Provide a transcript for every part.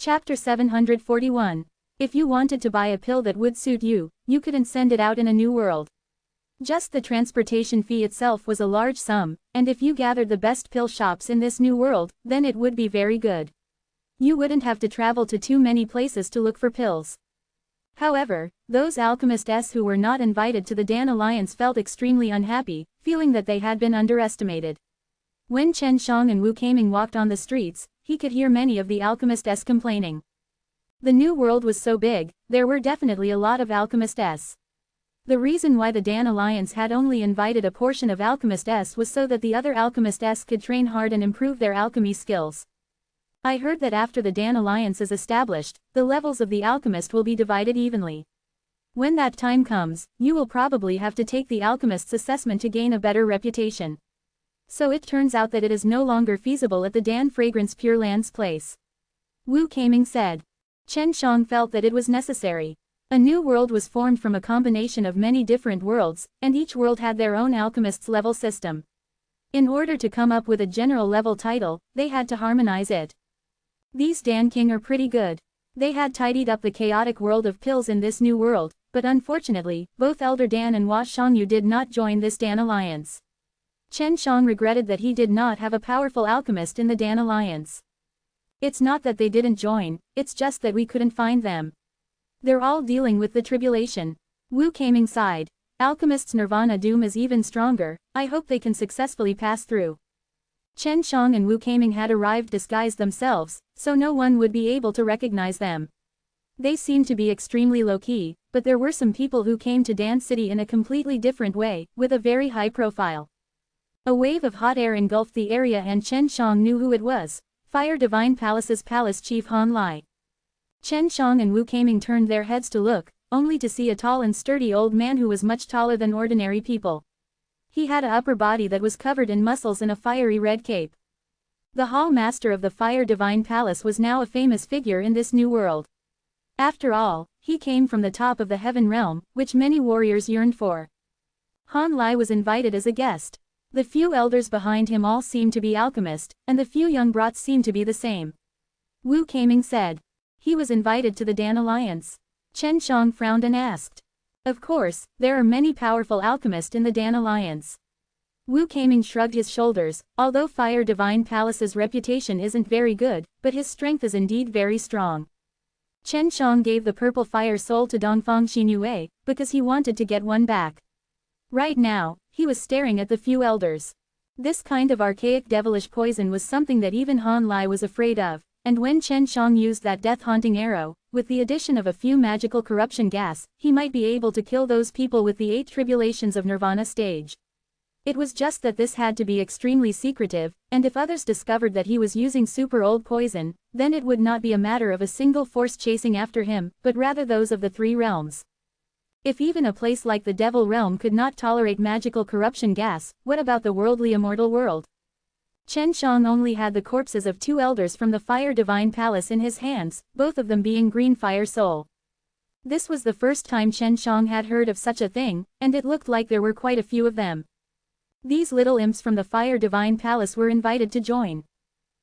Chapter 741. If you wanted to buy a pill that would suit you, you couldn't send it out in a new world. Just the transportation fee itself was a large sum, and if you gathered the best pill shops in this new world, then it would be very good. You wouldn't have to travel to too many places to look for pills. However, those alchemists who were not invited to the Dan Alliance felt extremely unhappy, feeling that they had been underestimated. When Chen Shang and Wu Kaming walked on the streets, he could hear many of the alchemists complaining. The new world was so big, there were definitely a lot of alchemists. The reason why the Dan Alliance had only invited a portion of alchemists was so that the other alchemists could train hard and improve their alchemy skills. I heard that after the Dan Alliance is established, the levels of the alchemist will be divided evenly. When that time comes, you will probably have to take the alchemist's assessment to gain a better reputation. So it turns out that it is no longer feasible at the Dan Fragrance Pure Land's place. Wu Kaming said. Chen Shang felt that it was necessary. A new world was formed from a combination of many different worlds, and each world had their own alchemist's level system. In order to come up with a general level title, they had to harmonize it. These Dan King are pretty good. They had tidied up the chaotic world of pills in this new world, but unfortunately, both Elder Dan and Hua Shangyu did not join this Dan Alliance. Chen Shang regretted that he did not have a powerful alchemist in the Dan Alliance. It's not that they didn't join, it's just that we couldn't find them. They're all dealing with the tribulation. Wu Kaming sighed. Alchemist's Nirvana doom is even stronger, I hope they can successfully pass through. Chen Shang and Wu Kaming had arrived disguised themselves, so no one would be able to recognize them. They seemed to be extremely low-key, but there were some people who came to Dan City in a completely different way, with a very high profile. A wave of hot air engulfed the area and Chen Shang knew who it was. Fire Divine Palace's Palace Chief Han Lai. Chen Shang and Wu Kaming turned their heads to look, only to see a tall and sturdy old man who was much taller than ordinary people. He had an upper body that was covered in muscles and a fiery red cape. The Hall Master of the Fire Divine Palace was now a famous figure in this new world. After all, he came from the top of the Heaven Realm, which many warriors yearned for. Han Lai was invited as a guest. The few elders behind him all seemed to be alchemists, and the few young brats seemed to be the same. Wu Kaming said. He was invited to the Dan Alliance. Chen Shang frowned and asked. Of course, there are many powerful alchemists in the Dan Alliance. Wu Kaming shrugged his shoulders, although Fire Divine Palace's reputation isn't very good, but his strength is indeed very strong. Chen Shang gave the purple fire soul to Dongfang Xinyue, because he wanted to get one back. Right now, he was staring at the few elders. This kind of archaic devilish poison was something that even Han Lai was afraid of, and when Chen Shang used that death-haunting arrow, with the addition of a few magical corruption gas, he might be able to kill those people with the 8 tribulations of Nirvana stage. It was just that this had to be extremely secretive, and if others discovered that he was using super old poison, then it would not be a matter of a single force chasing after him, but rather those of the 3 realms. If even a place like the Devil Realm could not tolerate magical corruption gas, what about the worldly immortal world? Chen Shang only had the corpses of 2 elders from the Fire Divine Palace in his hands, both of them being green fire soul. This was the first time Chen Shang had heard of such a thing, and it looked like there were quite a few of them. These little imps from the Fire Divine Palace were invited to join.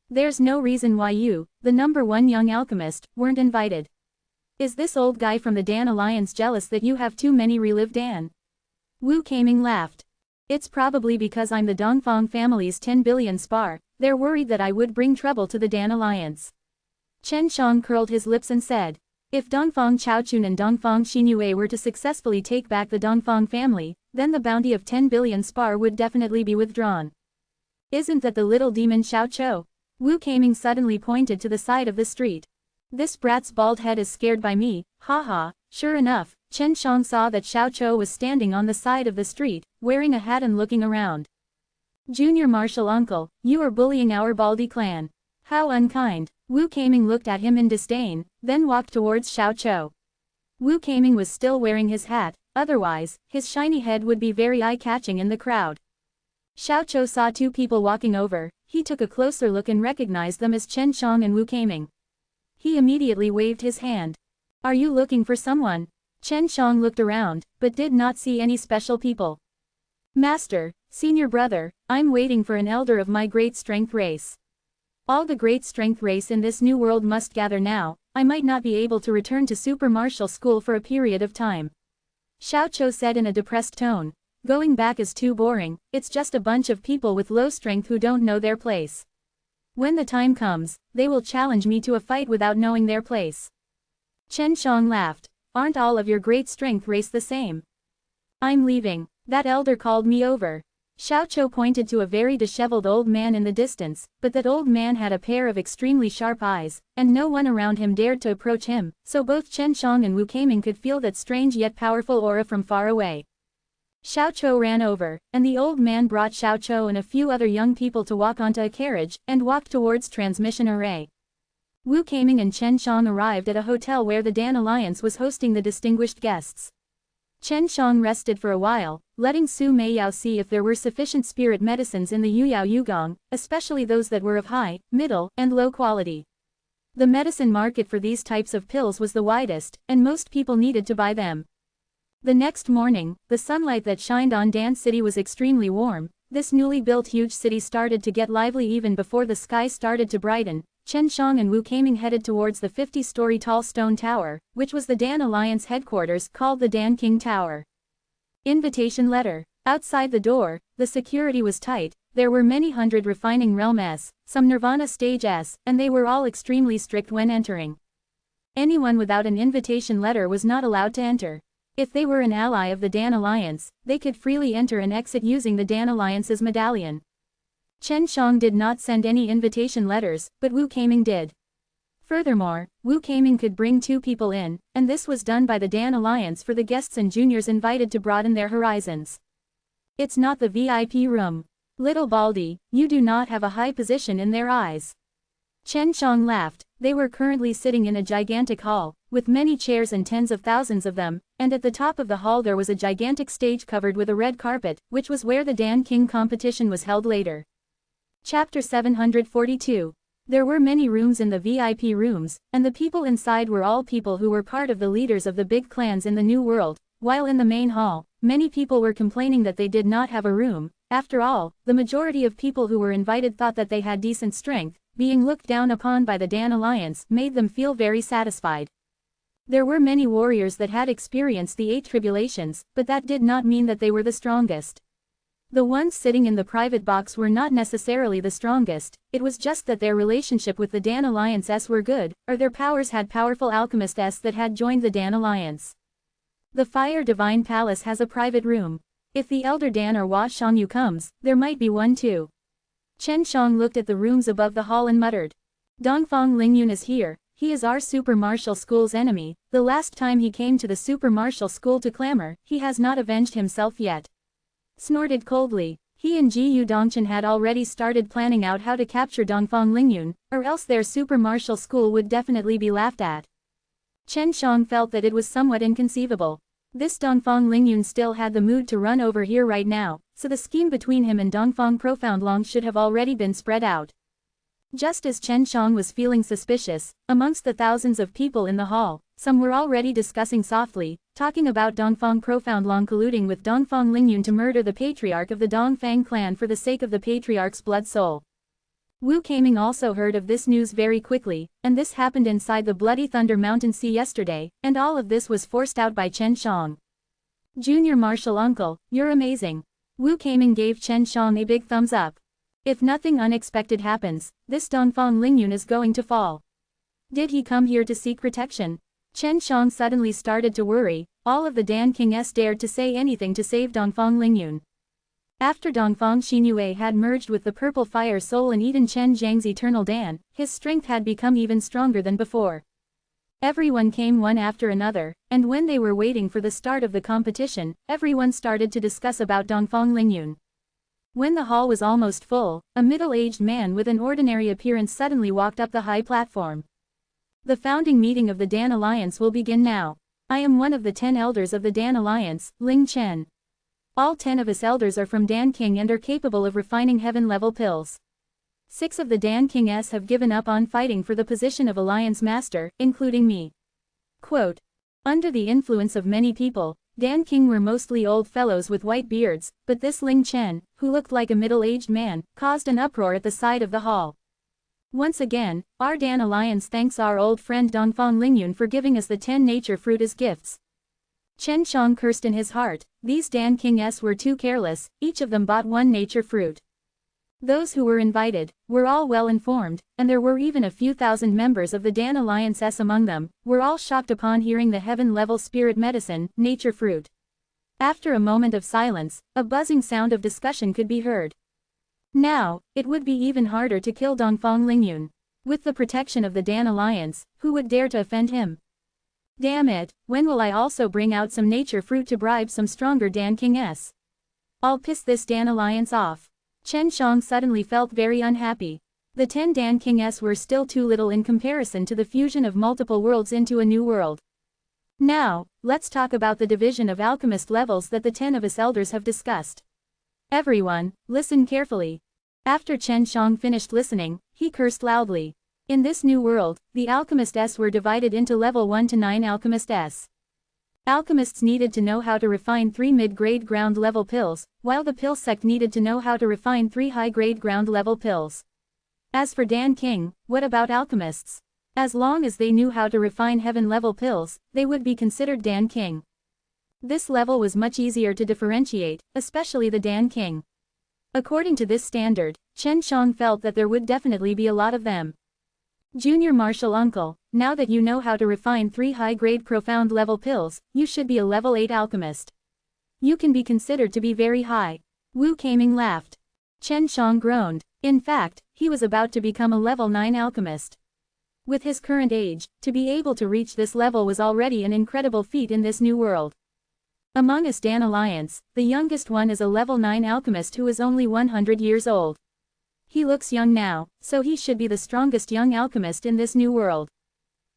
There's no reason why you, the number 1 young alchemist, weren't invited. Is this old guy from the Dan Alliance jealous that you have too many relived Dan? Wu Kaming laughed. It's probably because I'm the Dongfang family's 10 billion spar, they're worried that I would bring trouble to the Dan Alliance. Chen Shang curled his lips and said, if Dongfang Chaochun and Dongfang Xinyue were to successfully take back the Dongfang family, then the bounty of 10 billion spar would definitely be withdrawn. Isn't that the little demon Xiao Chou? Wu Kaming suddenly pointed to the side of the street. This brat's bald head is scared by me, haha. Sure enough, Chen Shang saw that Xiao Chou was standing on the side of the street, wearing a hat and looking around. Junior Marshal Uncle, you are bullying our Baldi clan. How unkind. Wu Kaming looked at him in disdain, then walked towards Xiao Chou. Wu Kaming was still wearing his hat, otherwise, his shiny head would be very eye-catching in the crowd. Xiao Chou saw 2 people walking over, he took a closer look and recognized them as Chen Shang and Wu Kaming. He immediately waved his hand. Are you looking for someone? Chen Shang looked around, but did not see any special people. Master, senior brother, I'm waiting for an elder of my great strength race. All the great strength race in this new world must gather now. I might not be able to return to super martial school for a period of time. Xiao Chou said in a depressed tone. Going back is too boring, it's just a bunch of people with low strength who don't know their place. When the time comes, they will challenge me to a fight without knowing their place. Chen Shang laughed. Aren't all of your great strength race the same? I'm leaving. That elder called me over. Xiao Chou pointed to a very disheveled old man in the distance, but that old man had a pair of extremely sharp eyes, and no one around him dared to approach him, so both Chen Shang and Wu Keiming could feel that strange yet powerful aura from far away. Xiao Chou ran over, and the old man brought Xiao Chou and a few other young people to walk onto a carriage, and walked towards transmission array. Wu Keiming and Chen Shang arrived at a hotel where the Dan Alliance was hosting the distinguished guests. Chen Shang rested for a while, letting Su Meiyao see if there were sufficient spirit medicines in the Yuyao Yugong, especially those that were of high, middle, and low quality. The medicine market for these types of pills was the widest, and most people needed to buy them. The next morning, the sunlight that shined on Dan City was extremely warm. This newly built huge city started to get lively even before the sky started to brighten. Chen Shang and Wu Keiming headed towards the 50-story tall stone tower, which was the Dan Alliance headquarters called the Dan King Tower. Invitation letter. Outside the door, the security was tight. There were many hundred refining realm S, some Nirvana stage S, and they were all extremely strict when entering. Anyone without an invitation letter was not allowed to enter. If they were an ally of the Dan Alliance, they could freely enter and exit using the Dan Alliance's medallion. Chen Shang did not send any invitation letters, but Wu Keiming did. Furthermore, Wu Keiming could bring 2 people in, and this was done by the Dan Alliance for the guests and juniors invited to broaden their horizons. It's not the VIP room. Little Baldy, you do not have a high position in their eyes. Chen Shang laughed. They were currently sitting in a gigantic hall, with many chairs and tens of thousands of them, and at the top of the hall there was a gigantic stage covered with a red carpet, which was where the Dan King competition was held later. Chapter 742. There were many rooms in the VIP rooms, and the people inside were all people who were part of the leaders of the big clans in the New World, while in the main hall, many people were complaining that they did not have a room. After all, the majority of people who were invited thought that they had decent strength. Being looked down upon by the Dan Alliance made them feel very satisfied. There were many warriors that had experienced the 8 tribulations, but that did not mean that they were the strongest. The ones sitting in the private box were not necessarily the strongest, it was just that their relationship with the Dan Alliance S were good, or their powers had powerful alchemist S that had joined the Dan Alliance. The Fire Divine Palace has a private room. If the Elder Dan or Hua Shangyu comes, there might be one too. Chen Shang looked at the rooms above the hall and muttered. Dongfang Lingyun is here, he is our super martial school's enemy. The last time he came to the super martial school to clamor, he has not avenged himself yet. Snorted coldly. He and Ji Yu Dongchen had already started planning out how to capture Dongfang Lingyun, or else their super martial school would definitely be laughed at. Chen Shang felt that it was somewhat inconceivable. This Dongfang Lingyun still had the mood to run over here right now, so the scheme between him and Dongfang Profoundlong should have already been spread out. Just as Chen Shang was feeling suspicious, amongst the thousands of people in the hall, some were already discussing softly, talking about Dongfang Profoundlong colluding with Dongfang Lingyun to murder the patriarch of the Dongfang clan for the sake of the patriarch's blood soul. Wu Keiming also heard of this news very quickly, and this happened inside the Bloody Thunder Mountain Sea yesterday, and all of this was forced out by Chen Shang. Junior Martial Uncle, you're amazing. Wu Keiming gave Chen Shang a big thumbs up. If nothing unexpected happens, this Dongfang Lingyun is going to fall. Did he come here to seek protection? Chen Shang suddenly started to worry. All of the Dan Kings dared to say anything to save Dongfang Lingyun. After Dongfang Xinyue had merged with the Purple Fire Soul and eaten Chen Zhang's Eternal Dan, his strength had become even stronger than before. Everyone came one after another, and when they were waiting for the start of the competition, everyone started to discuss about Dongfang Lingyun. When the hall was almost full, a middle-aged man with an ordinary appearance suddenly walked up the high platform. The founding meeting of the Dan Alliance will begin now. I am one of the 10 elders of the Dan Alliance, Ling Chen. All 10 of us elders are from Dan King and are capable of refining heaven-level pills. 6 of the Dan Kings have given up on fighting for the position of Alliance Master, including me. Quote, under the influence of many people, Dan King were mostly old fellows with white beards, but this Ling Chen, who looked like a middle-aged man, caused an uproar at the side of the hall. Once again, our Dan Alliance thanks our old friend Dongfang Lingyun for giving us the 10 nature fruit as gifts. Chen Shang cursed in his heart, these Dan Kings were too careless, each of them bought 1 nature fruit. Those who were invited, were all well informed, and there were even a few thousand members of the Dan Alliance among them, were all shocked upon hearing the heaven-level spirit medicine, nature fruit. After a moment of silence, a buzzing sound of discussion could be heard. Now, it would be even harder to kill Dongfang Lingyun. With the protection of the Dan Alliance, who would dare to offend him? Damn it, when will I also bring out some nature fruit to bribe some stronger Dan Kings? I'll piss this Dan Alliance off. Chen Shang suddenly felt very unhappy. The 10 Dan Kings were still too little in comparison to the fusion of multiple worlds into a new world. Now, let's talk about the division of alchemist levels that the 10 of us elders have discussed. Everyone, listen carefully. After Chen Shang finished listening, he cursed loudly. In this new world, the alchemists were divided into level 1 to 9 alchemists. Alchemists needed to know how to refine 3 mid-grade ground-level pills, while the pill sect needed to know how to refine 3 high-grade ground-level pills. As for Dan King, what about alchemists? As long as they knew how to refine heaven-level pills, they would be considered Dan King. This level was much easier to differentiate, especially the Dan King. According to this standard, Chen Shang felt that there would definitely be a lot of them. Junior Martial Uncle, now that you know how to refine 3 high-grade profound level pills, you should be a level 8 alchemist. You can be considered to be very high. Wu Kaming laughed. Chen Shang groaned. In fact, he was about to become a level 9 alchemist. With his current age, to be able to reach this level was already an incredible feat in this new world. Among us Dan Alliance, the youngest one is a level 9 alchemist who is only 100 years old. He looks young now, so he should be the strongest young alchemist in this new world.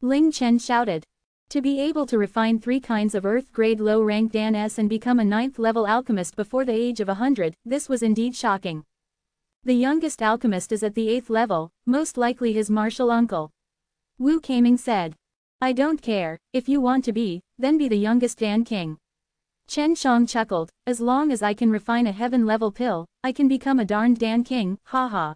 Ling Chen shouted. To be able to refine 3 kinds of earth-grade low-rank Dan and become a 9th-level alchemist before the age of 100, this was indeed shocking. The youngest alchemist is at the 8th level, most likely his martial uncle. Wu Kaming said. I don't care, if you want to be, then be the youngest Dan King. Chen Shang chuckled, as long as I can refine a heaven-level pill, I can become a darned Dan King, haha.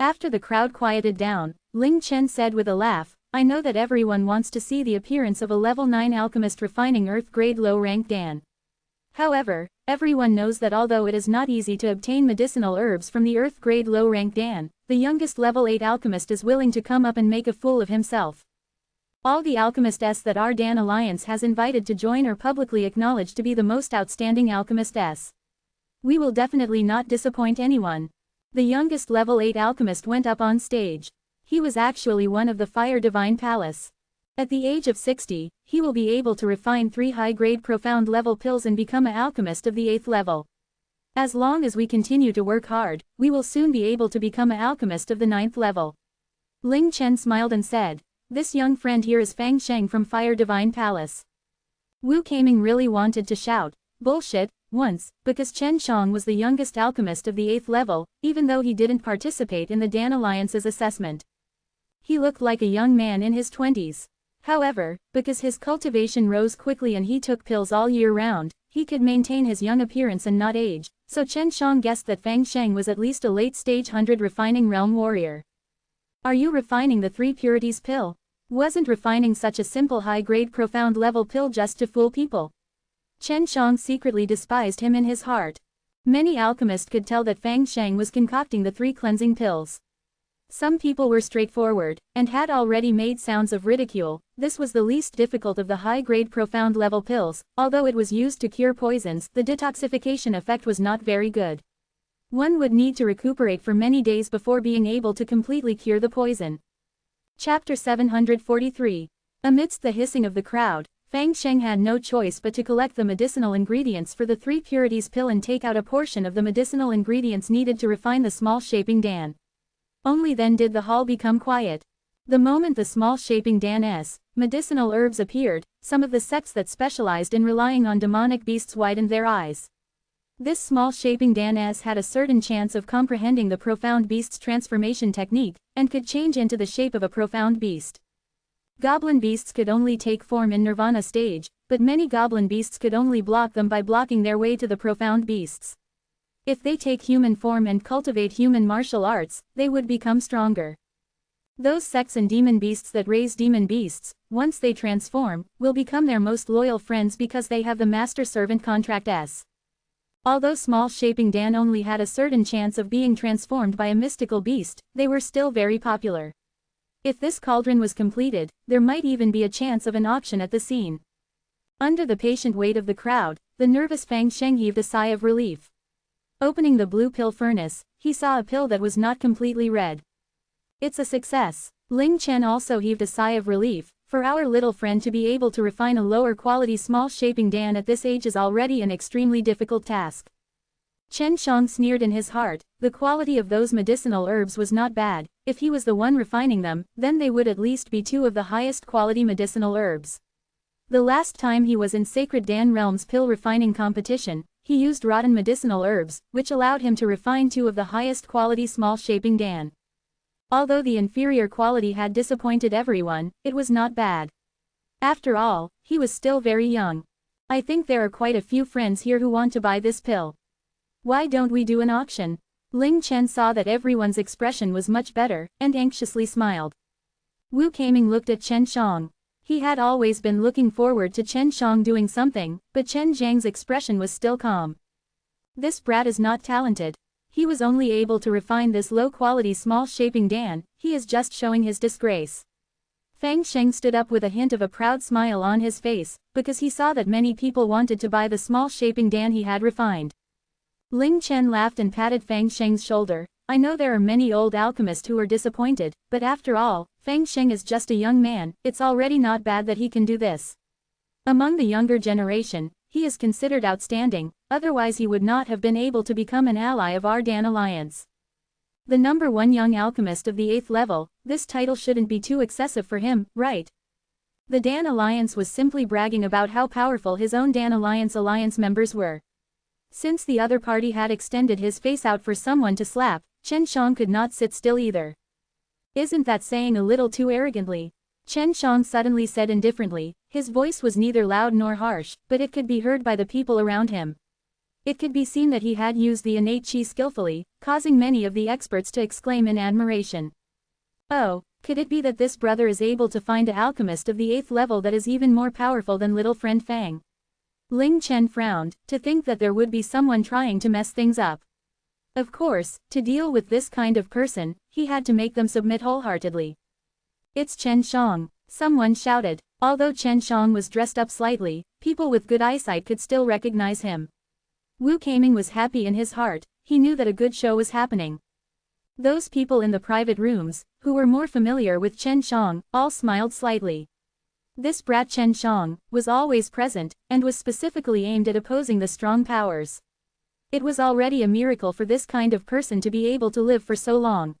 After the crowd quieted down, Ling Chen said with a laugh, I know that everyone wants to see the appearance of a level 9 alchemist refining earth-grade low-rank Dan. However, everyone knows that although it is not easy to obtain medicinal herbs from the earth-grade low-rank Dan, the youngest level 8 alchemist is willing to come up and make a fool of himself. All the alchemists that our Dan Alliance has invited to join are publicly acknowledged to be the most outstanding alchemists. We will definitely not disappoint anyone. The youngest level 8 alchemist went up on stage. He was actually one of the Fire Divine Palace. At the age of 60, he will be able to refine 3 high-grade profound level pills and become an alchemist of the 8th level. As long as we continue to work hard, we will soon be able to become an alchemist of the 9th level. Ling Chen smiled and said, this young friend here is Fang Sheng from Fire Divine Palace. Wu Kaming really wanted to shout, bullshit, once, because Chen Shang was the youngest alchemist of the 8th level, even though he didn't participate in the Dan Alliance's assessment. He looked like a young man in his 20s. However, because his cultivation rose quickly and he took pills all year round, he could maintain his young appearance and not age, so Chen Shang guessed that Fang Sheng was at least a late-stage 100 refining realm warrior. Are you refining the 3 purities pill? Wasn't refining such a simple high-grade profound level pill just to fool people? Chen Shang secretly despised him in his heart. Many alchemists could tell that Fang Sheng was concocting the 3 cleansing pills. Some people were straightforward, and had already made sounds of ridicule. This was the least difficult of the high-grade profound level pills, although it was used to cure poisons, the detoxification effect was not very good. One would need to recuperate for many days before being able to completely cure the poison. Chapter 743. Amidst the hissing of the crowd, Fang Sheng had no choice but to collect the medicinal ingredients for the 3 purities pill and take out a portion of the medicinal ingredients needed to refine the small shaping Dan. Only then did the hall become quiet. The moment the small shaping Dan's medicinal herbs appeared, some of the sects that specialized in relying on demonic beasts widened their eyes. This small shaping Dan had a certain chance of comprehending the profound beast's transformation technique, and could change into the shape of a profound beast. Goblin beasts could only take form in Nirvana stage, but many goblin beasts could only block them by blocking their way to the profound beasts. If they take human form and cultivate human martial arts, they would become stronger. Those sects and demon beasts that raise demon beasts, once they transform, will become their most loyal friends because they have the master-servant contract. Although Small Shaping Dan only had a certain chance of being transformed by a mystical beast, they were still very popular. If this cauldron was completed, there might even be a chance of an auction at the scene. Under the patient weight of the crowd, the nervous Fang Sheng heaved a sigh of relief. Opening the blue pill furnace, he saw a pill that was not completely red. It's a success. Ling Chen also heaved a sigh of relief. For our little friend to be able to refine a lower quality Small Shaping Dan at this age is already an extremely difficult task. Chen Shang sneered in his heart. The quality of those medicinal herbs was not bad. If he was the one refining them, then they would at least be two of the highest quality medicinal herbs. The last time he was in Sacred Dan Realm's pill refining competition, he used rotten medicinal herbs, which allowed him to refine two of the highest quality Small Shaping Dan. Although the inferior quality had disappointed everyone, it was not bad. After all, he was still very young. I think there are quite a few friends here who want to buy this pill. Why don't we do an auction? Ling Chen saw that everyone's expression was much better, and anxiously smiled. Wu Keiming looked at Chen Shang. He had always been looking forward to Chen Shang doing something, but Chen Zhang's expression was still calm. This brat is not talented. He was only able to refine this low-quality Small Shaping Dan, he is just showing his disgrace. Fang Sheng stood up with a hint of a proud smile on his face, because he saw that many people wanted to buy the Small Shaping Dan he had refined. Ling Chen laughed and patted Fang Sheng's shoulder. I know there are many old alchemists who are disappointed, but after all, Fang Sheng is just a young man, it's already not bad that he can do this. Among the younger generation, he is considered outstanding, otherwise he would not have been able to become an ally of our Dan Alliance. The number one young alchemist of the 8th level, this title shouldn't be too excessive for him, right? The Dan Alliance was simply bragging about how powerful his own Dan Alliance members were. Since the other party had extended his face out for someone to slap, Chen Shang could not sit still either. Isn't that saying a little too arrogantly? Chen Shang suddenly said indifferently. His voice was neither loud nor harsh, but it could be heard by the people around him. It could be seen that he had used the innate chi skillfully, causing many of the experts to exclaim in admiration. Oh, could it be that this brother is able to find an alchemist of the 8th level that is even more powerful than little friend Fang? Ling Chen frowned, to think that there would be someone trying to mess things up. Of course, to deal with this kind of person, he had to make them submit wholeheartedly. It's Chen Shang, someone shouted. Although Chen Shang was dressed up slightly, people with good eyesight could still recognize him. Wu Keiming was happy in his heart, he knew that a good show was happening. Those people in the private rooms, who were more familiar with Chen Shang, all smiled slightly. This brat Chen Shang was always present, and was specifically aimed at opposing the strong powers. It was already a miracle for this kind of person to be able to live for so long.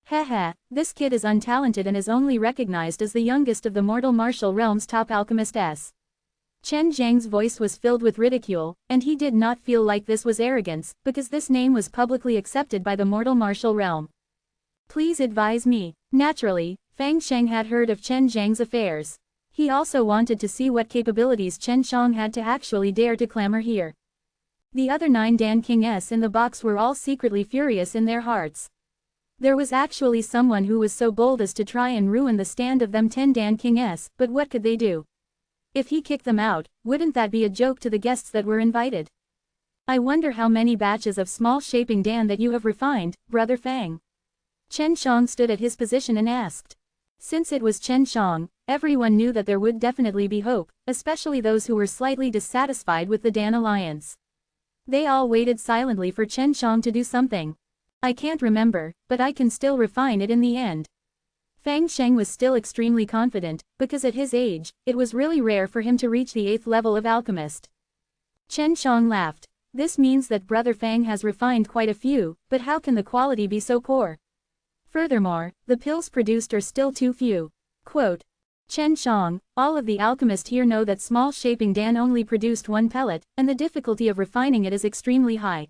Haha, this kid is untalented and is only recognized as the youngest of the mortal martial realm's top alchemists. Chen Zhang's voice was filled with ridicule, and he did not feel like this was arrogance, because this name was publicly accepted by the mortal martial realm. Please advise me. Naturally, Fang Sheng had heard of Chen Zhang's affairs. He also wanted to see what capabilities Chen Shang had to actually dare to clamor here. The other 9 Dan Kings in the box were all secretly furious in their hearts. There was actually someone who was so bold as to try and ruin the stand of them 10 Dan Kings, but what could they do? If he kicked them out, wouldn't that be a joke to the guests that were invited? I wonder how many batches of Small Shaping Dan that you have refined, Brother Fang. Chen Shang stood at his position and asked. Since it was Chen Shang, everyone knew that there would definitely be hope, especially those who were slightly dissatisfied with the Dan Alliance. They all waited silently for Chen Shang to do something. I can't remember, but I can still refine it in the end. Fang Sheng was still extremely confident, because at his age, it was really rare for him to reach the 8th level of alchemist. Chen Shang laughed. This means that Brother Fang has refined quite a few, but how can the quality be so poor? Furthermore, the pills produced are still too few. Quote, Chen Shang, all of the alchemists here know that Small Shaping Dan only produced 1 pellet, and the difficulty of refining it is extremely high.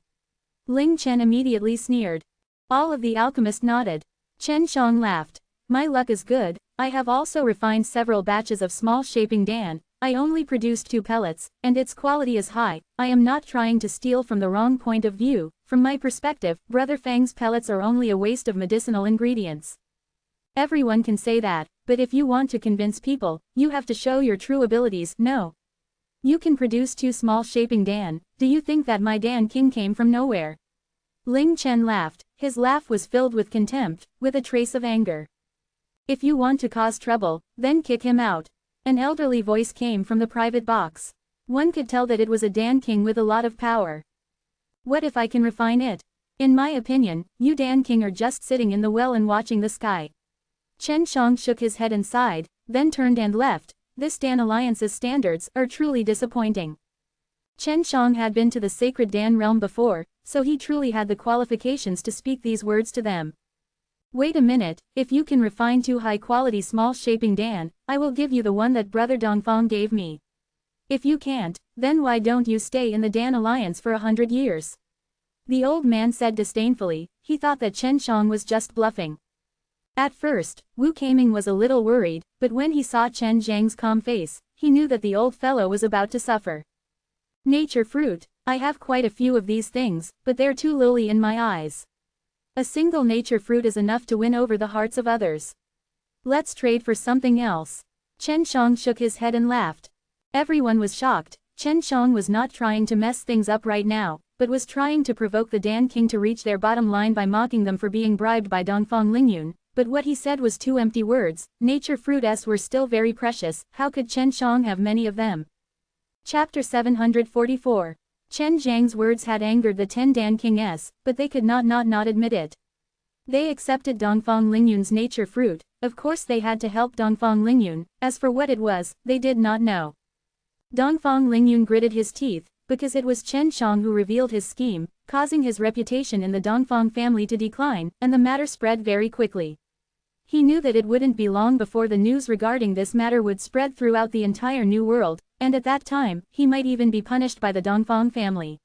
Ling Chen immediately sneered. All of the alchemists nodded. Chen Shang laughed. My luck is good, I have also refined several batches of Small Shaping Dan, I only produced 2 pellets, and its quality is high. I am not trying to steal from the wrong point of view. From my perspective, Brother Fang's pellets are only a waste of medicinal ingredients. Everyone can say that, but if you want to convince people, you have to show your true abilities. No. You can produce 2 small shaping Dan. Do you think that my Dan King came from nowhere? Ling Chen laughed. His laugh was filled with contempt, with a trace of anger. If you want to cause trouble, then kick him out. An elderly voice came from the private box. One could tell that it was a Dan King with a lot of power. What if I can refine it? In my opinion, you Dan King are just sitting in the well and watching the sky. Chen Shang shook his head and sighed, then turned and left. This Dan Alliance's standards are truly disappointing. Chen Shang had been to the sacred Dan realm before, so he truly had the qualifications to speak these words to them. Wait a minute, if you can refine 2 high-quality small shaping Dan, I will give you the one that Brother Dongfang gave me. If you can't, then why don't you stay in the Dan Alliance for 100 years? The old man said disdainfully. He thought that Chen Shang was just bluffing. At first, Wu Keiming was a little worried, but when he saw Chen Zhang's calm face, he knew that the old fellow was about to suffer. Nature fruit. I have quite a few of these things, but they're too lowly in my eyes. A single nature fruit is enough to win over the hearts of others. Let's trade for something else. Chen Shang shook his head and laughed. Everyone was shocked. Chen Shang was not trying to mess things up right now, but was trying to provoke the Dan King to reach their bottom line by mocking them for being bribed by Dongfang Lingyun. But what he said was 2 empty words. Nature fruits were still very precious. How could Chen Shang have many of them? Chapter 744. Chen Zhang's words had angered the 10 Dan Kings, but they could not admit it. They accepted Dongfang Lingyun's nature fruit. Of course they had to help Dongfang Lingyun. As for what it was, they did not know. Dongfang Lingyun gritted his teeth, because it was Chen Shang who revealed his scheme, causing his reputation in the Dongfang family to decline, and the matter spread very quickly. He knew that it wouldn't be long before the news regarding this matter would spread throughout the entire New World, and at that time, he might even be punished by the Dongfang family.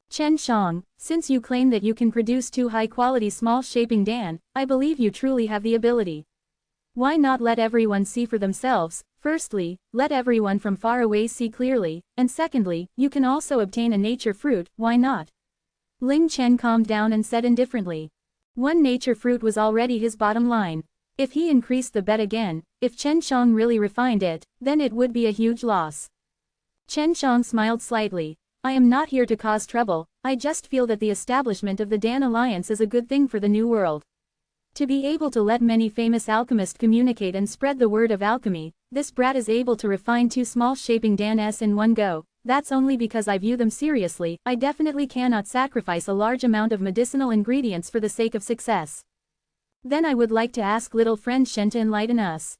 Chen Shang, since you claim that you can produce 2 high-quality small shaping Dan, I believe you truly have the ability. Why not let everyone see for themselves? Firstly, let everyone from far away see clearly, and secondly, you can also obtain a nature fruit. Why not? Ling Chen calmed down and said indifferently. 1 nature fruit was already his bottom line. If he increased the bet again, if Chen Shang really refined it, then it would be a huge loss. Chen Shang smiled slightly. I am not here to cause trouble, I just feel that the establishment of the Dan Alliance is a good thing for the New World. To be able to let many famous alchemists communicate and spread the word of alchemy, this brat is able to refine 2 small shaping Dan-s in one go. That's only because I view them seriously. I definitely cannot sacrifice a large amount of medicinal ingredients for the sake of success. Then I would like to ask little friend Shen to enlighten us.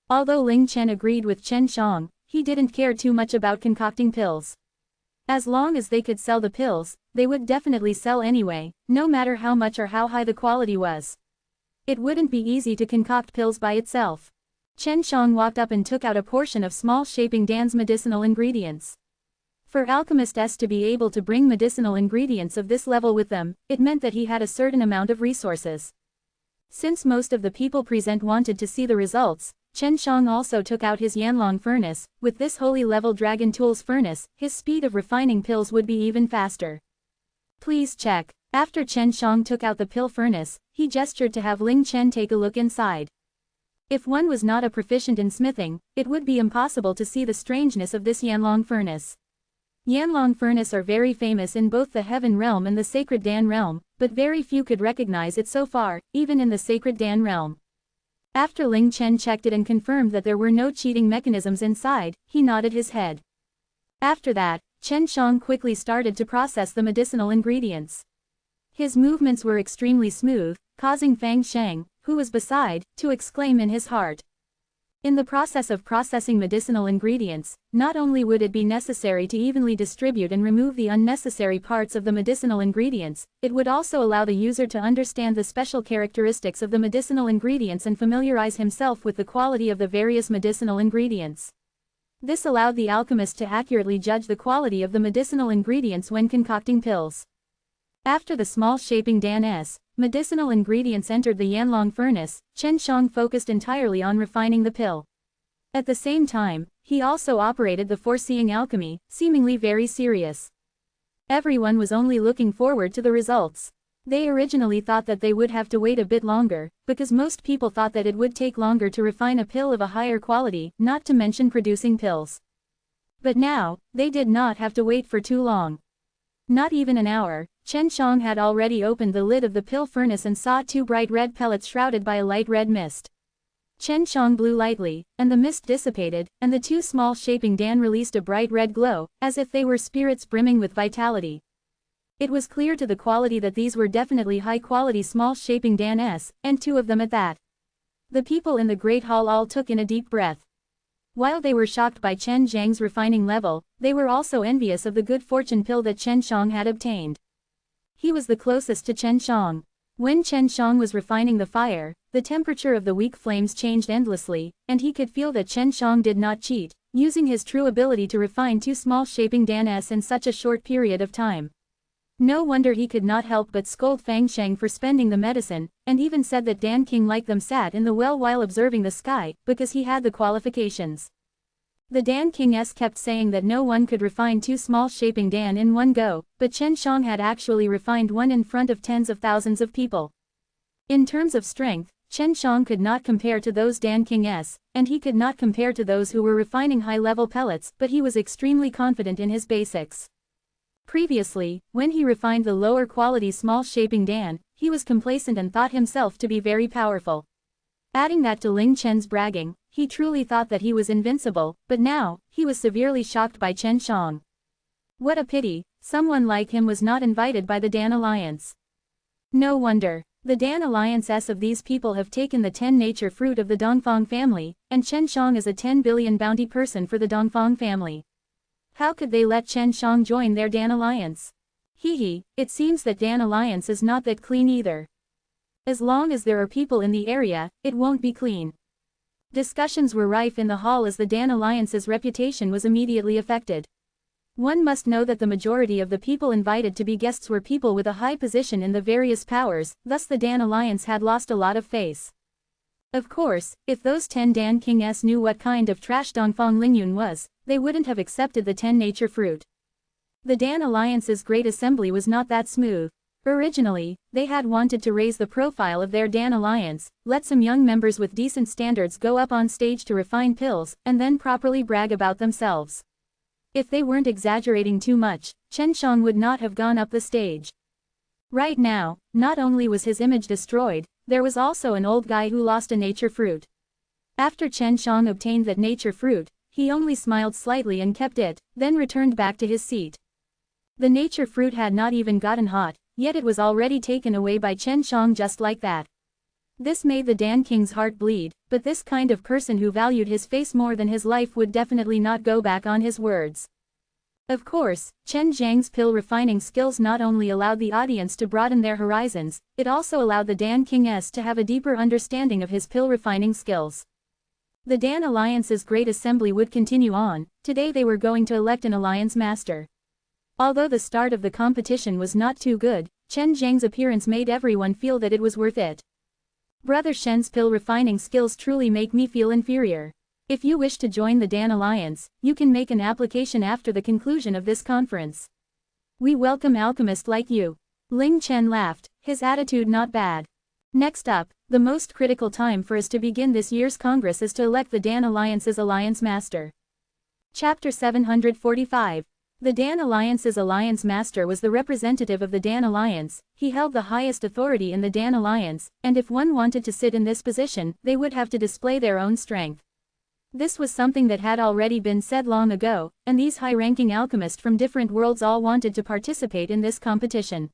Although Ling Chen agreed with Chen Shang, he didn't care too much about concocting pills. As long as they could sell the pills, they would definitely sell anyway, no matter how much or how high the quality was. It wouldn't be easy to concoct pills by itself. Chen Shang walked up and took out a portion of small shaping Dan's medicinal ingredients. For alchemists to be able to bring medicinal ingredients of this level with them, it meant that he had a certain amount of resources. Since most of the people present wanted to see the results, Chen Shang also took out his Yanlong furnace. With this holy level Dragon Tools furnace, his speed of refining pills would be even faster. Please check. After Chen Shang took out the pill furnace, he gestured to have Ling Chen take a look inside. If one was not a proficient in smithing, it would be impossible to see the strangeness of this Yanlong furnace. Yanlong furnace are very famous in both the Heaven realm and the Sacred Dan realm, but very few could recognize it so far, even in the Sacred Dan realm. After Ling Chen checked it and confirmed that there were no cheating mechanisms inside, he nodded his head. After that, Chen Shang quickly started to process the medicinal ingredients. His movements were extremely smooth, causing Fang Sheng, who was beside, to exclaim in his heart. In the process of processing medicinal ingredients, not only would it be necessary to evenly distribute and remove the unnecessary parts of the medicinal ingredients, it would also allow the user to understand the special characteristics of the medicinal ingredients and familiarize himself with the quality of the various medicinal ingredients. This allowed the alchemist to accurately judge the quality of the medicinal ingredients when concocting pills. After the small shaping Dan-s medicinal ingredients entered the Yanlong furnace, Chen Shang focused entirely on refining the pill. At the same time, he also operated the foreseeing alchemy, seemingly very serious. Everyone was only looking forward to the results. They originally thought that they would have to wait a bit longer, because most people thought that it would take longer to refine a pill of a higher quality, not to mention producing pills. But now, they did not have to wait for too long. Not even an hour, Chen Shang had already opened the lid of the pill furnace and saw two bright red pellets shrouded by a light red mist. Chen Shang blew lightly, and the mist dissipated, and the two small shaping Dan released a bright red glow, as if they were spirits brimming with vitality. It was clear to the quality that these were definitely high-quality small shaping Dan-s, and two of them at that. The people in the Great Hall all took in a deep breath. While they were shocked by Chen Zhang's refining level, they were also envious of the good fortune pill that Chen Shang had obtained. He was the closest to Chen Shang. When Chen Shang was refining the fire, the temperature of the weak flames changed endlessly, and he could feel that Chen Shang did not cheat, using his true ability to refine two small shaping Dan-s in such a short period of time. No wonder he could not help but scold Fang Sheng for spending the medicine, and even said that Dan King like them sat in the well while observing the sky, because he had the qualifications. The Dan King kept saying that no one could refine two small shaping Dan in one go, but Chen Shang had actually refined one in front of tens of thousands of people. In terms of strength, Chen Shang could not compare to those Dan King and he could not compare to those who were refining high-level pellets, but he was extremely confident in his basics. Previously, when he refined the lower quality small shaping Dan, he was complacent and thought himself to be very powerful. Adding that to Ling Chen's bragging, he truly thought that he was invincible, but now, he was severely shocked by Chen Shang. What a pity, someone like him was not invited by the Dan Alliance. No wonder. The Dan Alliances of these people have taken the 10 nature fruit of the Dongfang family, and Chen Shang is a 10 billion bounty person for the Dongfang family. How could they let Chen Shang join their Dan Alliance? It seems that Dan Alliance is not that clean either. As long as there are people in the area, it won't be clean. Discussions were rife in the hall as the Dan Alliance's reputation was immediately affected. One must know that the majority of the people invited to be guests were people with a high position in the various powers, thus the Dan Alliance had lost a lot of face. Of course, if those 10 Dan Kings knew what kind of trash Dongfang Lingyun was, they wouldn't have accepted the 10 nature fruit. The Dan Alliance's great assembly was not that smooth. Originally, they had wanted to raise the profile of their Dan Alliance, let some young members with decent standards go up on stage to refine pills, and then properly brag about themselves. If they weren't exaggerating too much, Chen Shang would not have gone up the stage. Right now, not only was his image destroyed, there was also an old guy who lost a nature fruit. After Chen Shang obtained that nature fruit, he only smiled slightly and kept it, then returned back to his seat. The nature fruit had not even gotten hot, yet it was already taken away by Chen Shang just like that. This made the Dan King's heart bleed, but this kind of person who valued his face more than his life would definitely not go back on his words. Of course, Chen Zhang's pill refining skills not only allowed the audience to broaden their horizons, it also allowed the Dan Kings to have a deeper understanding of his pill refining skills. The Dan Alliance's great assembly would continue on. Today they were going to elect an alliance master. Although the start of the competition was not too good, Chen Zhang's appearance made everyone feel that it was worth it. Brother Shen's pill refining skills truly make me feel inferior. If you wish to join the Dan Alliance, you can make an application after the conclusion of this conference. We welcome alchemist like you. Ling Chen laughed, his attitude not bad. Next up, the most critical time for us to begin this year's Congress is to elect the Dan Alliance's Alliance Master. Chapter 745. The Dan Alliance's Alliance Master was the representative of the Dan Alliance. He held the highest authority in the Dan Alliance, and if one wanted to sit in this position, they would have to display their own strength. This was something that had already been said long ago, and these high-ranking alchemists from different worlds all wanted to participate in this competition.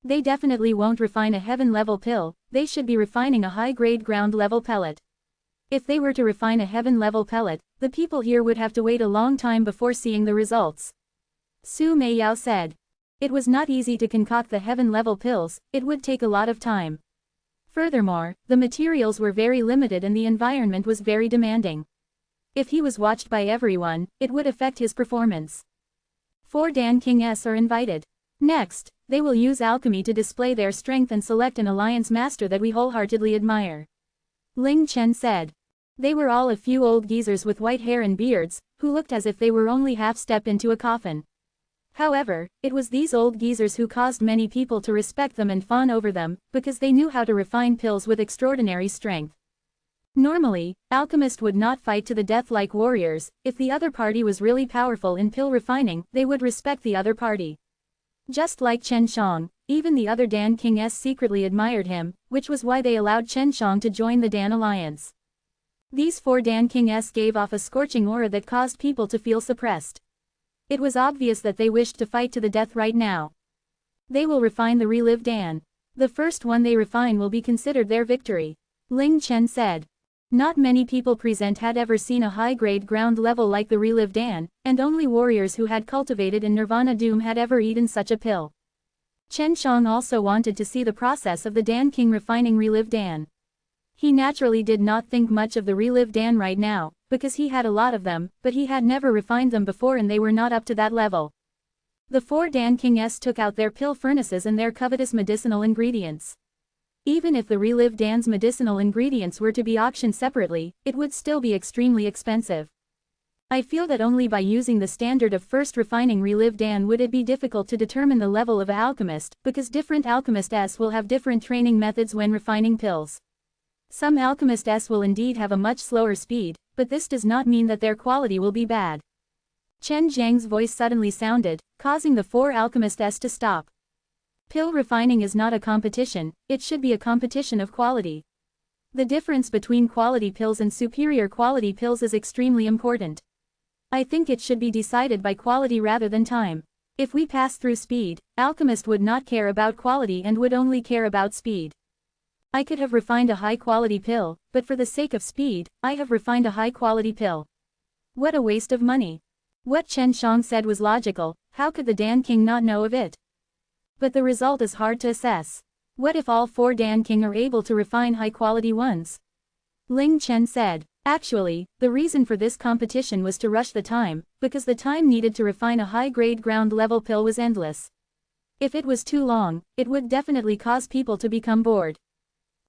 They definitely won't refine a heaven-level pill, they should be refining a high-grade ground-level pellet. If they were to refine a heaven-level pellet, the people here would have to wait a long time before seeing the results. Su Meiyao said. It was not easy to concoct the heaven-level pills, it would take a lot of time. Furthermore, the materials were very limited and the environment was very demanding. If he was watched by everyone, it would affect his performance. 4 Dan Kings are invited. Next, they will use alchemy to display their strength and select an alliance master that we wholeheartedly admire. Ling Chen said. They were all a few old geezers with white hair and beards, who looked as if they were only half-step into a coffin. However, it was these old geezers who caused many people to respect them and fawn over them, because they knew how to refine pills with extraordinary strength. Normally, alchemists would not fight to the death like warriors. If the other party was really powerful in pill refining, they would respect the other party. Just like Chen Shang, even the other Dan Kings secretly admired him, which was why they allowed Chen Shang to join the Dan Alliance. These 4 Dan Kings gave off a scorching aura that caused people to feel suppressed. It was obvious that they wished to fight to the death right now. They will refine the Relive Dan. The first one they refine will be considered their victory. Ling Chen said. Not many people present had ever seen a high-grade ground level like the Relive Dan, and only warriors who had cultivated in Nirvana Doom had ever eaten such a pill. Chen Shang also wanted to see the process of the Dan King refining Relive Dan. He naturally did not think much of the Relive Dan right now, because he had a lot of them, but he had never refined them before and they were not up to that level. The 4 Dan Kings took out their pill furnaces and their covetous medicinal ingredients. Even if the Relive Dan's medicinal ingredients were to be auctioned separately, it would still be extremely expensive. I feel that only by using the standard of first refining Relive Dan would it be difficult to determine the level of an alchemist, because different alchemists will have different training methods when refining pills. Some alchemists will indeed have a much slower speed, but this does not mean that their quality will be bad. Chen Zhang's voice suddenly sounded, causing the 4 alchemists to stop. Pill refining is not a competition, it should be a competition of quality. The difference between quality pills and superior quality pills is extremely important. I think it should be decided by quality rather than time. If we pass through speed, alchemist would not care about quality and would only care about speed. I could have refined a high-quality pill, but for the sake of speed, I have refined a high-quality pill. What a waste of money. What Chen Shang said was logical, how could the Dan King not know of it? But the result is hard to assess. What if all 4 Dan King are able to refine high-quality ones? Ling Chen said. Actually, the reason for this competition was to rush the time, because the time needed to refine a high-grade ground-level pill was endless. If it was too long, it would definitely cause people to become bored.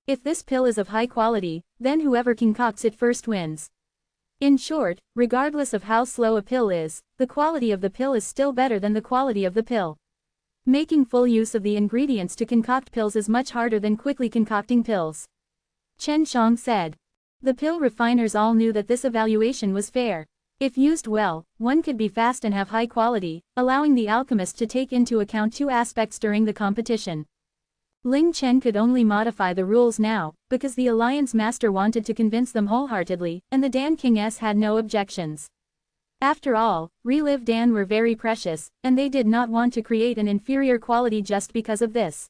If this pill is of high quality, then whoever concocts it first wins. In short, regardless of how slow a pill is, the quality of the pill is still better than the quality of the pill. Making full use of the ingredients to concoct pills is much harder than quickly concocting pills. Chen Shang said. The pill refiners all knew that this evaluation was fair. If used well, one could be fast and have high quality, allowing the alchemist to take into account 2 aspects during the competition. Ling Chen could only modify the rules now, because the Alliance Master wanted to convince them wholeheartedly, and the Dan Kings had no objections. After all, Relive Dan were very precious, and they did not want to create an inferior quality just because of this.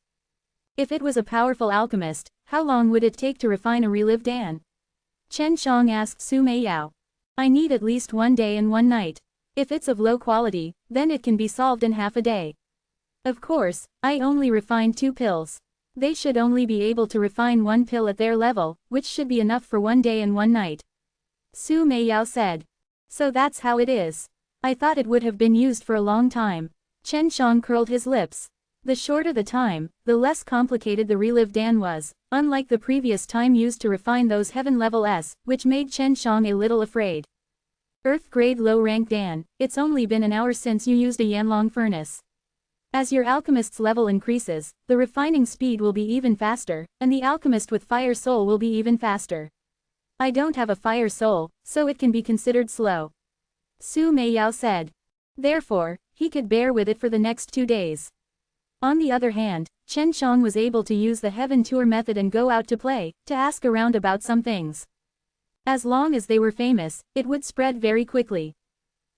If it was a powerful alchemist, how long would it take to refine a Relive Dan? Chen Shang asked Su Meiyao. I need at least 1 day and 1 night. If it's of low quality, then it can be solved in half a day. Of course, I only refined 2 pills. They should only be able to refine 1 pill at their level, which should be enough for 1 day and 1 night. Su Meiyao said. So that's how it is. I thought it would have been used for a long time. Chen Shang curled his lips. The shorter the time, the less complicated the Relive Dan was, unlike the previous time used to refine those heaven level S, which made Chen Shang a little afraid. Earth grade low rank Dan, it's only been an hour since you used a Yanlong furnace. As your alchemist's level increases, the refining speed will be even faster, and the alchemist with fire soul will be even faster. I don't have a fire soul, so it can be considered slow. Su Meiyao said. Therefore, he could bear with it for the next 2 days. On the other hand, Chen Shang was able to use the Heaven Tour method and go out to play, to ask around about some things. As long as they were famous, it would spread very quickly.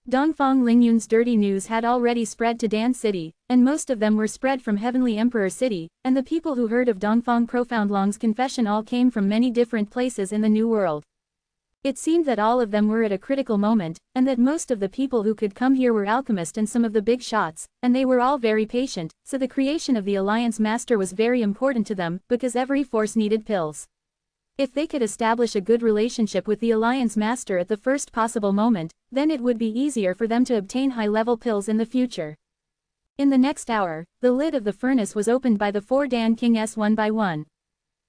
Dongfang Lingyun's dirty news had already spread to Dan City, and most of them were spread from Heavenly Emperor City, and the people who heard of Dongfang Profoundlong's confession all came from many different places in the New World. It seemed that all of them were at a critical moment, and that most of the people who could come here were alchemists and some of the big shots, and they were all very patient, so the creation of the Alliance Master was very important to them, because every force needed pills. If they could establish a good relationship with the Alliance Master at the first possible moment, then it would be easier for them to obtain high-level pills in the future. In the next hour, the lid of the furnace was opened by the 4 Dan Kings one by one.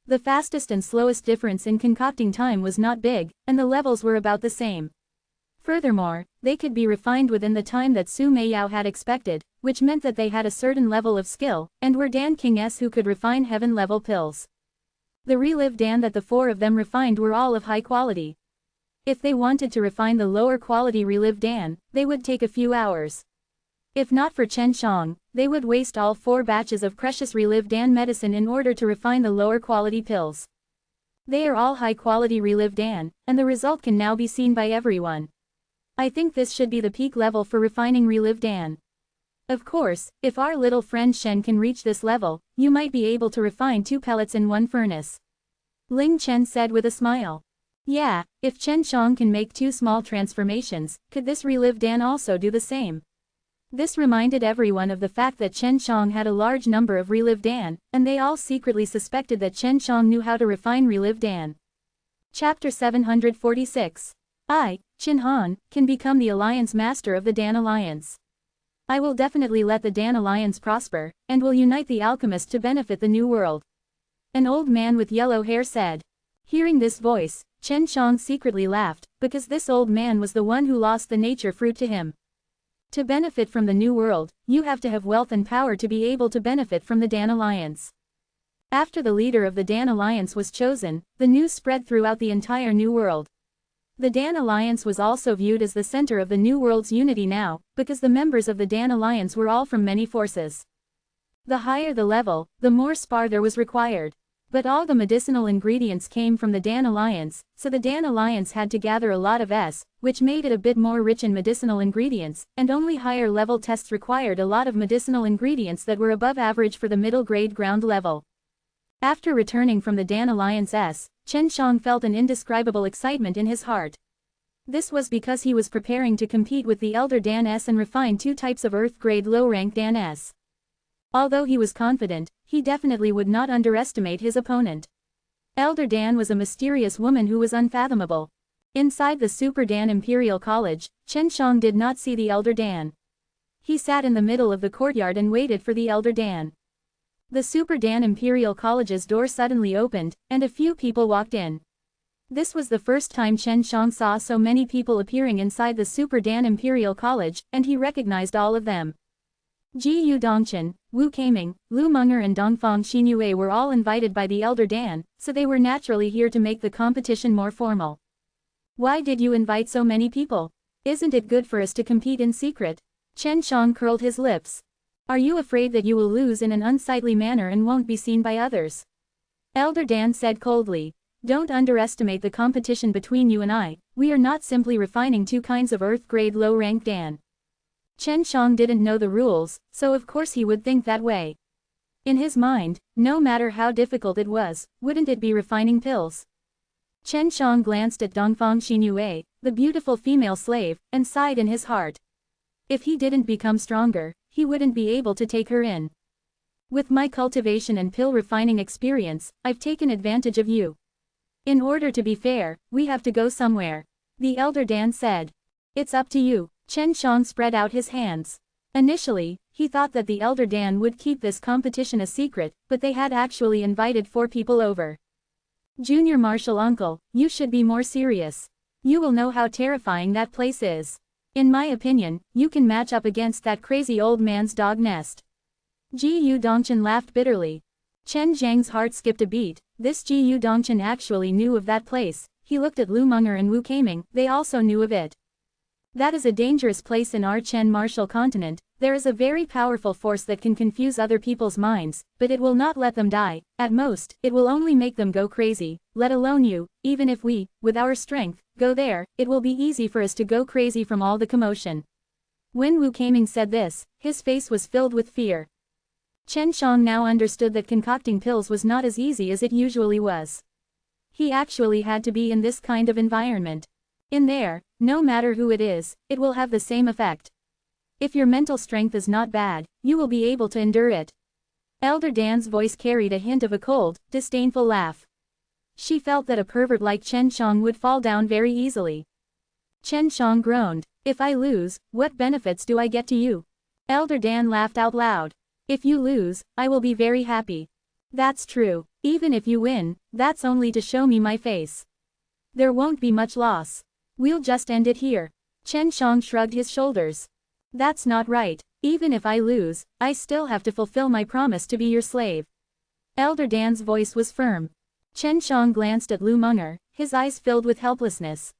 The fastest and slowest difference in concocting time was not big, and the levels were about the same. Furthermore, they could be refined within the time that Su Meiyao had expected, which meant that they had a certain level of skill, and were Dan Kings who could refine heaven-level pills. The relive Dan that the four of them refined were all of high quality. If they wanted to refine the lower quality relive Dan, they would take a few hours. If not for Chen Shang, they would waste all 4 batches of precious relive Dan medicine in order to refine the lower quality pills. They are all high quality relive Dan, and the result can now be seen by everyone. I think this should be the peak level for refining relive Dan. Of course, if our little friend Shen can reach this level, you might be able to refine 2 pellets in 1 furnace. Ling Chen said with a smile. Yeah, if Chen Shang can make 2 small transformations, could this relive Dan also do the same? This reminded everyone of the fact that Chen Shang had a large number of relive Dan, and they all secretly suspected that Chen Shang knew how to refine relive Dan. Chapter 746. I, Qin Han, can become the Alliance Master of the Dan Alliance. I will definitely let the Dan Alliance prosper, and will unite the alchemists to benefit the new world. An old man with yellow hair said. Hearing this voice, Chen Shang secretly laughed, because this old man was the one who lost the nature fruit to him. To benefit from the new world, you have to have wealth and power to be able to benefit from the Dan Alliance. After the leader of the Dan Alliance was chosen, the news spread throughout the entire new world. The Dan Alliance was also viewed as the center of the new world's unity now, because the members of the Dan Alliance were all from many forces. The higher the level, the more spar there was required. But all the medicinal ingredients came from the Dan Alliance, so the Dan Alliance had to gather a lot of which made it a bit more rich in medicinal ingredients, and only higher level tests required a lot of medicinal ingredients that were above average for the middle grade ground level. After returning from the Dan Alliance, Chen Shang felt an indescribable excitement in his heart. This was because he was preparing to compete with the Elder Dan and refine 2 types of Earth grade low rank Dan. Although he was confident, he definitely would not underestimate his opponent. Elder Dan was a mysterious woman who was unfathomable. Inside the Super Dan Imperial College, Chen Shang did not see the Elder Dan. He sat in the middle of the courtyard and waited for the Elder Dan. The Super Dan Imperial College's door suddenly opened, and a few people walked in. This was the first time Chen Shang saw so many people appearing inside the Super Dan Imperial College, and he recognized all of them. Ji Yu Dongchen, Wu Keiming, Lu Menger and Dongfang Xinyue were all invited by the Elder Dan, so they were naturally here to make the competition more formal. Why did you invite so many people? Isn't it good for us to compete in secret? Chen Shang curled his lips. Are you afraid that you will lose in an unsightly manner and won't be seen by others? Elder Dan said coldly. Don't underestimate the competition between you and I, we are not simply refining 2 kinds of Earth grade low rank Dan. Chen Shang didn't know the rules, so of course he would think that way. In his mind, no matter how difficult it was, wouldn't it be refining pills? Chen Shang glanced at Dongfang Xinyue, the beautiful female slave, and sighed in his heart. If he didn't become stronger, he wouldn't be able to take her in. With my cultivation and pill refining experience, I've taken advantage of you. In order to be fair, we have to go somewhere. The Elder Dan said. It's up to you. Chen Shang spread out his hands. Initially, he thought that the Elder Dan would keep this competition a secret, but they had actually invited 4 people over. Junior Marshal Uncle, you should be more serious. You will know how terrifying that place is. In my opinion, you can match up against that crazy old man's dog nest. Ji Yu Dongchen laughed bitterly. Chen Zhang's heart skipped a beat. This Ji Yu Dongchen actually knew of that place. He looked at Lu Menger and Wu Keiming, they also knew of it. That is a dangerous place in our Chen Martial continent. There is a very powerful force that can confuse other people's minds, but it will not let them die. At most, it will only make them go crazy, let alone you. Even if we, with our strength, go there, it will be easy for us to go crazy from all the commotion. When Wu Keiming said this, his face was filled with fear. Chen Shang now understood that concocting pills was not as easy as it usually was. He actually had to be in this kind of environment. In there, no matter who it is, it will have the same effect. If your mental strength is not bad, you will be able to endure it. Elder Dan's voice carried a hint of a cold, disdainful laugh. She felt that a pervert like Chen Shang would fall down very easily. Chen Shang groaned. If I lose, what benefits do I get to you? Elder Dan laughed out loud. If you lose, I will be very happy. That's true. Even if you win, that's only to show me my face. There won't be much loss. We'll just end it here. Chen Shang shrugged his shoulders. That's not right. Even if I lose, I still have to fulfill my promise to be your slave. Elder Dan's voice was firm. Chen Shang glanced at Lu Meng'er, his eyes filled with helplessness.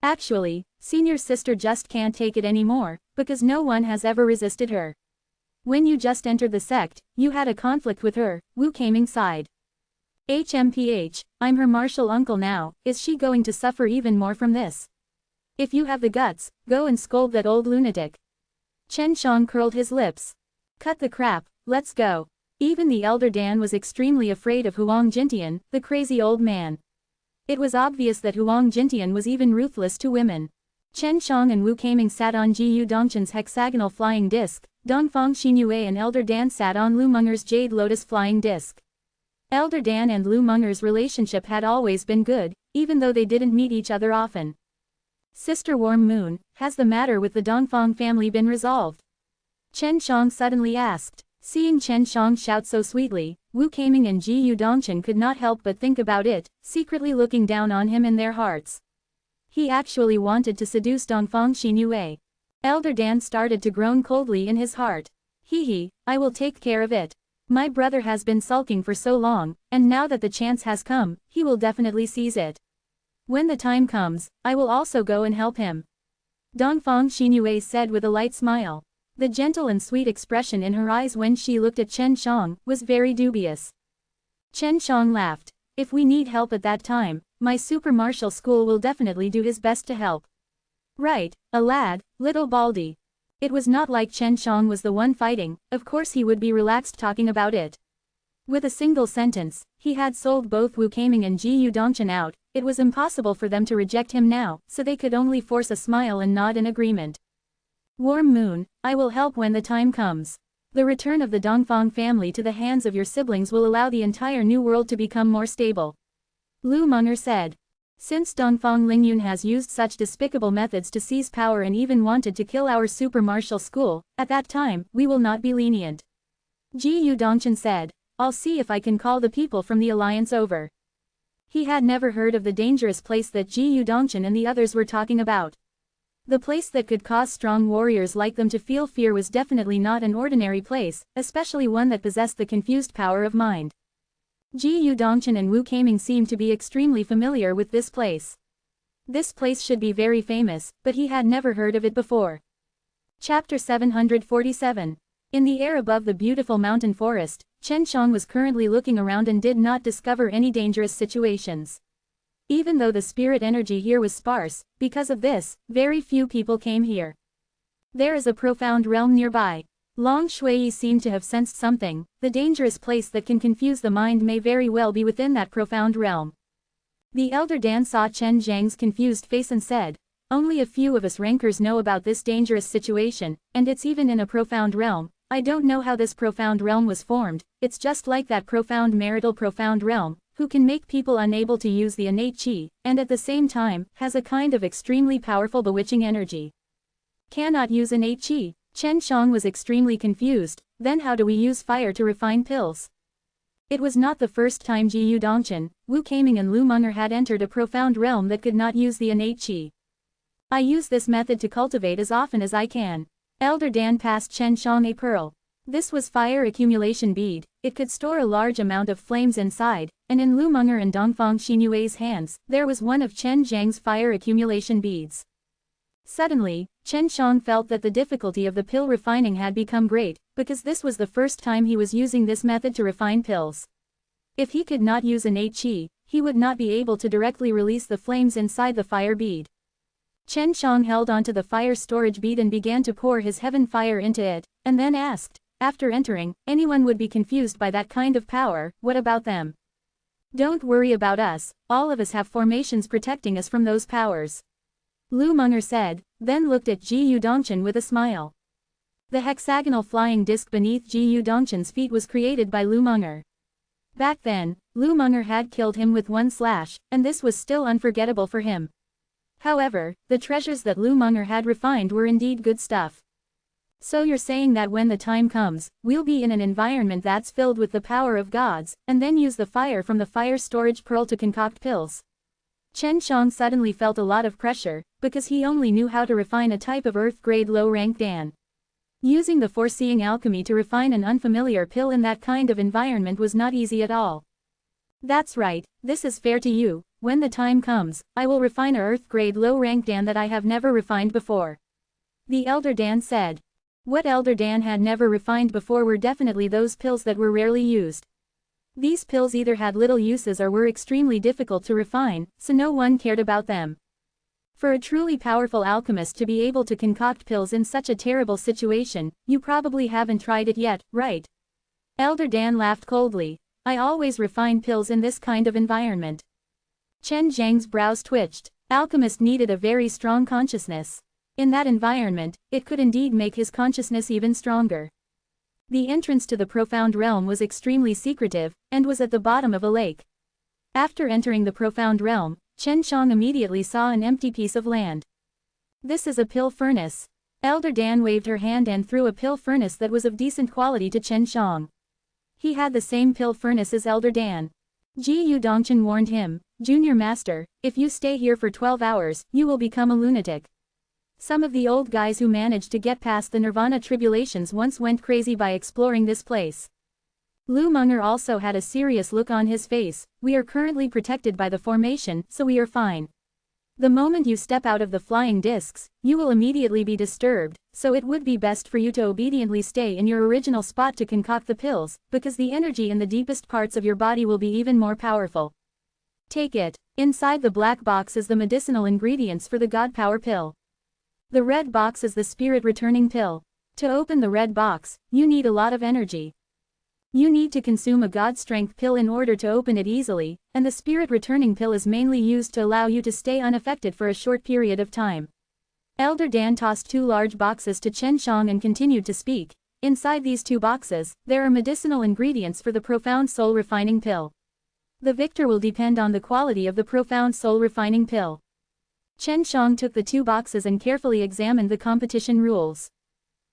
Actually, senior sister just can't take it anymore, because no one has ever resisted her. When you just entered the sect, you had a conflict with her, Wu Keiming sighed. HMPH, I'm her martial uncle now, is she going to suffer even more from this? If you have the guts, go and scold that old lunatic. Chen Shang curled his lips. Cut the crap, let's go. Even the elder Dan was extremely afraid of Huang Jintian, the crazy old man. It was obvious that Huang Jintian was even ruthless to women. Chen Shang and Wu Keiming sat on Jiyu Dongchen's hexagonal flying disc, Dongfang Xinyue and Elder Dan sat on Lu Meng'er's jade lotus flying disc. Elder Dan and Lu Meng'er's relationship had always been good, even though they didn't meet each other often. Sister Warm Moon, has the matter with the Dongfang family been resolved? Chen Shang suddenly asked. Seeing Chen Shang shout so sweetly, Wu Keiming and Jiyu Dongchen could not help but think about it, secretly looking down on him in their hearts. He actually wanted to seduce Dongfang Xinyue. Elder Dan started to groan coldly in his heart. Hee, I will take care of it. My brother has been sulking for so long, and now that the chance has come, he will definitely seize it. When the time comes, I will also go and help him. Dongfang Xinyue said with a light smile. The gentle and sweet expression in her eyes when she looked at Chen Shang was very dubious. Chen Shang laughed. If we need help at that time, my super martial school will definitely do his best to help. Right, a lad, little Baldy. It was not like Chen Shang was the one fighting, of course he would be relaxed talking about it. With a single sentence, he had sold both Wu Keiming and Jiyu Dongchen out, it was impossible for them to reject him now, so they could only force a smile and nod in agreement. Warm Moon, I will help when the time comes. The return of the Dongfang family to the hands of your siblings will allow the entire new world to become more stable. Lu Meng'er said. Since Dongfang Lingyun has used such despicable methods to seize power and even wanted to kill our super martial school, at that time, we will not be lenient. Jiyu Dongchen said. I'll see if I can call the people from the alliance over. He had never heard of the dangerous place that Jiyu Dongchen and the others were talking about. The place that could cause strong warriors like them to feel fear was definitely not an ordinary place, especially one that possessed the confused power of mind. Jiyu Dongchen and Wu Keiming seemed to be extremely familiar with this place. This place should be very famous, but he had never heard of it before. Chapter 747. In the air above the beautiful mountain forest, Chen Shang was currently looking around and did not discover any dangerous situations. Even though the spirit energy here was sparse, because of this, very few people came here. There is a profound realm nearby. Long Shui seemed to have sensed something, the dangerous place that can confuse the mind may very well be within that profound realm. The elder Dan saw Chen Zhang's confused face and said, only a few of us rankers know about this dangerous situation, and it's even in a profound realm. I don't know how this profound realm was formed, it's just like that profound marital profound realm, who can make people unable to use the innate qi, and at the same time, has a kind of extremely powerful bewitching energy. Cannot use innate qi. Chen Shang was extremely confused, then how do we use fire to refine pills? It was not the first time Jiyu Dongchen, Wu Keiming and Lu Meng'er had entered a profound realm that could not use the innate qi. I use this method to cultivate as often as I can. Elder Dan passed Chen Shang a pearl. This was fire accumulation bead, it could store a large amount of flames inside, and in Lu Meng'er and Dongfang Xinyue's hands, there was one of Chen Zhang's fire accumulation beads. Suddenly, Chen Shang felt that the difficulty of the pill refining had become great, because this was the first time he was using this method to refine pills. If he could not use innate qi, he would not be able to directly release the flames inside the fire bead. Chen Shang held onto the fire storage bead and began to pour his heaven fire into it, and then asked, after entering, anyone would be confused by that kind of power, what about them? Don't worry about us, all of us have formations protecting us from those powers. Lu Meng'er said, then looked at Jiyu Dongchen with a smile. The hexagonal flying disc beneath Jiyu Dongchen's feet was created by Lu Meng'er. Back then, Lu Meng'er had killed him with one slash, and this was still unforgettable for him. However, the treasures that Lu Meng'er had refined were indeed good stuff. So you're saying that when the time comes, we'll be in an environment that's filled with the power of gods, and then use the fire from the fire storage pearl to concoct pills? Chen Shang suddenly felt a lot of pressure, because he only knew how to refine a type of earth-grade low-rank Dan. Using the foreseeing alchemy to refine an unfamiliar pill in that kind of environment was not easy at all. That's right, this is fair to you. When the time comes, I will refine a earth-grade low-rank Dan that I have never refined before. The Elder Dan said. What Elder Dan had never refined before were definitely those pills that were rarely used. These pills either had little uses or were extremely difficult to refine, so no one cared about them. For a truly powerful alchemist to be able to concoct pills in such a terrible situation, you probably haven't tried it yet, right? Elder Dan laughed coldly. I always refine pills in this kind of environment. Chen Zhang's brows twitched. Alchemist needed a very strong consciousness. In that environment, it could indeed make his consciousness even stronger. The entrance to the profound realm was extremely secretive, and was at the bottom of a lake. After entering the profound realm, Chen Shang immediately saw an empty piece of land. This is a pill furnace. Elder Dan waved her hand and threw a pill furnace that was of decent quality to Chen Shang. He had the same pill furnace as Elder Dan. Ji Yu Dongchen warned him, Junior Master, if you stay here for 12 hours, you will become a lunatic. Some of the old guys who managed to get past the Nirvana tribulations once went crazy by exploring this place. Lu Munger also had a serious look on his face. We are currently protected by the formation, so we are fine. The moment you step out of the flying discs, you will immediately be disturbed, so it would be best for you to obediently stay in your original spot to concoct the pills, because the energy in the deepest parts of your body will be even more powerful. Take it. Inside the black box is the medicinal ingredients for the God Power pill. The red box is the spirit returning pill. To open the red box, you need a lot of energy. You need to consume a God Strength pill in order to open it easily, and the spirit returning pill is mainly used to allow you to stay unaffected for a short period of time. Elder Dan tossed 2 large boxes to Chen Shang and continued to speak. Inside these 2 boxes, there are medicinal ingredients for the profound soul refining pill. The victor will depend on the quality of the profound soul refining pill. Chen Shang took the 2 boxes and carefully examined the competition rules.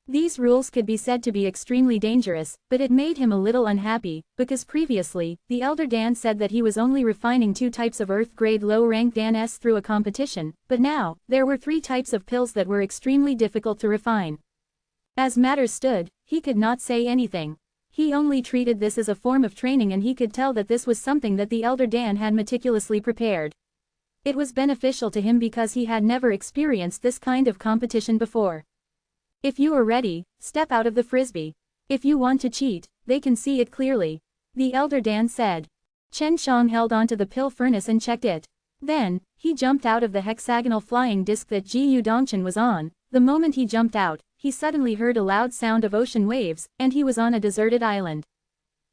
These rules could be said to be extremely dangerous, but it made him a little unhappy, because previously, the Elder Dan said that he was only refining 2 types of Earth-grade low-rank Dan-s through a competition, but now, there were 3 types of pills that were extremely difficult to refine. As matters stood, he could not say anything. He only treated this as a form of training, and he could tell that this was something that the Elder Dan had meticulously prepared. It was beneficial to him because he had never experienced this kind of competition before. If you are ready, step out of the frisbee. If you want to cheat, they can see it clearly. The Elder Dan said. Chen Shang held onto the pill furnace and checked it. Then, he jumped out of the hexagonal flying disc that Ji Yu Dongchen was on. The moment he jumped out, he suddenly heard a loud sound of ocean waves, and he was on a deserted island.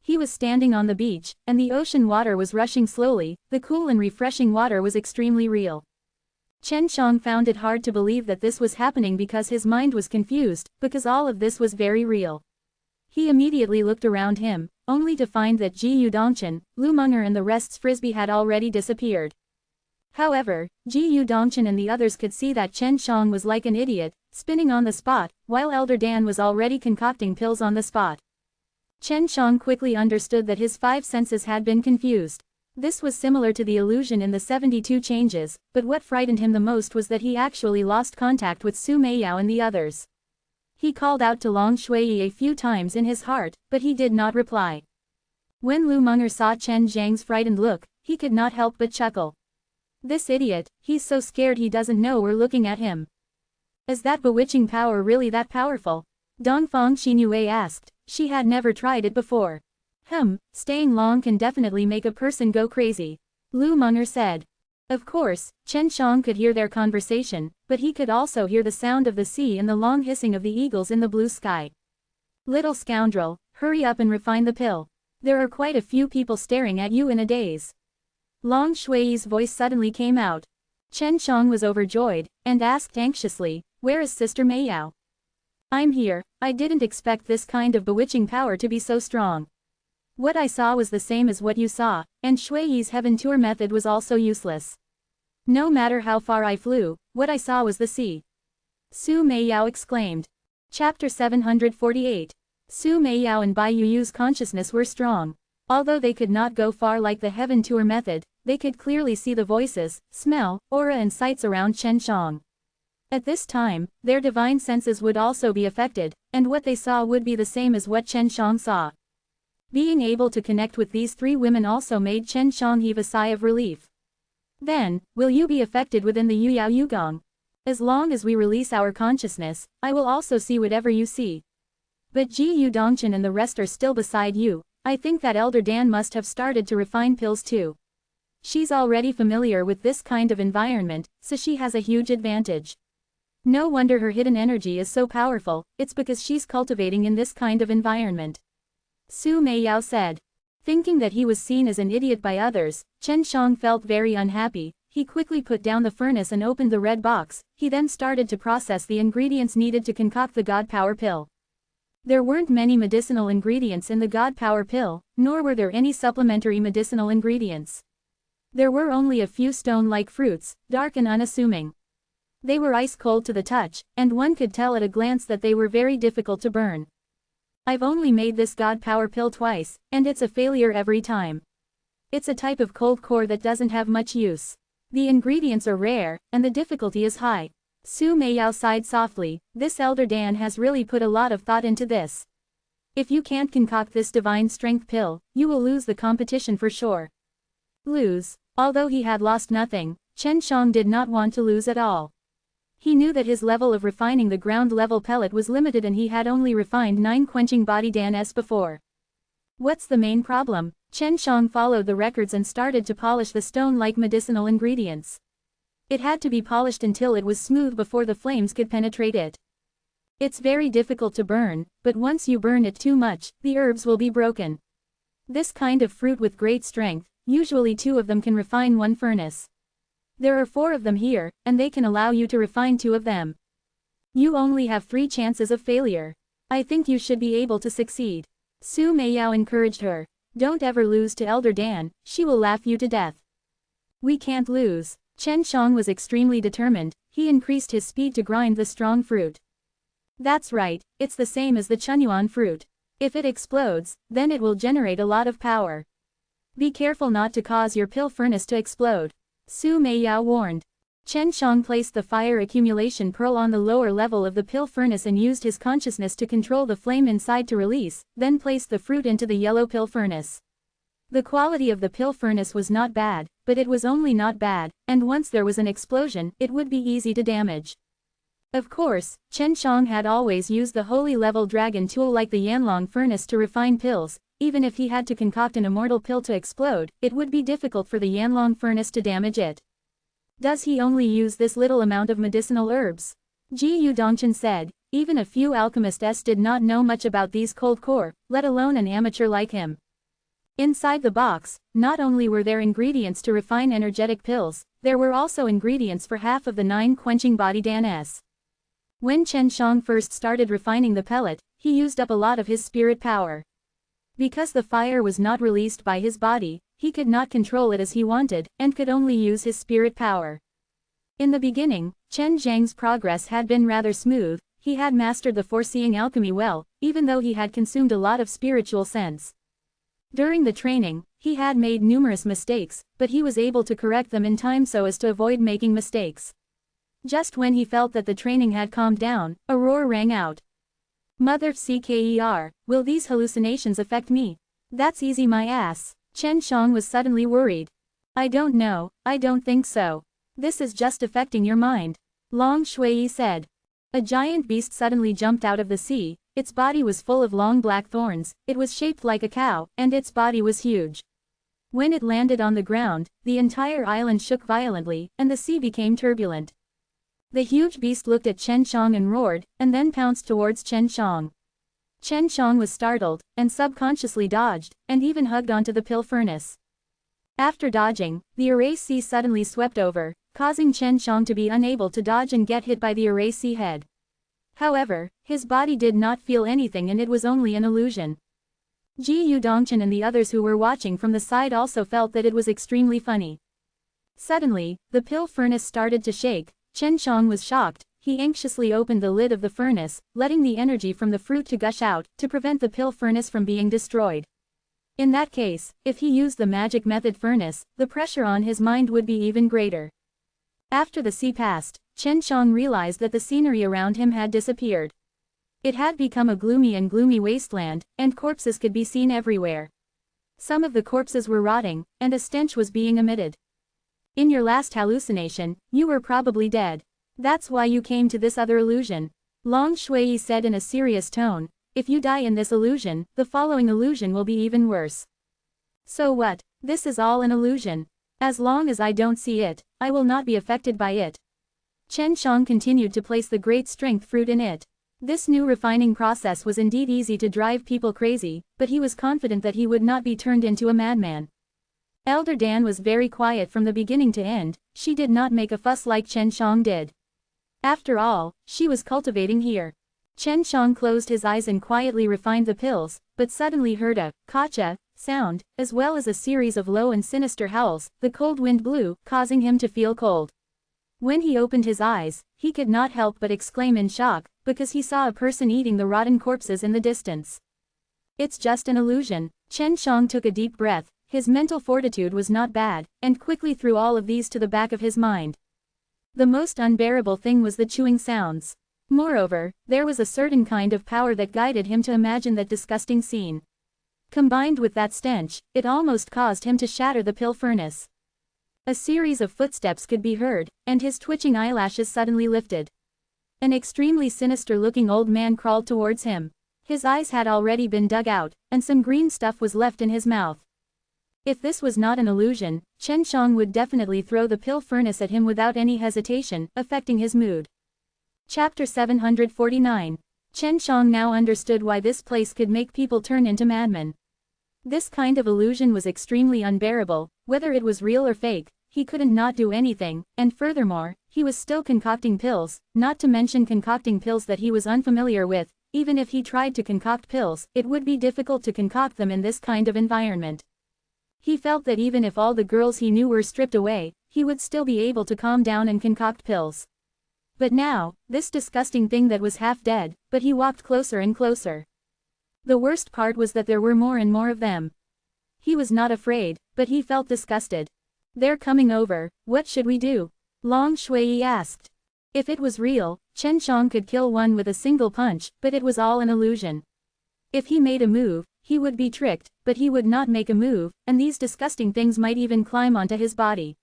He was standing on the beach, and the ocean water was rushing slowly. The cool and refreshing water was extremely real. Chen Shang found it hard to believe that this was happening because his mind was confused, because all of this was very real. He immediately looked around him, only to find that Ji Yu Dongchen, Lu Munger and the rest's frisbee had already disappeared. However, Ji Yu Dongchen and the others could see that Chen Shang was like an idiot, spinning on the spot, while Elder Dan was already concocting pills on the spot. Chen Shang quickly understood that his 5 senses had been confused. This was similar to the illusion in the 72 changes, but what frightened him the most was that he actually lost contact with Su Meiyao and the others. He called out to Long Shui a few times in his heart, but he did not reply. When Lu Munger saw Chen Zhang's frightened look, he could not help but chuckle. This idiot, he's so scared he doesn't know we're looking at him. Is that bewitching power really that powerful? Dongfang Xinyue asked. She had never tried it before. Staying long can definitely make a person go crazy. Lu Munger said. Of course, Chen Shang could hear their conversation, but he could also hear the sound of the sea and the long hissing of the eagles in the blue sky. Little scoundrel, hurry up and refine the pill. There are quite a few people staring at you in a daze. Long Shui's voice suddenly came out. Chen Shang was overjoyed, and asked anxiously, where is Sister Meiyao? I'm here. I didn't expect this kind of bewitching power to be so strong. What I saw was the same as what you saw, and Shui's heaven tour method was also useless. No matter how far I flew, what I saw was the sea. Su Meiyao exclaimed. Chapter 748. Su Meiyao and Bai Yuyu's consciousness were strong. Although they could not go far like the heaven tour method, they could clearly see the voices, smell, aura and sights around Chen Shang. At this time, their divine senses would also be affected, and what they saw would be the same as what Chen Shang saw. Being able to connect with these three women also made Chen Shang heave a sigh of relief. Then, will you be affected within the Yuyao Yugong? As long as we release our consciousness, I will also see whatever you see. But Ji Yu Dongchen and the rest are still beside you. I think that Elder Dan must have started to refine pills too. She's already familiar with this kind of environment, so she has a huge advantage. No wonder her hidden energy is so powerful, it's because she's cultivating in this kind of environment. Su Meiyao said. Thinking that he was seen as an idiot by others, Chen Shang felt very unhappy. He quickly put down the furnace and opened the red box. He then started to process the ingredients needed to concoct the God Power Pill. There weren't many medicinal ingredients in the God Power Pill, nor were there any supplementary medicinal ingredients. There were only a few stone-like fruits, dark and unassuming. They were ice-cold to the touch, and one could tell at a glance that they were very difficult to burn. I've only made this God Power Pill twice, and it's a failure every time. It's a type of cold core that doesn't have much use. The ingredients are rare, and the difficulty is high. Su Meiyao sighed softly. This Elder Dan has really put a lot of thought into this. If you can't concoct this divine strength pill, you will lose the competition for sure. Lose? Although he had lost nothing, Chen Shang did not want to lose at all. He knew that his level of refining the ground-level pellet was limited and he had only refined 9 quenching body Dan-s before. What's the main problem? Chen Shang followed the records and started to polish the stone-like medicinal ingredients. It had to be polished until it was smooth before the flames could penetrate it. It's very difficult to burn, but once you burn it too much, the herbs will be broken. This kind of fruit with great strength, usually 2 of them can refine 1 furnace. There are 4 of them here, and they can allow you to refine 2 of them. You only have 3 chances of failure. I think you should be able to succeed. Su Meiyao encouraged her. Don't ever lose to Elder Dan, she will laugh you to death. We can't lose. Chen Shang was extremely determined. He increased his speed to grind the strong fruit. That's right, it's the same as the Chunyuan fruit. If it explodes, then it will generate a lot of power. Be careful not to cause your pill furnace to explode. Su Meiyao warned. Chen Shang placed the fire accumulation pearl on the lower level of the pill furnace and used his consciousness to control the flame inside to release, then placed the fruit into the yellow pill furnace. The quality of the pill furnace was not bad, but it was only not bad, and once there was an explosion, it would be easy to damage. Of course, Chen Shang had always used the holy level dragon tool like the Yanlong furnace to refine pills. Even if he had to concoct an immortal pill to explode, it would be difficult for the Yanlong furnace to damage it. Does he only use this little amount of medicinal herbs? Ji Yu Dongchen said. Even a few alchemists did not know much about these cold core, let alone an amateur like him. Inside the box, not only were there ingredients to refine energetic pills, there were also ingredients for half of the 9 quenching body Dan-s. When Chen Shang first started refining the pellet, he used up a lot of his spirit power. Because the fire was not released by his body, he could not control it as he wanted, and could only use his spirit power. In the beginning, Chen Zhang's progress had been rather smooth. He had mastered the foreseeing alchemy well, even though he had consumed a lot of spiritual sense. During the training, he had made numerous mistakes, but he was able to correct them in time so as to avoid making mistakes. Just when he felt that the training had calmed down, a roar rang out. Mother CKER, will these hallucinations affect me? That's easy my ass. Chen Shang was suddenly worried. I don't know, I don't think so. This is just affecting your mind. Long Shui said. A giant beast suddenly jumped out of the sea. Its body was full of long black thorns, it was shaped like a cow, and its body was huge. When it landed on the ground, the entire island shook violently, and the sea became turbulent. The huge beast looked at Chen Shang and roared, and then pounced towards Chen Shang. Chen Shang was startled, and subconsciously dodged, and even hugged onto the pill furnace. After dodging, the erase sea suddenly swept over, causing Chen Shang to be unable to dodge and get hit by the erase sea head. However, his body did not feel anything and it was only an illusion. Ji Yu Dongchen and the others who were watching from the side also felt that it was extremely funny. Suddenly, the pill furnace started to shake. Chen Shang was shocked. He anxiously opened the lid of the furnace, letting the energy from the fruit to gush out, to prevent the pill furnace from being destroyed. In that case, if he used the magic method furnace, the pressure on his mind would be even greater. After the sea passed, Chen Qiang realized that the scenery around him had disappeared. It had become a gloomy wasteland, and corpses could be seen everywhere. Some of the corpses were rotting, and a stench was being emitted. In your last hallucination, you were probably dead. That's why you came to this other illusion. Long Shui said in a serious tone, if you die in this illusion, the following illusion will be even worse. So what? This is all an illusion. As long as I don't see it, I will not be affected by it. Chen Qiang continued to place the great strength fruit in it. This new refining process was indeed easy to drive people crazy, but he was confident that he would not be turned into a madman. Elder Dan was very quiet from the beginning to end. She did not make a fuss like Chen Qiang did. After all, she was cultivating here. Chen Qiang closed his eyes and quietly refined the pills, but suddenly heard a "kacha" sound, as well as a series of low and sinister howls. The cold wind blew, causing him to feel cold. When he opened his eyes, he could not help but exclaim in shock, because he saw a person eating the rotten corpses in the distance. It's just an illusion. Chen Qiang took a deep breath. His mental fortitude was not bad, and quickly threw all of these to the back of his mind. The most unbearable thing was the chewing sounds. Moreover, there was a certain kind of power that guided him to imagine that disgusting scene. Combined with that stench, it almost caused him to shatter the pill furnace. A series of footsteps could be heard, and his twitching eyelashes suddenly lifted. An extremely sinister-looking old man crawled towards him. His eyes had already been dug out, and some green stuff was left in his mouth. If this was not an illusion, Chen Qiang would definitely throw the pill furnace at him without any hesitation, affecting his mood. Chapter 749. Chen Qiang now understood why this place could make people turn into madmen. This kind of illusion was extremely unbearable. Whether it was real or fake, he couldn't not do anything, and furthermore, he was still concocting pills, not to mention concocting pills that he was unfamiliar with. Even if he tried to concoct pills, it would be difficult to concoct them in this kind of environment. He felt that even if all the girls he knew were stripped away, he would still be able to calm down and concoct pills. But now, this disgusting thing that was half dead, but he walked closer and closer. The worst part was that there were more and more of them. He was not afraid, but he felt disgusted. They're coming over, what should we do? Long Shui asked. If it was real, Chen Qiang could kill one with a single punch, but it was all an illusion. If he made a move, he would be tricked, but he would not make a move, and these disgusting things might even climb onto his body.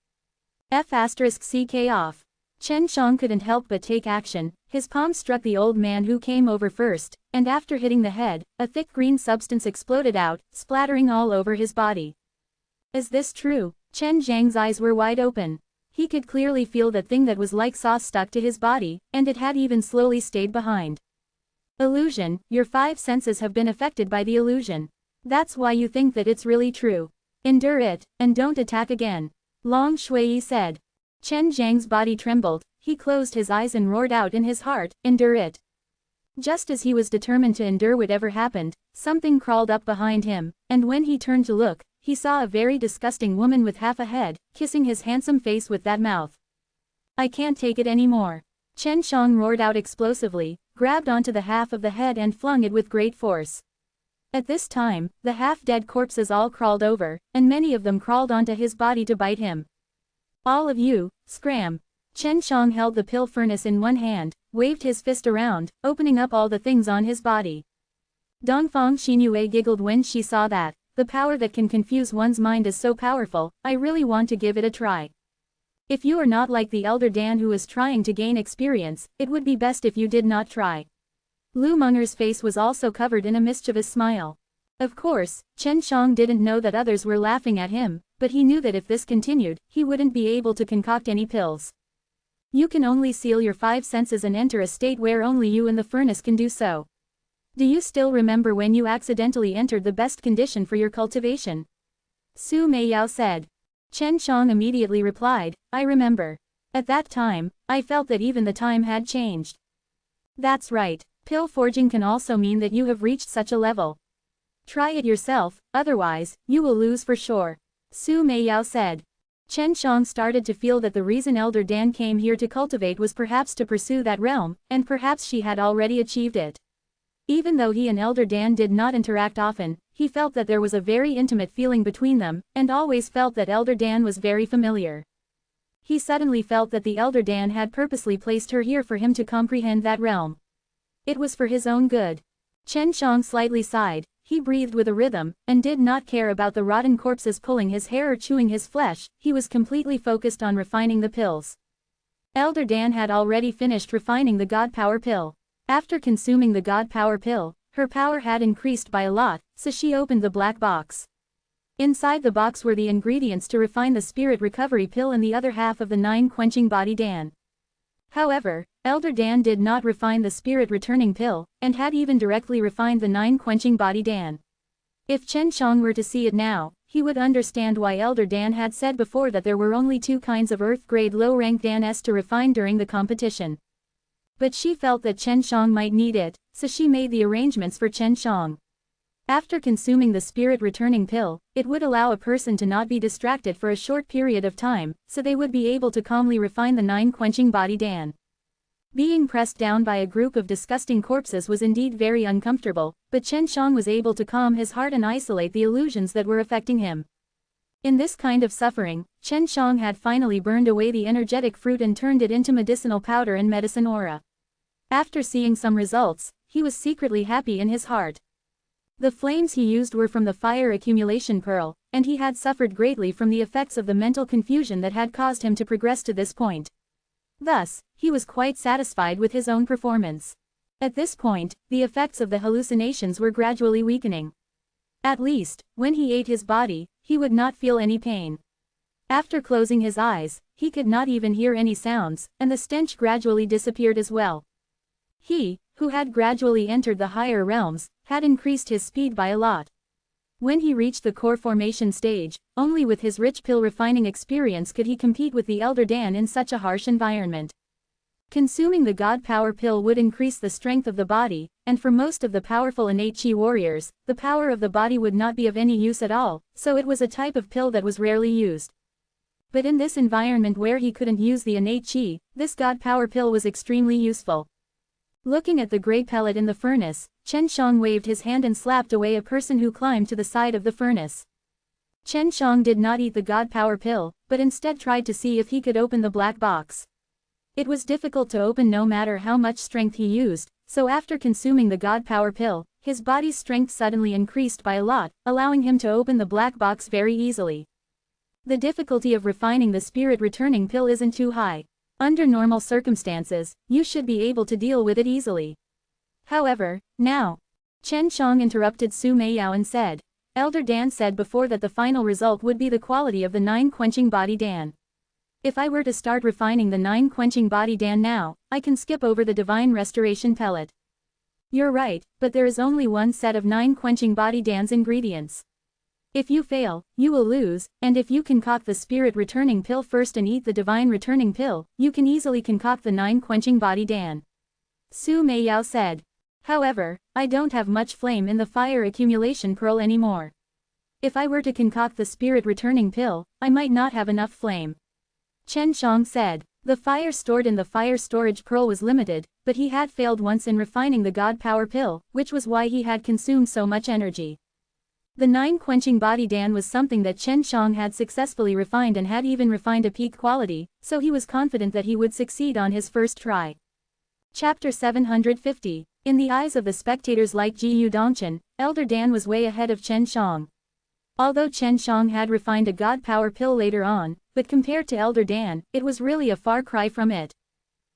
F***ck off. Chen Qiang couldn't help but take action. His palm struck the old man who came over first, and after hitting the head, a thick green substance exploded out, splattering all over his body. Is this true? Chen Zhang's eyes were wide open. He could clearly feel that thing that was like sauce stuck to his body, and it had even slowly stayed behind. Illusion, your 5 senses have been affected by the illusion. That's why you think that it's really true. Endure it, and don't attack again. Long Shui said. Chen Zhang's body trembled. He closed his eyes and roared out in his heart, endure it. Just as he was determined to endure whatever happened, something crawled up behind him, and when he turned to look, he saw a very disgusting woman with half a head, kissing his handsome face with that mouth. I can't take it anymore. Chen Qiang roared out explosively, grabbed onto the half of the head and flung it with great force. At this time, the half-dead corpses all crawled over, and many of them crawled onto his body to bite him. All of you, scram. Chen Qiang held the pill furnace in one hand, waved his fist around, opening up all the things on his body. Dongfang Xinyue giggled when she saw that. The power that can confuse one's mind is so powerful, I really want to give it a try. If you are not like the elder Dan who is trying to gain experience, it would be best if you did not try. Lu Munger's face was also covered in a mischievous smile. Of course, Chen Qiang didn't know that others were laughing at him, but he knew that if this continued, he wouldn't be able to concoct any pills. You can only seal your 5 senses and enter a state where only you and the furnace can do so. Do you still remember when you accidentally entered the best condition for your cultivation? Su Meiyao said. Chen Qiang immediately replied, I remember. At that time, I felt that even the time had changed. That's right, pill forging can also mean that you have reached such a level. Try it yourself, otherwise, you will lose for sure. Su Meiyao said. Chen Qiang started to feel that the reason Elder Dan came here to cultivate was perhaps to pursue that realm, and perhaps she had already achieved it. Even though he and Elder Dan did not interact often, he felt that there was a very intimate feeling between them, and always felt that Elder Dan was very familiar. He suddenly felt that the Elder Dan had purposely placed her here for him to comprehend that realm. It was for his own good. Chen Shang slightly sighed, he breathed with a rhythm, and did not care about the rotten corpses pulling his hair or chewing his flesh, he was completely focused on refining the pills. Elder Dan had already finished refining the God Power pill. After consuming the God Power pill, her power had increased by a lot, so she opened the black box. Inside the box were the ingredients to refine the Spirit Recovery pill and the other half of the 9 Quenching Body Dan. However, Elder Dan did not refine the Spirit Returning pill, and had even directly refined the 9 Quenching Body Dan. If Chen Shang were to see it now, he would understand why Elder Dan had said before that there were only 2 kinds of Earth-grade low-rank Dans to refine during the competition. But she felt that Chen Shang might need it, so she made the arrangements for Chen Shang. After consuming the Spirit Returning pill, it would allow a person to not be distracted for a short period of time, so they would be able to calmly refine the 9 Quenching Body Dan. Being pressed down by a group of disgusting corpses was indeed very uncomfortable, but Chen Shang was able to calm his heart and isolate the illusions that were affecting him. In this kind of suffering, Chen Shang had finally burned away the energetic fruit and turned it into medicinal powder and medicine aura. After seeing some results, he was secretly happy in his heart. The flames he used were from the fire accumulation pearl, and he had suffered greatly from the effects of the mental confusion that had caused him to progress to this point. Thus, he was quite satisfied with his own performance. At this point, the effects of the hallucinations were gradually weakening. At least, when he ate his body, he would not feel any pain. After closing his eyes, he could not even hear any sounds, and the stench gradually disappeared as well. He, who had gradually entered the higher realms, had increased his speed by a lot. When he reached the core formation stage, only with his rich pill refining experience could he compete with the Elder Dan in such a harsh environment. Consuming the God Power pill would increase the strength of the body, and for most of the powerful innate Qi warriors, the power of the body would not be of any use at all, so it was a type of pill that was rarely used. But in this environment where he couldn't use the innate Qi, this God Power pill was extremely useful. Looking at the gray pellet in the furnace, Chen Shang waved his hand and slapped away a person who climbed to the side of the furnace. Chen Shang did not eat the God Power pill, but instead tried to see if he could open the black box. It was difficult to open no matter how much strength he used, so after consuming the God Power pill, his body's strength suddenly increased by a lot, allowing him to open the black box very easily. The difficulty of refining the Spirit Returning pill isn't too high. Under normal circumstances, you should be able to deal with it easily. However, now, Chen Shang interrupted Su Meiyao and said, Elder Dan said before that the final result would be the quality of the 9 Quenching Body Dan. If I were to start refining the 9 Quenching Body Dan now, I can skip over the Divine Restoration pellet. You're right, but there is only one set of 9 Quenching Body Dan's ingredients. If you fail, you will lose, and if you concoct the Spirit Returning pill first and eat the Divine Returning pill, you can easily concoct the 9 Quenching Body Dan. Su Meiyao said. However, I don't have much flame in the fire accumulation pearl anymore. If I were to concoct the Spirit Returning pill, I might not have enough flame. Chen Shang said. The fire stored in the fire storage pearl was limited, but he had failed once in refining the God Power pill, which was why he had consumed so much energy. The 9 Quenching Body Dan was something that Chen Shang had successfully refined and had even refined a peak quality, so he was confident that he would succeed on his first try. Chapter 750. In the eyes of the spectators like Ji Yu Dongchen, Elder Dan was way ahead of Chen Shang. Although Chen Shang had refined a God Power pill later on, but compared to Elder Dan, it was really a far cry from it.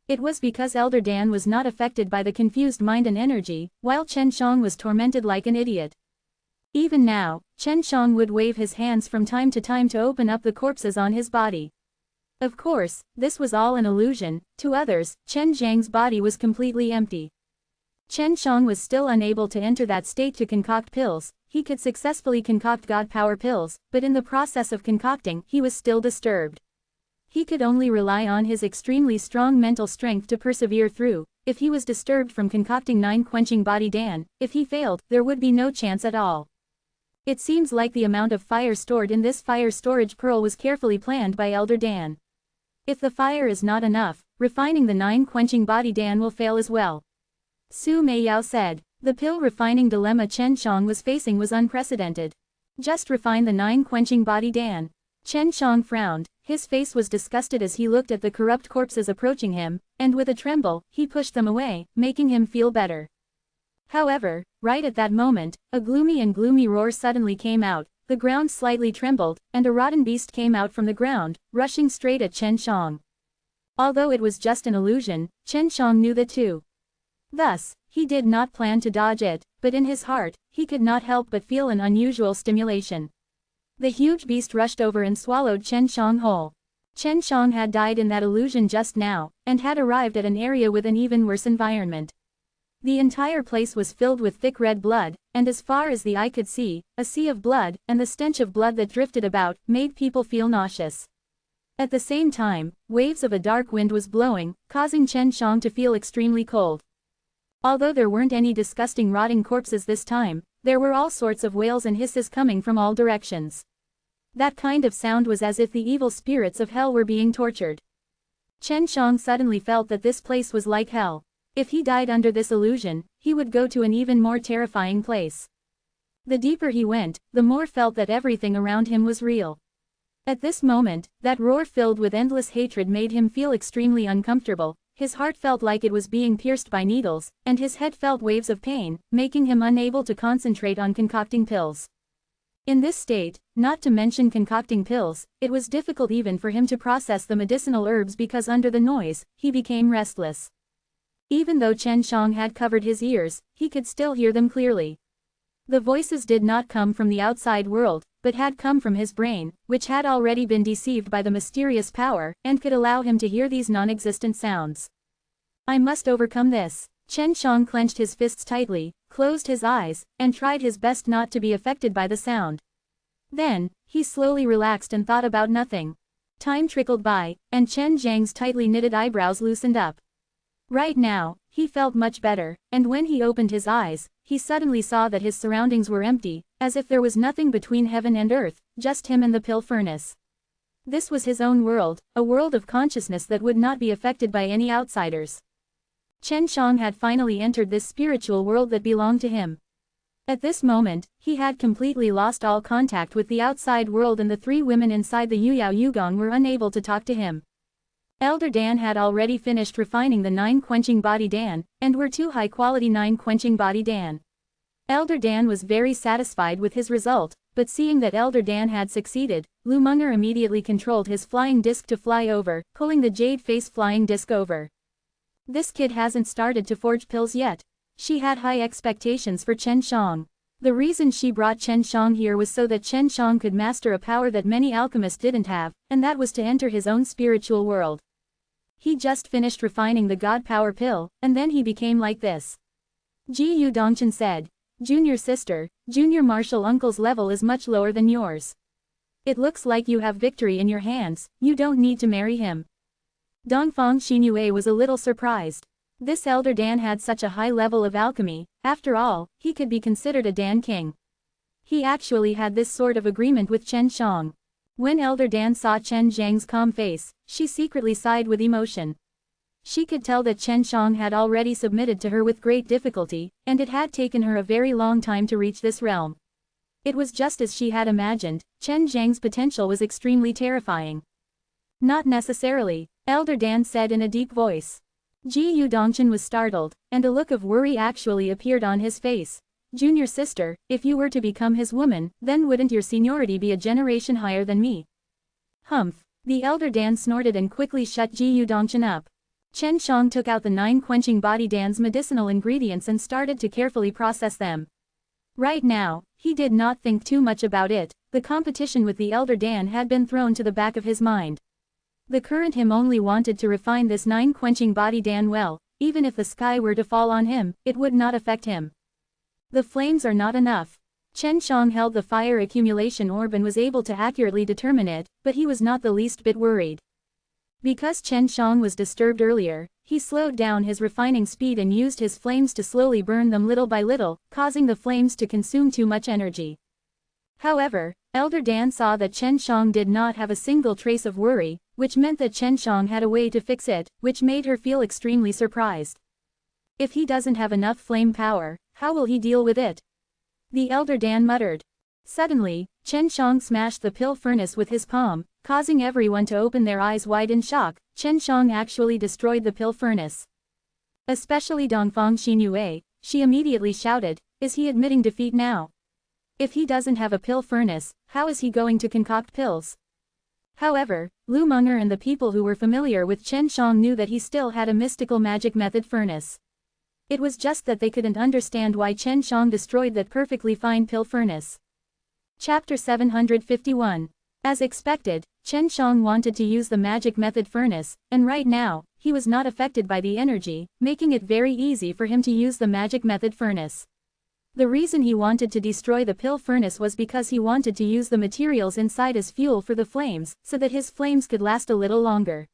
It was because Elder Dan was not affected by the confused mind and energy, while Chen Shang was tormented like an idiot. Even now, Chen Shang would wave his hands from time to time to open up the corpses on his body. Of course, this was all an illusion. To others, Chen Zhang's body was completely empty. Chen Shang was still unable to enter that state to concoct pills. He could successfully concoct God Power pills, but in the process of concocting, he was still disturbed. He could only rely on his extremely strong mental strength to persevere through. If he was disturbed from concocting 9 Quenching Body Dan, if he failed, there would be no chance at all. It seems like the amount of fire stored in this fire storage pearl was carefully planned by Elder Dan. If the fire is not enough, refining the 9 Quenching Body Dan will fail as well. Su Meiyao said. The pill refining dilemma Chen Shang was facing was unprecedented. Just refine the 9 quenching body Dan. Chen Shang frowned, his face was disgusted as he looked at the corrupt corpses approaching him, and with a tremble, he pushed them away, making him feel better. However, right at that moment, a gloomy roar suddenly came out, the ground slightly trembled, and a rotten beast came out from the ground, rushing straight at Chen Shang. Although it was just an illusion, Chen Shang knew that too. Thus, he did not plan to dodge it, but in his heart, he could not help but feel an unusual stimulation. The huge beast rushed over and swallowed Chen Shang whole. Chen Shang had died in that illusion just now, and had arrived at an area with an even worse environment. The entire place was filled with thick red blood, and as far as the eye could see, a sea of blood, and the stench of blood that drifted about, made people feel nauseous. At the same time, waves of a dark wind was blowing, causing Chen Shang to feel extremely cold. Although there weren't any disgusting rotting corpses this time, there were all sorts of wails and hisses coming from all directions. That kind of sound was as if the evil spirits of hell were being tortured. Chen Shang suddenly felt that this place was like hell. If he died under this illusion, he would go to an even more terrifying place. The deeper he went, the more felt that everything around him was real. At this moment, that roar filled with endless hatred made him feel extremely uncomfortable, his heart felt like it was being pierced by needles, and his head felt waves of pain, making him unable to concentrate on concocting pills. In this state, not to mention concocting pills, it was difficult even for him to process the medicinal herbs because under the noise, he became restless. Even though Chen Shang had covered his ears, he could still hear them clearly. The voices did not come from the outside world, but had come from his brain, which had already been deceived by the mysterious power, and could allow him to hear these non-existent sounds. I must overcome this. Chen Shang clenched his fists tightly, closed his eyes, and tried his best not to be affected by the sound. Then, he slowly relaxed and thought about nothing. Time trickled by, and Chen Zhang's tightly knitted eyebrows loosened up. Right now, he felt much better, and when he opened his eyes, he suddenly saw that his surroundings were empty, as if there was nothing between heaven and earth, just him and the pill furnace. This was his own world, a world of consciousness that would not be affected by any outsiders. Chen Shang had finally entered this spiritual world that belonged to him. At this moment, he had completely lost all contact with the outside world, and the 3 women inside the Yuyao Yugong were unable to talk to him. Elder Dan had already finished refining the 9 quenching body Dan, and were 2 high-quality 9 quenching body Dan. Elder Dan was very satisfied with his result, but seeing that Elder Dan had succeeded, Lu Munger immediately controlled his flying disc to fly over, pulling the jade face flying disc over. This kid hasn't started to forge pills yet. She had high expectations for Chen Shang. The reason she brought Chen Shang here was so that Chen Shang could master a power that many alchemists didn't have, and that was to enter his own spiritual world. He just finished refining the God Power pill, and then he became like this. Ji Yu Dongchen said, "Junior sister, Junior Marshal Uncle's level is much lower than yours. It looks like you have victory in your hands, you don't need to marry him." Dongfang Xinyue was a little surprised. This elder Dan had such a high level of alchemy, after all, he could be considered a Dan king. He actually had this sort of agreement with Chen Shang. When Elder Dan saw Chen Zhang's calm face, she secretly sighed with emotion. She could tell that Chen Shang had already submitted to her with great difficulty, and it had taken her a very long time to reach this realm. It was just as she had imagined, Chen Zhang's potential was extremely terrifying. Not necessarily, Elder Dan said in a deep voice. Ji Yu Dongchen was startled, and a look of worry actually appeared on his face. "Junior sister, if you were to become his woman, then wouldn't your seniority be a generation higher than me?" Humph. The elder Dan snorted and quickly shut Ji Yu Dongchen up. Chen Shang took out the 9 quenching body Dan's medicinal ingredients and started to carefully process them. Right now, he did not think too much about it, the competition with the elder Dan had been thrown to the back of his mind. The current him only wanted to refine this 9 quenching body Dan well, even if the sky were to fall on him, it would not affect him. The flames are not enough. Chen Shang held the fire accumulation orb and was able to accurately determine it, but he was not the least bit worried. Because Chen Shang was disturbed earlier, he slowed down his refining speed and used his flames to slowly burn them little by little, causing the flames to consume too much energy. However, Elder Dan saw that Chen Shang did not have a single trace of worry, which meant that Chen Shang had a way to fix it, which made her feel extremely surprised. If he doesn't have enough flame power, how will he deal with it? The elder Dan muttered. Suddenly, Chen Shang smashed the pill furnace with his palm, causing everyone to open their eyes wide in shock. Chen Shang actually destroyed the pill furnace. Especially Dongfang Xinyue, she immediately shouted, is he admitting defeat now? If he doesn't have a pill furnace, how is he going to concoct pills? However, Lu Meng'er and the people who were familiar with Chen Shang knew that he still had a mystical magic method furnace. It was just that they couldn't understand why Chen Shang destroyed that perfectly fine pill furnace. Chapter 751. As expected, Chen Shang wanted to use the magic method furnace, and right now, he was not affected by the energy, making it very easy for him to use the magic method furnace. The reason he wanted to destroy the pill furnace was because he wanted to use the materials inside as fuel for the flames, so that his flames could last a little longer.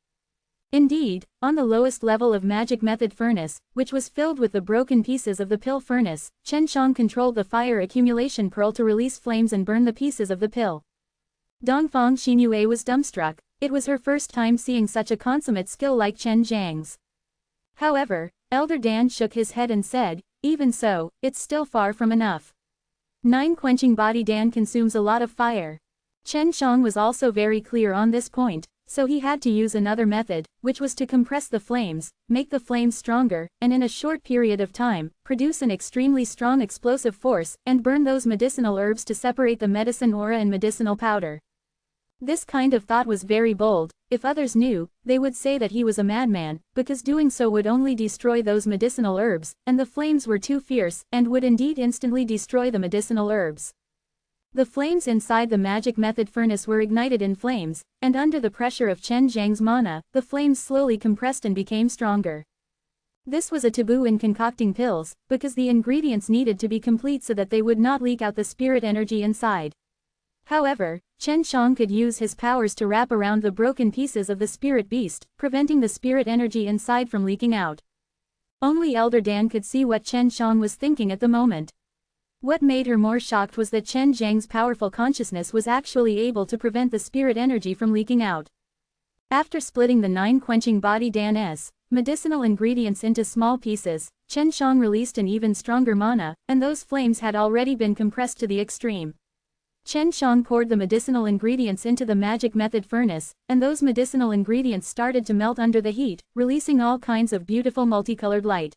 Indeed, on the lowest level of magic method furnace, which was filled with the broken pieces of the pill furnace, Chen Shang controlled the fire accumulation pearl to release flames and burn the pieces of the pill. Dongfang Xinyue was dumbstruck. It was her first time seeing such a consummate skill like Chen Zhang's. However, Elder Dan shook his head and said, even so, it's still far from enough. 9 quenching body Dan consumes a lot of fire. Chen Shang was also very clear on this point, so he had to use another method, which was to compress the flames, make the flames stronger, and in a short period of time, produce an extremely strong explosive force, and burn those medicinal herbs to separate the medicine aura and medicinal powder. This kind of thought was very bold. If others knew, they would say that he was a madman, because doing so would only destroy those medicinal herbs, and the flames were too fierce, and would indeed instantly destroy the medicinal herbs. The flames inside the magic method furnace were ignited in flames, and under the pressure of Chen Zhang's mana, the flames slowly compressed and became stronger. This was a taboo in concocting pills, because the ingredients needed to be complete so that they would not leak out the spirit energy inside. However, Chen Shang could use his powers to wrap around the broken pieces of the spirit beast, preventing the spirit energy inside from leaking out. Only Elder Dan could see what Chen Shang was thinking at the moment. What made her more shocked was that Chen Zhang's powerful consciousness was actually able to prevent the spirit energy from leaking out. After splitting the 9 quenching body Dan's medicinal ingredients into small pieces, Chen Shang released an even stronger mana, and those flames had already been compressed to the extreme. Chen Shang poured the medicinal ingredients into the magic method furnace, and those medicinal ingredients started to melt under the heat, releasing all kinds of beautiful multicolored light.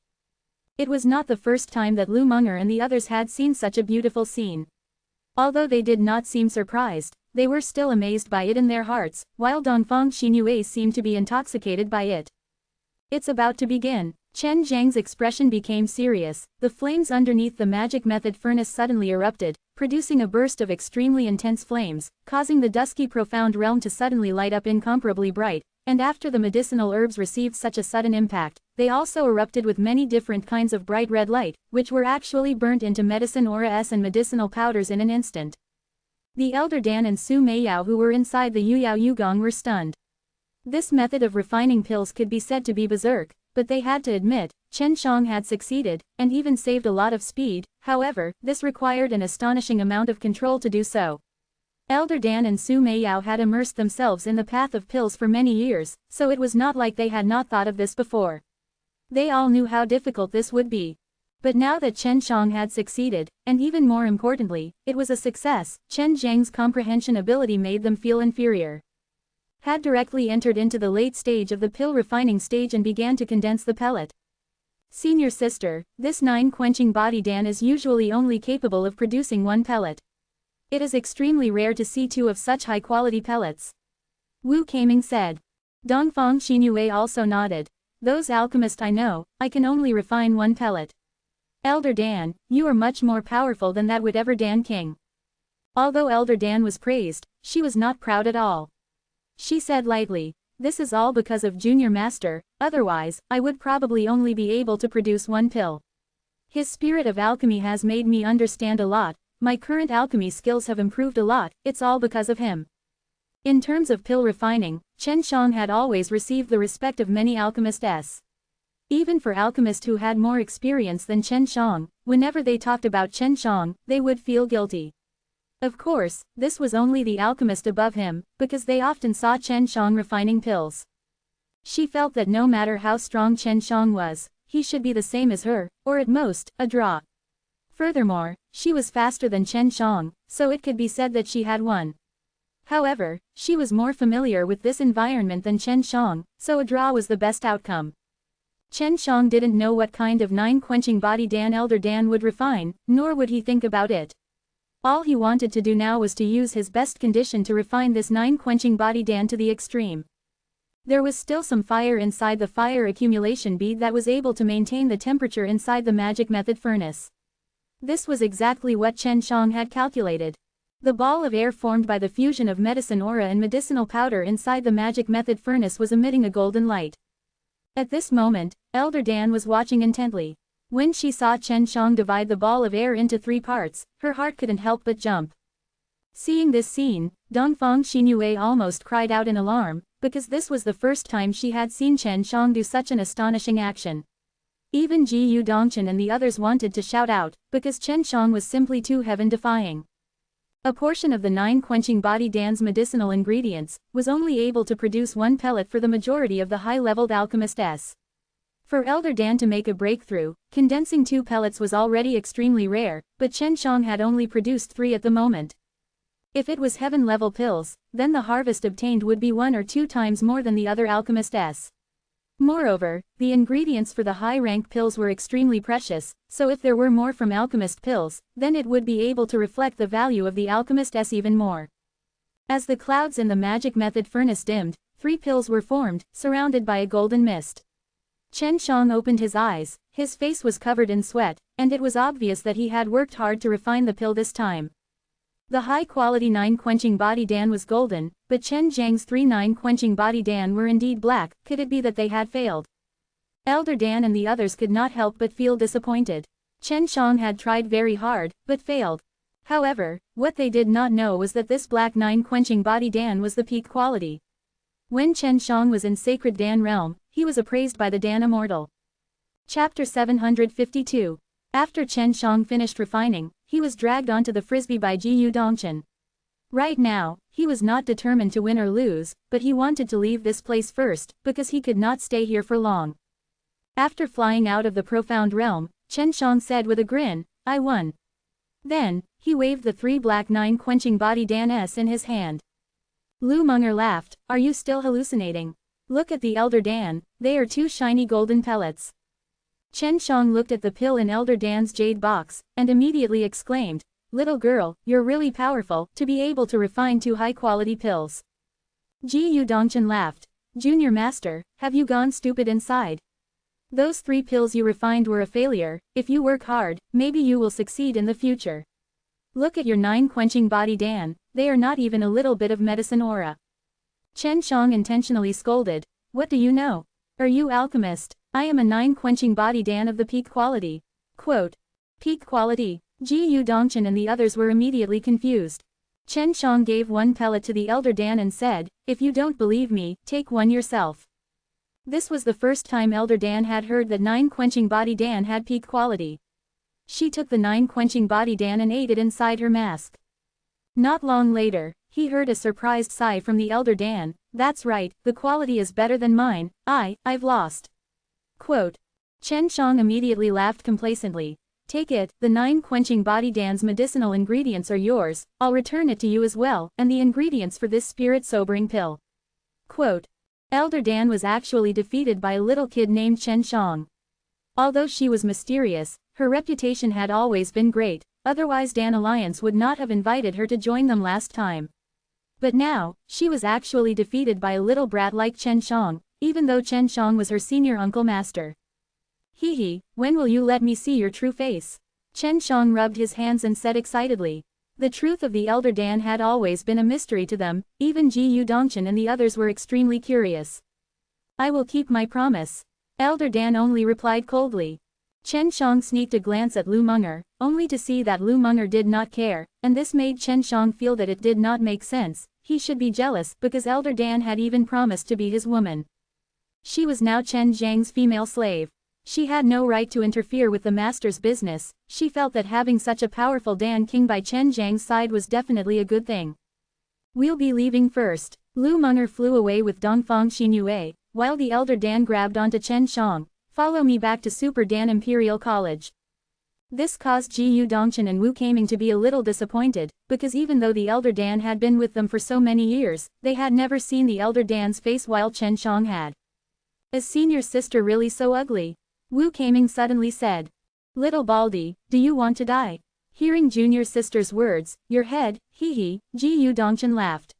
It was not the first time that Lu Meng'er and the others had seen such a beautiful scene. Although they did not seem surprised, they were still amazed by it in their hearts, while Dongfang Xinyue seemed to be intoxicated by it. It's about to begin. Chen Zhang's expression became serious. The flames underneath the magic method furnace suddenly erupted, producing a burst of extremely intense flames, causing the dusky profound realm to suddenly light up incomparably bright, and after the medicinal herbs received such a sudden impact, they also erupted with many different kinds of bright red light, which were actually burnt into medicine auras and medicinal powders in an instant. The Elder Dan and Su Meiyao who were inside the Yuyao Yugong were stunned. This method of refining pills could be said to be berserk, but they had to admit, Chen Shang had succeeded, and even saved a lot of speed. However, this required an astonishing amount of control to do so. Elder Dan and Su Meiyao had immersed themselves in the path of pills for many years, so it was not like they had not thought of this before. They all knew how difficult this would be. But now that Chen Shang had succeeded, and even more importantly, it was a success, Chen Zhang's comprehension ability made them feel inferior. Had directly entered into the late stage of the pill refining stage and began to condense the pellet. Senior sister, this 9 quenching body Dan is usually only capable of producing 1 pellet. It is extremely rare to see 2 of such high-quality pellets. Wu Kaming said. Dongfang Xinyue also nodded. Those alchemists I know, I can only refine 1 pellet. Elder Dan, you are much more powerful than that whatever Dan King. Although Elder Dan was praised, she was not proud at all. She said lightly, this is all because of Junior Master, otherwise, I would probably only be able to produce 1 pill. His spirit of alchemy has made me understand a lot, my current alchemy skills have improved a lot, it's all because of him. In terms of pill refining, Chen Shang had always received the respect of many alchemists. Even for alchemists who had more experience than Chen Shang, whenever they talked about Chen Shang, they would feel guilty. Of course, this was only the alchemist above him, because they often saw Chen Shang refining pills. She felt that no matter how strong Chen Shang was, he should be the same as her, or at most, a draw. Furthermore, she was faster than Chen Shang, so it could be said that she had won. However, she was more familiar with this environment than Chen Shang, so a draw was the best outcome. Chen Shang didn't know what kind of 9-quenching body Dan Elder Dan would refine, nor would he think about it. All he wanted to do now was to use his best condition to refine this 9-quenching body Dan to the extreme. There was still some fire inside the fire accumulation bead that was able to maintain the temperature inside the magic method furnace. This was exactly what Chen Shang had calculated. The ball of air formed by the fusion of medicine aura and medicinal powder inside the magic method furnace was emitting a golden light. At this moment, Elder Dan was watching intently. When she saw Chen Shang divide the ball of air into 3 parts, her heart couldn't help but jump. Seeing this scene, Dongfang Xinyue almost cried out in alarm, because this was the first time she had seen Chen Shang do such an astonishing action. Even Ji Yu Dongchen and the others wanted to shout out, because Chen Shang was simply too heaven-defying. A portion of the 9-quenching body Dan's medicinal ingredients was only able to produce 1 pellet for the majority of the high-leveled alchemists. For Elder Dan to make a breakthrough, condensing 2 pellets was already extremely rare, but Chen Shang had only produced 3 at the moment. If it was heaven-level pills, then the harvest obtained would be 1 or 2 times more than the other alchemists. Moreover, the ingredients for the high-rank pills were extremely precious, so if there were more from alchemist pills, then it would be able to reflect the value of the alchemists even more. As the clouds in the magic method furnace dimmed, 3 pills were formed, surrounded by a golden mist. Chen Shang opened his eyes, his face was covered in sweat, and it was obvious that he had worked hard to refine the pill this time. The high-quality 9-quenching body Dan was golden, but Chen Zhang's 3 9-quenching body Dan were indeed black. Could it be that they had failed? Elder Dan and the others could not help but feel disappointed. Chen Shang had tried very hard, but failed. However, what they did not know was that this black 9-quenching body Dan was the peak quality. When Chen Shang was in Sacred Dan Realm, he was appraised by the Dan Immortal. Chapter 752. After Chen Shang finished refining, he was dragged onto the frisbee by Ji Yu Dongchen. Right now, he was not determined to win or lose, but he wanted to leave this place first, because he could not stay here for long. After flying out of the profound realm, Chen Shang said with a grin, "I won." Then, he waved the 3 black 9-quenching body Dan-s in his hand. Lu Munger laughed, "Are you still hallucinating? Look at the Elder Dan, they are 2 shiny golden pellets." Chen Shang looked at the pill in Elder Dan's jade box, and immediately exclaimed, "Little girl, you're really powerful, to be able to refine 2 high-quality pills." Ji Yu Dongchen laughed, "Junior Master, have you gone stupid inside? Those 3 pills you refined were a failure. If you work hard, maybe you will succeed in the future. Look at your 9-quenching body Dan, they are not even a little bit of medicine aura." Chen Shang intentionally scolded, "What do you know? Are you alchemist? I am a 9-quenching body Dan of the peak quality." Quote, "Peak quality?" Ji Yu Dongchen and the others were immediately confused. Chen Shang gave 1 pellet to the Elder Dan and said, "If you don't believe me, take 1 yourself." This was the first time Elder Dan had heard that 9-quenching body Dan had peak quality. She took the 9-quenching body Dan and ate it inside her mask. Not long later, he heard a surprised sigh from the Elder Dan, "That's right, the quality is better than mine, I've lost." Quote. Chen Shang immediately laughed complacently, "Take it, the 9-quenching body Dan's medicinal ingredients are yours, I'll return it to you as well, and the ingredients for this spirit-sobering pill." Quote. Elder Dan was actually defeated by a little kid named Chen Shang. Although she was mysterious, her reputation had always been great, otherwise Dan Alliance would not have invited her to join them last time. But now, she was actually defeated by a little brat like Chen Shang, even though Chen Shang was her senior uncle master. "Hee, when will you let me see your true face?" Chen Shang rubbed his hands and said excitedly. The truth of the Elder Dan had always been a mystery to them, even Ji Yu Dongchen and the others were extremely curious. "I will keep my promise." Elder Dan only replied coldly. Chen Shang sneaked a glance at Lu Munger, only to see that Lu Munger did not care, and this made Chen Shang feel that it did not make sense. He should be jealous because Elder Dan had even promised to be his woman. She was now Chen Zhang's female slave. She had no right to interfere with the master's business. She felt that having such a powerful Dan King by Chen Zhang's side was definitely a good thing. "We'll be leaving first." Lu Munger flew away with Dongfang Xinyue, while the Elder Dan grabbed onto Chen Shang. "Follow me back to Super Dan Imperial College." This caused Ji Dongchen and Wu Kaming to be a little disappointed, because even though the elder Dan had been with them for so many years, they had never seen the elder Dan's face while Chen Shang had. Is senior sister really so ugly? Wu Kaming suddenly said. Little Baldy, do you want to die? Hearing junior sister's words, your head, hee, Ji Dongchen laughed.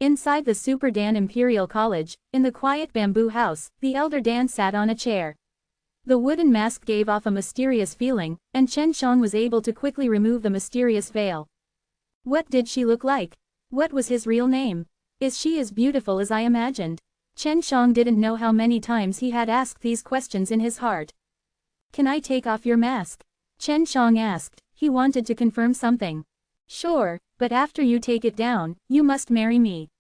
Inside the Super Dan Imperial College, in the quiet bamboo house, the elder Dan sat on a chair. The wooden mask gave off a mysterious feeling, and Chen Shang was able to quickly remove the mysterious veil. What did she look like? What was his real name? Is she as beautiful as I imagined? Chen Shang didn't know how many times he had asked these questions in his heart. Can I take off your mask? Chen Shang asked. He wanted to confirm something. Sure, but after you take it down, you must marry me.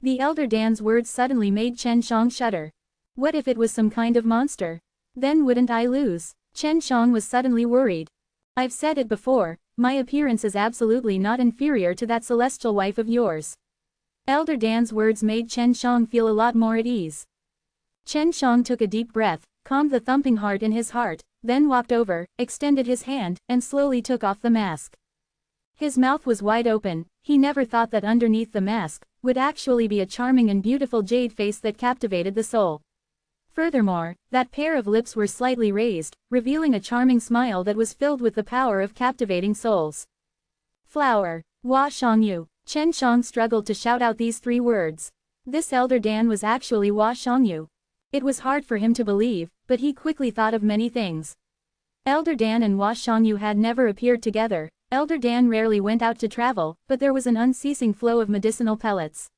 The elder Dan's words suddenly made Chen Shang shudder. What if it was some kind of monster? Then wouldn't I lose? Chen Shang was suddenly worried. I've said it before, my appearance is absolutely not inferior to that celestial wife of yours. Elder Dan's words made Chen Shang feel a lot more at ease. Chen Shang took a deep breath, calmed the thumping heart in his heart, then walked over, extended his hand, and slowly took off the mask. His mouth was wide open. He never thought that underneath the mask would actually be a charming and beautiful jade face that captivated the soul. Furthermore, that pair of lips were slightly raised, revealing a charming smile that was filled with the power of captivating souls. Flower. Hua Shangyu. Chen Shang struggled to shout out these three words. This elder Dan was actually Hua Shangyu. It was hard for him to believe, but he quickly thought of many things. Elder Dan and Hua Shangyu had never appeared together. Elder Dan rarely went out to travel, but there was an unceasing flow of medicinal pellets.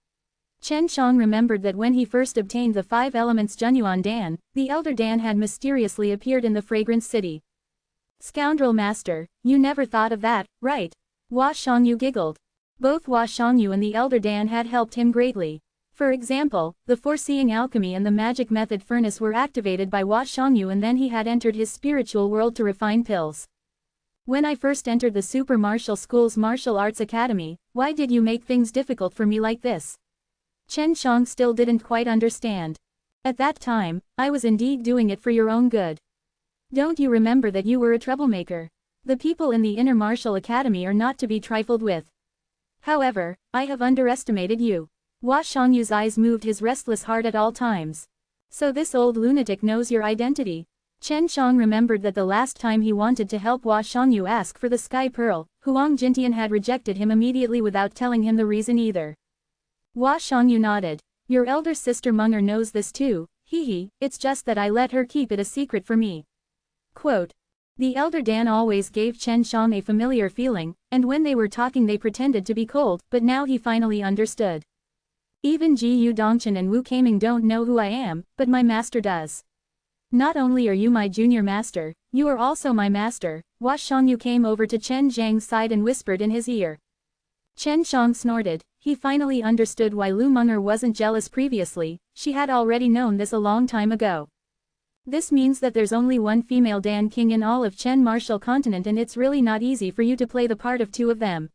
Chen Shang remembered that when he first obtained the 5 elements Junyuan Dan, the elder Dan had mysteriously appeared in the fragrance city. Scoundrel master, you never thought of that, right? Hua Shangyu giggled. Both Hua Shangyu and the elder Dan had helped him greatly. For example, the foreseeing alchemy and the magic method furnace were activated by Hua Shangyu, and then he had entered his spiritual world to refine pills. When I first entered the Super Martial School's Martial Arts Academy, why did you make things difficult for me like this? Chen Shang still didn't quite understand. At that time, I was indeed doing it for your own good. Don't you remember that you were a troublemaker? The people in the Inner Martial Academy are not to be trifled with. However, I have underestimated you. Hua Shangyu's eyes moved his restless heart at all times. So this old lunatic knows your identity. Chen Shang remembered that the last time he wanted to help Hua Shangyu ask for the Sky Pearl, Huang Jintian had rejected him immediately without telling him the reason either. Hua Shangyu nodded. Your elder sister Munger knows this too, hee, it's just that I let her keep it a secret for me. Quote. The elder Dan always gave Chen Shang a familiar feeling, and when they were talking they pretended to be cold, but now he finally understood. Even Ji Dongchen and Wu Kaming don't know who I am, but my master does. Not only are you my junior master, you are also my master. Hua Shangyu came over to Chen Zhang's side and whispered in his ear. Chen Shang snorted. He finally understood why Lu Munger wasn't jealous previously. She had already known this a long time ago. This means that there's only one female Dan King in all of Chen Martial Continent, and it's really not easy for you to play the part of 2 of them.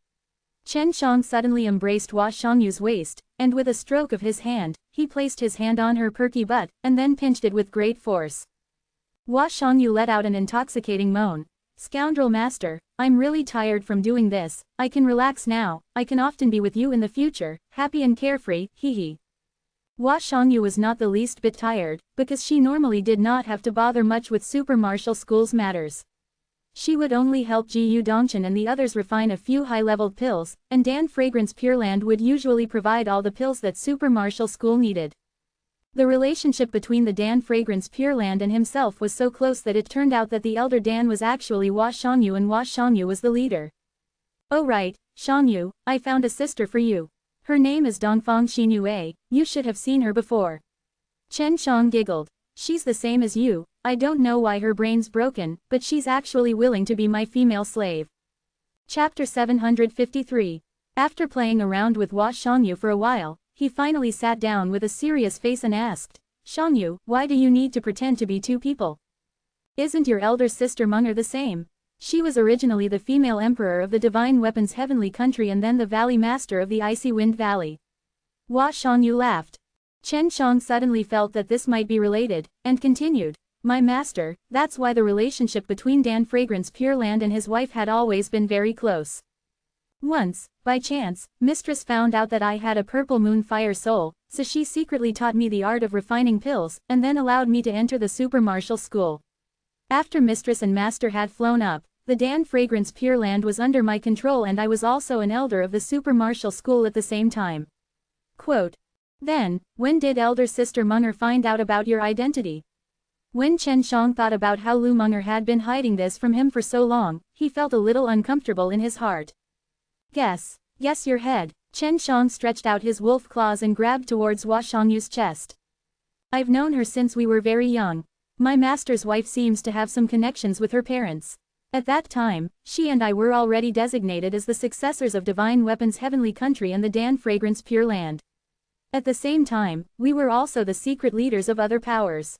Chen Shang suddenly embraced Hua Shangyu's waist, and with a stroke of his hand, he placed his hand on her perky butt, and then pinched it with great force. Hua Shangyu let out an intoxicating moan. Scoundrel master, I'm really tired from doing this. I can relax now. I can often be with you in the future, happy and carefree, hee. Hua Shangyu was not the least bit tired, because she normally did not have to bother much with Super Martial School's matters. She would only help Ji Dongchen and the others refine a few high-leveled pills, and Dan Fragrance Pureland would usually provide all the pills that Super Martial School needed. The relationship between the Dan Fragrance Pureland and himself was so close that it turned out that the elder Dan was actually Hua Shangyu and Hua Shangyu was the leader. Oh right, Shangyu, I found a sister for you. Her name is Dongfang Xinyue, you should have seen her before. Chen Shang giggled. She's the same as you, I don't know why her brain's broken, but she's actually willing to be my female slave. Chapter 753. After playing around with Hua Shangyu for a while, he finally sat down with a serious face and asked, Shangyu, why do you need to pretend to be 2 people? Isn't your elder sister Munger the same? She was originally the female emperor of the Divine Weapons Heavenly Country and then the Valley Master of the Icy Wind Valley. Hua Shangyu laughed. Chen Shang suddenly felt that this might be related, and continued, My master, that's why the relationship between Dan Fragrance Pure Land and his wife had always been very close. Once, by chance, Mistress found out that I had a purple moon fire soul, so she secretly taught me the art of refining pills, and then allowed me to enter the super martial school. After Mistress and Master had flown up, the Dan Fragrance Pure Land was under my control and I was also an elder of the super martial school at the same time. Quote. Then, when did Elder Sister Munger find out about your identity? When Chen Shang thought about how Lu Munger had been hiding this from him for so long, he felt a little uncomfortable in his heart. Guess your head. Chen Shang stretched out his wolf claws and grabbed towards Hua Xiangyu's chest. I've known her since we were very young. My master's wife seems to have some connections with her parents. At that time, she and I were already designated as the successors of Divine Weapon's Heavenly Country and the Dan Fragrance Pure Land. At the same time, we were also the secret leaders of other powers.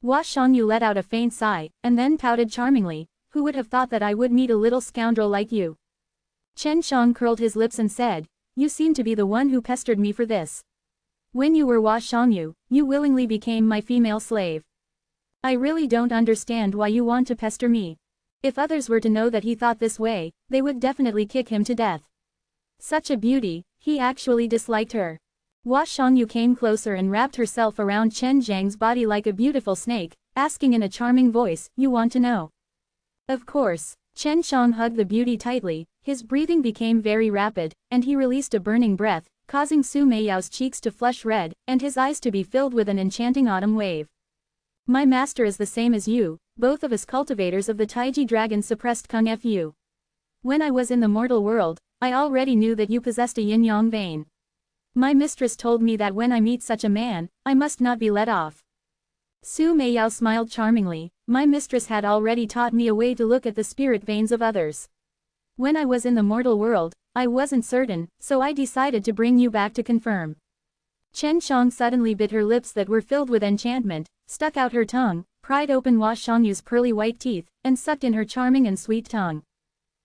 Hua Xiangyu let out a faint sigh, and then pouted charmingly. Who would have thought that I would meet a little scoundrel like you? Chen Shang curled his lips and said, you seem to be the one who pestered me for this. When you were Hua Xiangyu, you willingly became my female slave. I really don't understand why you want to pester me. If others were to know that he thought this way, they would definitely kick him to death. Such a beauty, he actually disliked her. Hua Xiangyu came closer and wrapped herself around Chen Zhang's body like a beautiful snake, asking in a charming voice, you want to know? Of course. Chen Shang hugged the beauty tightly, his breathing became very rapid, and he released a burning breath, causing Su Meiyao's cheeks to flush red, and his eyes to be filled with an enchanting autumn wave. My master is the same as you, both of us cultivators of the Taiji Dragon suppressed Kung Fu. When I was in the mortal world, I already knew that you possessed a yin-yang vein. My mistress told me that when I meet such a man, I must not be let off. Su Meiyao smiled charmingly. My mistress had already taught me a way to look at the spirit veins of others. When I was in the mortal world, I wasn't certain, so I decided to bring you back to confirm. Chen Shang suddenly bit her lips that were filled with enchantment, stuck out her tongue, pried open Hua Xiangyu's pearly white teeth, and sucked in her charming and sweet tongue.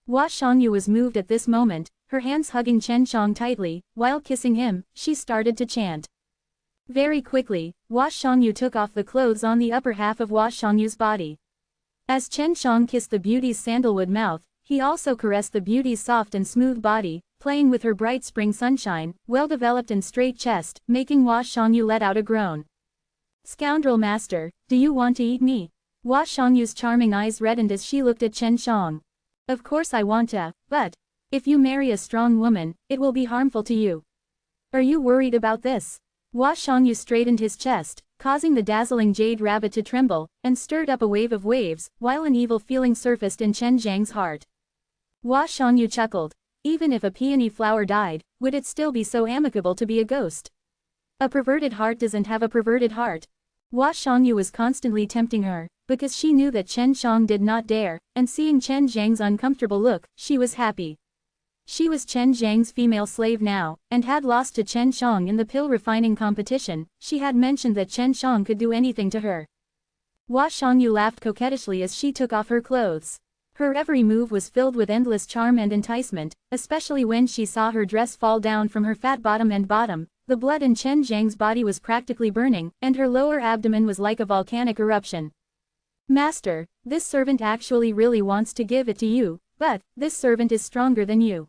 Hua Xiangyu was moved at this moment, her hands hugging Chen Shang tightly, while kissing him, she started to chant. Very quickly, Hua Xiangyu took off the clothes on the upper half of Hua Xiangyu's body. As Chen Shang kissed the beauty's sandalwood mouth, he also caressed the beauty's soft and smooth body, playing with her bright spring sunshine, well-developed and straight chest, making Hua Xiangyu let out a groan. Scoundrel master, do you want to eat me? Hua Xiangyu's charming eyes reddened as she looked at Chen Shang. Of course I want to, but if you marry a strong woman, it will be harmful to you. Are you worried about this? Hua Xiangyu straightened his chest, causing the dazzling jade rabbit to tremble, and stirred up a wave of waves, while an evil feeling surfaced in Chen Zhang's heart. Hua Xiangyu chuckled. Even if a peony flower died, would it still be so amicable to be a ghost? A perverted heart doesn't have a perverted heart. Hua Xiangyu was constantly tempting her, because she knew that Chen Shang did not dare, and seeing Chen Zhang's uncomfortable look, she was happy. She was Chen Zhang's female slave now, and had lost to Chen Shang in the pill refining competition. She had mentioned that Chen Shang could do anything to her. Hua Xiangyu laughed coquettishly as she took off her clothes. Her every move was filled with endless charm and enticement, especially when she saw her dress fall down from her fat bottom and bottom. The blood in Chen Zhang's body was practically burning, and her lower abdomen was like a volcanic eruption. Master, this servant actually really wants to give it to you, but this servant is stronger than you.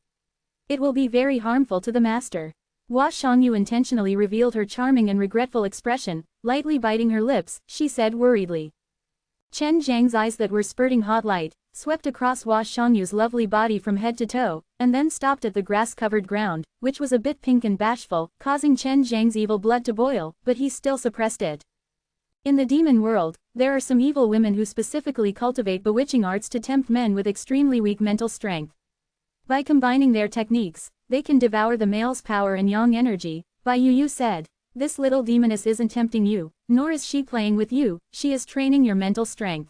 It will be very harmful to the master. Hua Xiangyu intentionally revealed her charming and regretful expression, lightly biting her lips, she said worriedly. Chen Zhang's eyes that were spurting hot light, swept across Hua Xiangyu's lovely body from head to toe, and then stopped at the grass-covered ground, which was a bit pink and bashful, causing Chen Zhang's evil blood to boil, but he still suppressed it. In the demon world, there are some evil women who specifically cultivate bewitching arts to tempt men with extremely weak mental strength. By combining their techniques, they can devour the male's power and yang energy. Bai Yu said, this little demoness isn't tempting you, nor is she playing with you, she is training your mental strength.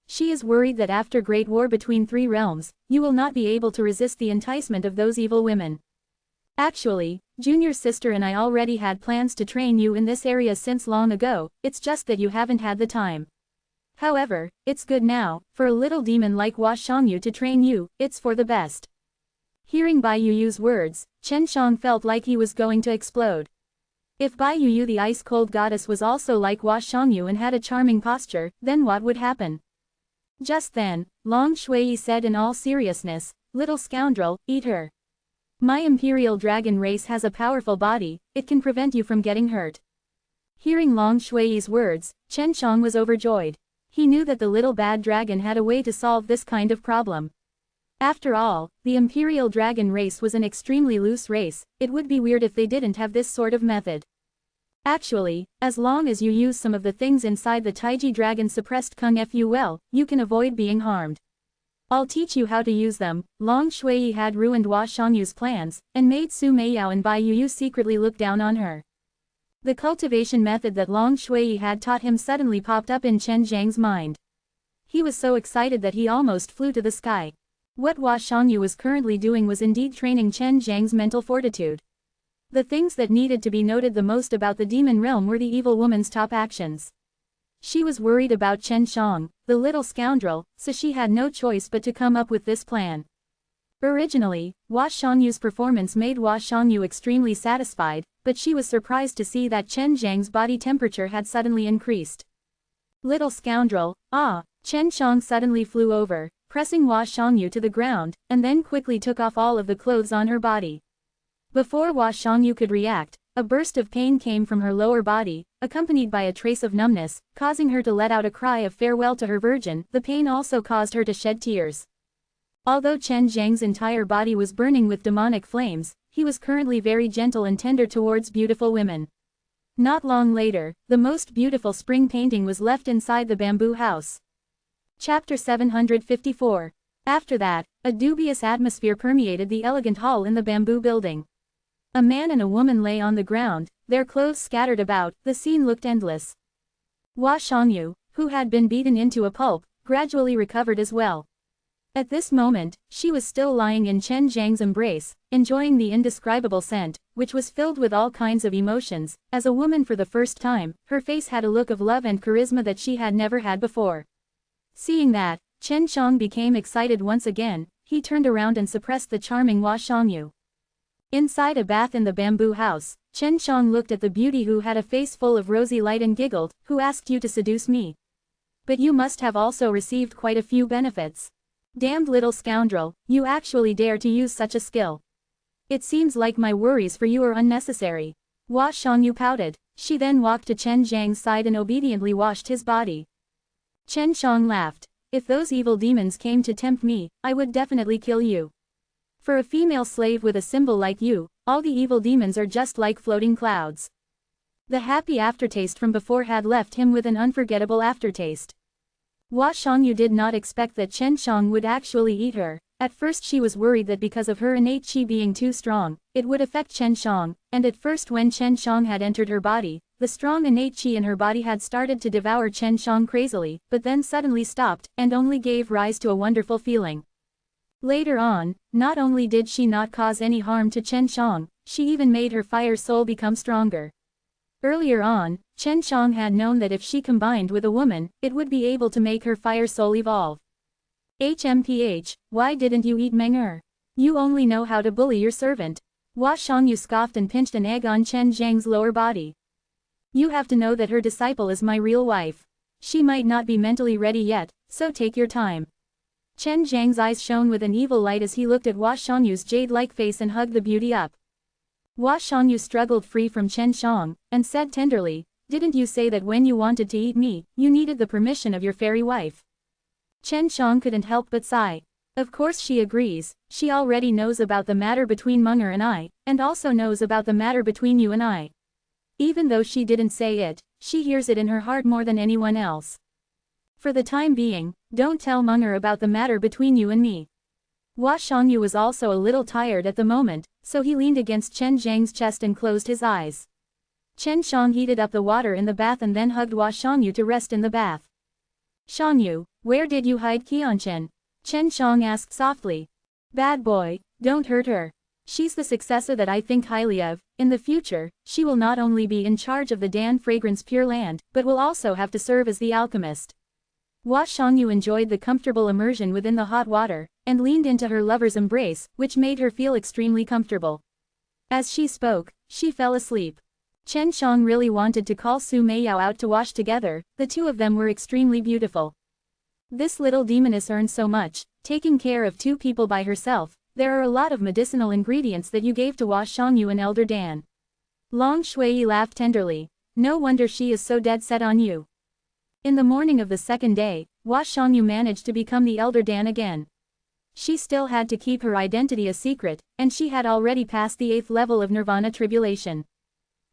She is worried that after great war between three realms, you will not be able to resist the enticement of those evil women. Actually, Junior sister and I already had plans to train you in this area since long ago, it's just that you haven't had the time. However, it's good now, for a little demon like Hua Xiangyu to train you, it's for the best. Hearing Bai Yu's words, Chen Shang felt like he was going to explode. If Bai Yu the ice-cold goddess was also like Hua Shangyu and had a charming posture, then what would happen? Just then, Long Shui said in all seriousness, "Little scoundrel, eat her. My imperial dragon race has a powerful body, it can prevent you from getting hurt." Hearing Long Shui's words, Chen Shang was overjoyed. He knew that the little bad dragon had a way to solve this kind of problem. After all, the imperial dragon race was an extremely loose race, it would be weird if they didn't have this sort of method. Actually, as long as you use some of the things inside the Taiji dragon suppressed Kung Fu well, you can avoid being harmed. I'll teach you how to use them. Long Shui had ruined Hua Shangyu's plans, and made Su Meiyao and Bai Yu secretly look down on her. The cultivation method that Long Shui had taught him suddenly popped up in Chen Zhang's mind. He was so excited that he almost flew to the sky. What Hua Shangyu was currently doing was indeed training Chen Zhang's mental fortitude. The things that needed to be noted the most about the demon realm were the evil woman's top actions. She was worried about Chen Shang, the little scoundrel, so she had no choice but to come up with this plan. Originally, Hua Shangyu's performance made Hua Shangyu extremely satisfied, but she was surprised to see that Chen Zhang's body temperature had suddenly increased. Little scoundrel, ah! Chen Shang suddenly flew over, pressing Hua Shangyu to the ground, and then quickly took off all of the clothes on her body. Before Hua Shangyu could react, a burst of pain came from her lower body, accompanied by a trace of numbness, causing her to let out a cry of farewell to her virgin. The pain also caused her to shed tears. Although Chen Zhang's entire body was burning with demonic flames, he was currently very gentle and tender towards beautiful women. Not long later, the most beautiful spring painting was left inside the bamboo house. Chapter 754. After that, a dubious atmosphere permeated the elegant hall in the bamboo building. A man and a woman lay on the ground, their clothes scattered about. The scene looked endless. Hua Shangyu, who had been beaten into a pulp, gradually recovered as well. At this moment, she was still lying in Chen Zhang's embrace, enjoying the indescribable scent, which was filled with all kinds of emotions. As a woman for the first time, her face had a look of love and charisma that she had never had before. Seeing that, Chen Shang became excited once again. He turned around and suppressed the charming Hua Shangyu. Inside a bath in the bamboo house, Chen Shang looked at the beauty who had a face full of rosy light and giggled. "Who asked you to seduce me? But you must have also received quite a few benefits. Damned little scoundrel, you actually dare to use such a skill. It seems like my worries for you are unnecessary." Hua Shangyu pouted. She then walked to Chen Zhang's side and obediently washed his body. Chen Shang laughed. "If those evil demons came to tempt me, I would definitely kill you. For a female slave with a symbol like you, all the evil demons are just like floating clouds." The happy aftertaste from before had left him with an unforgettable aftertaste. Hua Shangyu did not expect that Chen Shang would actually eat her. At first she was worried that because of her innate qi being too strong, it would affect Chen Shang, and at first when Chen Shang had entered her body, the strong innate qi in her body had started to devour Chen Shang crazily, but then suddenly stopped, and only gave rise to a wonderful feeling. Later on, not only did she not cause any harm to Chen Shang, she even made her fire soul become stronger. Earlier on, Chen Shang had known that if she combined with a woman, it would be able to make her fire soul evolve. HMPH, why didn't you eat Meng? You only know how to bully your servant. Hua Shangyu scoffed and pinched an egg on Chen Zhang's lower body. You have to know that her disciple is my real wife. She might not be mentally ready yet, so take your time. Chen Zhang's eyes shone with an evil light as he looked at Hua Shangyu's jade-like face and hugged the beauty up. Hua Shangyu struggled free from Chen Shang, and said tenderly, "Didn't you say that when you wanted to eat me, you needed the permission of your fairy wife?" Chen Shang couldn't help but sigh. Of course she agrees, she already knows about the matter between Menger and I, and also knows about the matter between you and I. Even though she didn't say it, she hears it in her heart more than anyone else. For the time being, don't tell Menger about the matter between you and me. Hua Shangyu was also a little tired at the moment, so he leaned against Chen Zhang's chest and closed his eyes. Chen Shang heated up the water in the bath and then hugged Hua Shangyu to rest in the bath. "Shangyu, where did you hide Qianchen?" Chen Shang asked softly. "Bad boy, don't hurt her. She's the successor that I think highly of. In the future, she will not only be in charge of the Dan Fragrance Pure Land, but will also have to serve as the alchemist." Hua Shangyu enjoyed the comfortable immersion within the hot water, and leaned into her lover's embrace, which made her feel extremely comfortable. As she spoke, she fell asleep. Chen Shang really wanted to call Su Meiyao out to wash together, the two of them were extremely beautiful. This little demoness earned so much, taking care of two people by herself. There are a lot of medicinal ingredients that you gave to Hua Shangyu and Elder Dan. Long Shui laughed tenderly. No wonder she is so dead set on you. In the morning of the second day, Hua Shangyu managed to become the Elder Dan again. She still had to keep her identity a secret, and she had already passed the 8th level of Nirvana Tribulation.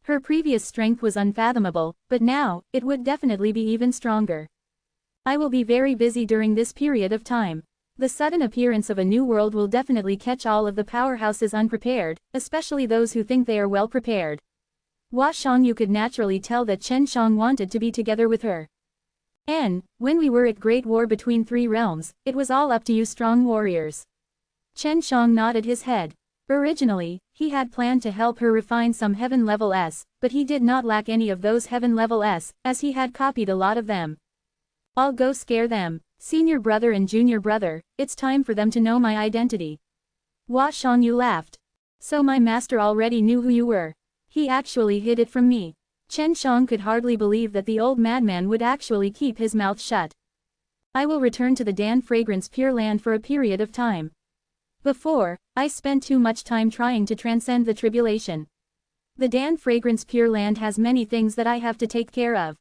Her previous strength was unfathomable, but now, it would definitely be even stronger. I will be very busy during this period of time. The sudden appearance of a new world will definitely catch all of the powerhouses unprepared, especially those who think they are well prepared. Hua Shangyu could naturally tell that Chen Shang wanted to be together with her. When we were at Great War between 3 realms, it was all up to you strong warriors. Chen Shang nodded his head. Originally, he had planned to help her refine some heaven level S, but he did not lack any of those heaven level S, as he had copied a lot of them. I'll go scare them, senior brother and junior brother, it's time for them to know my identity. Hua Shangyu laughed. So my master already knew who you were. He actually hid it from me. Chen Shang could hardly believe that the old madman would actually keep his mouth shut. I will return to the Dan Fragrance Pure Land for a period of time. Before, I spent too much time trying to transcend the tribulation. The Dan Fragrance Pure Land has many things that I have to take care of.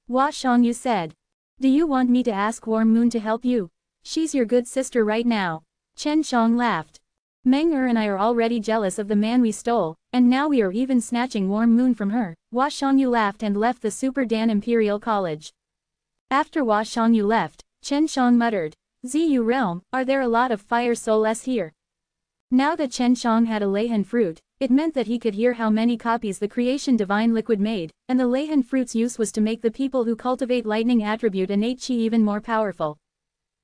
Hua Shangyu said. Do you want me to ask Warm Moon to help you? She's your good sister right now. Chen Shang laughed. Meng and I are already jealous of the man we stole, and now we are even snatching Warm Moon from her. Hua Shangyu laughed and left the Super Dan Imperial College. After Hua Shangyu left, Chen Shang muttered, ZU realm, are there a lot of fire souls here? Now that Chen Shang had a Leihan fruit, it meant that he could hear how many copies the creation divine liquid made, and the Leihan fruit's use was to make the people who cultivate lightning attribute innate chi even more powerful.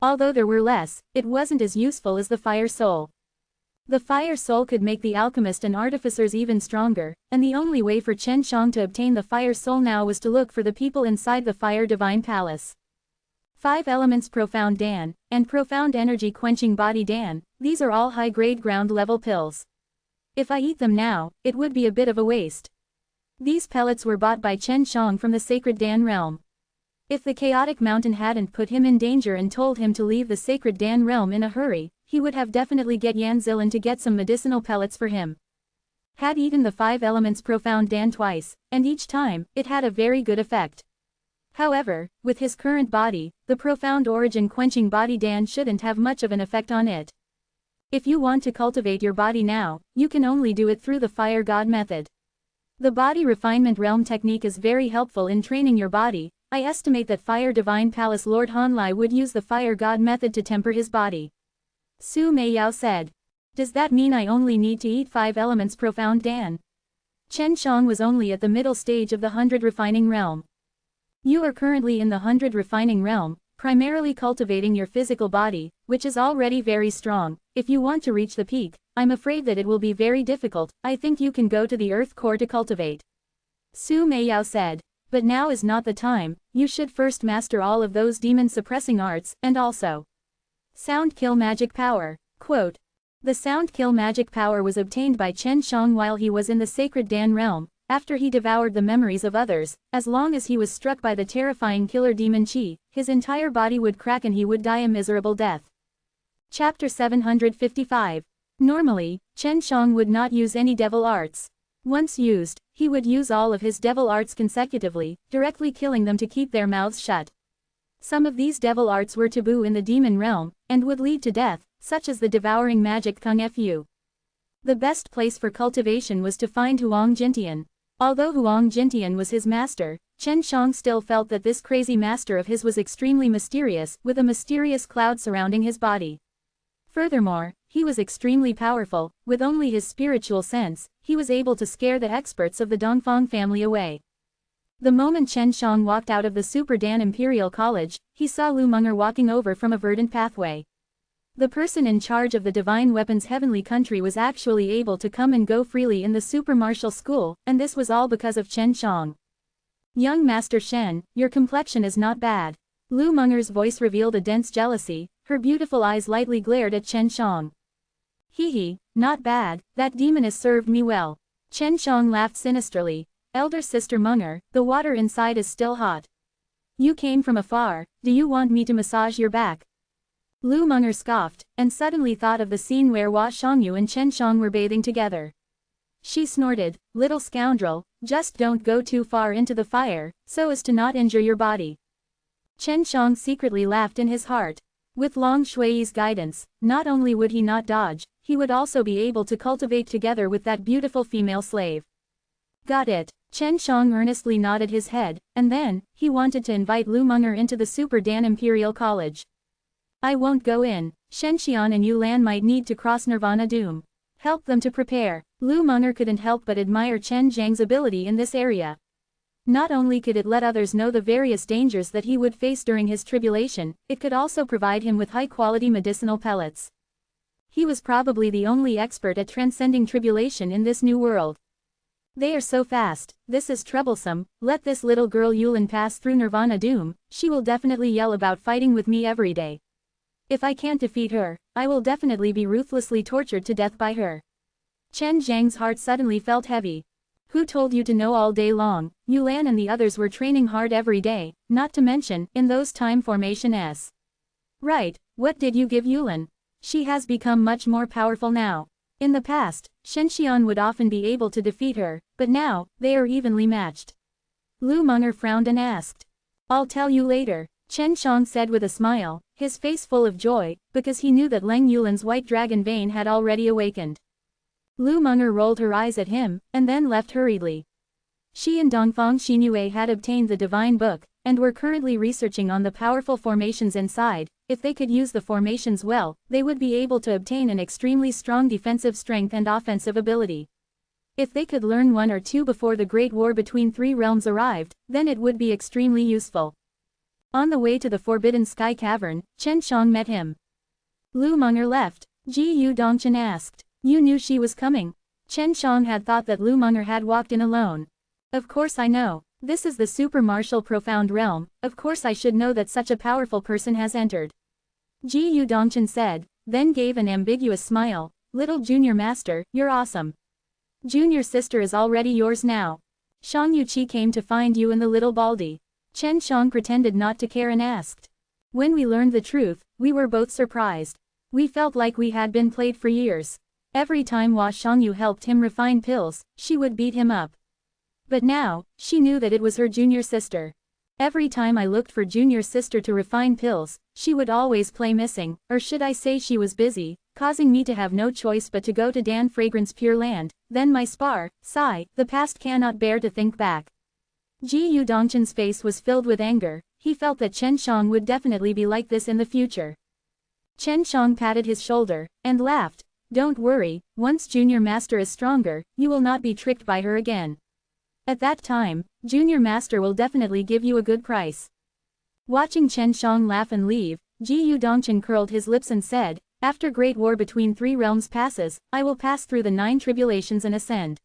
Although there were less, it wasn't as useful as the fire soul. The fire soul could make the alchemist and artificers even stronger, and the only way for Chen Shang to obtain the fire soul now was to look for the people inside the fire divine palace. 5 elements Profound Dan, and Profound Energy Quenching Body Dan, these are all high-grade ground-level pills. If I eat them now, it would be a bit of a waste. These pellets were bought by Chen Shang from the Sacred Dan realm. If the Chaotic Mountain hadn't put him in danger and told him to leave the Sacred Dan realm in a hurry, he would have definitely get Yan Zilan to get some medicinal pellets for him. Had eaten the 5 elements Profound Dan twice, and each time, it had a very good effect. However, with his current body, the Profound Origin Quenching Body Dan shouldn't have much of an effect on it. If you want to cultivate your body now, you can only do it through the Fire God method. The Body Refinement Realm technique is very helpful in training your body. I estimate that Fire Divine Palace Lord Hanlai would use the Fire God method to temper his body. Su Meiyao said. Does that mean I only need to eat 5 elements Profound Dan? Chen Shang was only at the middle stage of the 100 Refining Realm. You are currently in the 100 Refining Realm, primarily cultivating your physical body, which is already very strong. If you want to reach the peak, I'm afraid that it will be very difficult. I think you can go to the Earth Core to cultivate. Su Meiyao said. But now is not the time, you should first master all of those demon-suppressing arts, and also Sound Kill Magic Power. Quote. The Sound Kill Magic Power was obtained by Chen Shang while he was in the Sacred Dan realm, after he devoured the memories of others. As long as he was struck by the terrifying killer demon Qi, his entire body would crack and he would die a miserable death. Chapter 755. Normally, Chen Shang would not use any devil arts. Once used, he would use all of his devil arts consecutively, directly killing them to keep their mouths shut. Some of these devil arts were taboo in the demon realm, and would lead to death, such as the devouring magic Kung Fu. The best place for cultivation was to find Huang Jintian. Although Huang Jintian was his master, Chen Shang still felt that this crazy master of his was extremely mysterious, with a mysterious cloud surrounding his body. Furthermore, he was extremely powerful. With only his spiritual sense, he was able to scare the experts of the Dongfang family away. The moment Chen Shang walked out of the Super Dan Imperial College, he saw Lu Menger walking over from a verdant pathway. The person in charge of the Divine Weapons Heavenly Country was actually able to come and go freely in the Super Martial School, and this was all because of Chen Shang. Young Master Shen, your complexion is not bad. Lu Menger's voice revealed a dense jealousy. Her beautiful eyes lightly glared at Chen Shang. Hee, not bad, that demoness served me well. Chen Shang laughed sinisterly. Elder Sister Munger, the water inside is still hot. You came from afar, do you want me to massage your back? Lu Munger scoffed, and suddenly thought of the scene where Hua Shangyu and Chen Shang were bathing together. She snorted, little scoundrel, just don't go too far into the fire, so as to not injure your body. Chen Shang secretly laughed in his heart. With Long Shui's guidance, not only would he not dodge, he would also be able to cultivate together with that beautiful female slave. Got it. Chen Shang earnestly nodded his head, and then, he wanted to invite Lu Munger into the Super Dan Imperial College. I won't go in. Shenxian and Yulan might need to cross Nirvana Doom. Help them to prepare. Lu Munger couldn't help but admire Chen Zhang's ability in this area. Not only could it let others know the various dangers that he would face during his tribulation, it could also provide him with high-quality medicinal pellets. He was probably the only expert at transcending tribulation in this new world. They are so fast, this is troublesome, let this little girl Yulan pass through Nirvana Doom, she will definitely yell about fighting with me every day. If I can't defeat her, I will definitely be ruthlessly tortured to death by her. Chen Zhang's heart suddenly felt heavy. Who told you to know all day long? Yulan and the others were training hard every day, not to mention, in those time formations. Right, what did you give Yulan? She has become much more powerful now. In the past, Shenxian would often be able to defeat her, but now, they are evenly matched. Lu Munger frowned and asked. I'll tell you later, Chen Shang said with a smile, his face full of joy, because he knew that Leng Yulan's white dragon vein had already awakened. Lu Munger rolled her eyes at him, and then left hurriedly. She and Dongfang Xinyue had obtained the Divine Book, and were currently researching on the powerful formations inside. If they could use the formations well, they would be able to obtain an extremely strong defensive strength and offensive ability. If they could learn one or two before the Great War between three realms arrived, then it would be extremely useful. On the way to the Forbidden Sky Cavern, Chen Shang met him. Lu Munger left. Ji Yu Dongchen asked. You knew she was coming? Chen Shang had thought that Lu Munger had walked in alone. Of course I know. This is the Super Martial Profound Realm, of course I should know that such a powerful person has entered. Ji Yu Dongchen said, then gave an ambiguous smile. Little Junior Master, you're awesome. Junior Sister is already yours now. Shang Yuqi came to find you in the Little Baldy. Chen Shang pretended not to care and asked. When we learned the truth, we were both surprised. We felt like we had been played for years. Every time Hua Shangyu helped him refine pills, she would beat him up. But now, she knew that it was her junior sister. Every time I looked for junior sister to refine pills, she would always play missing, or should I say she was busy, causing me to have no choice but to go to Dan Fragrance Pure Land, then my spar, sigh, the past cannot bear to think back. Ji Yu Dongchen's face was filled with anger, he felt that Chen Shang would definitely be like this in the future. Chen Shang patted his shoulder, and laughed, don't worry, once Junior Master is stronger, you will not be tricked by her again. At that time, Junior Master will definitely give you a good price. Watching Chen Shang laugh and leave, Ji Yu Dongchen curled his lips and said, after Great War between three realms passes, I will pass through the 9 tribulations and ascend.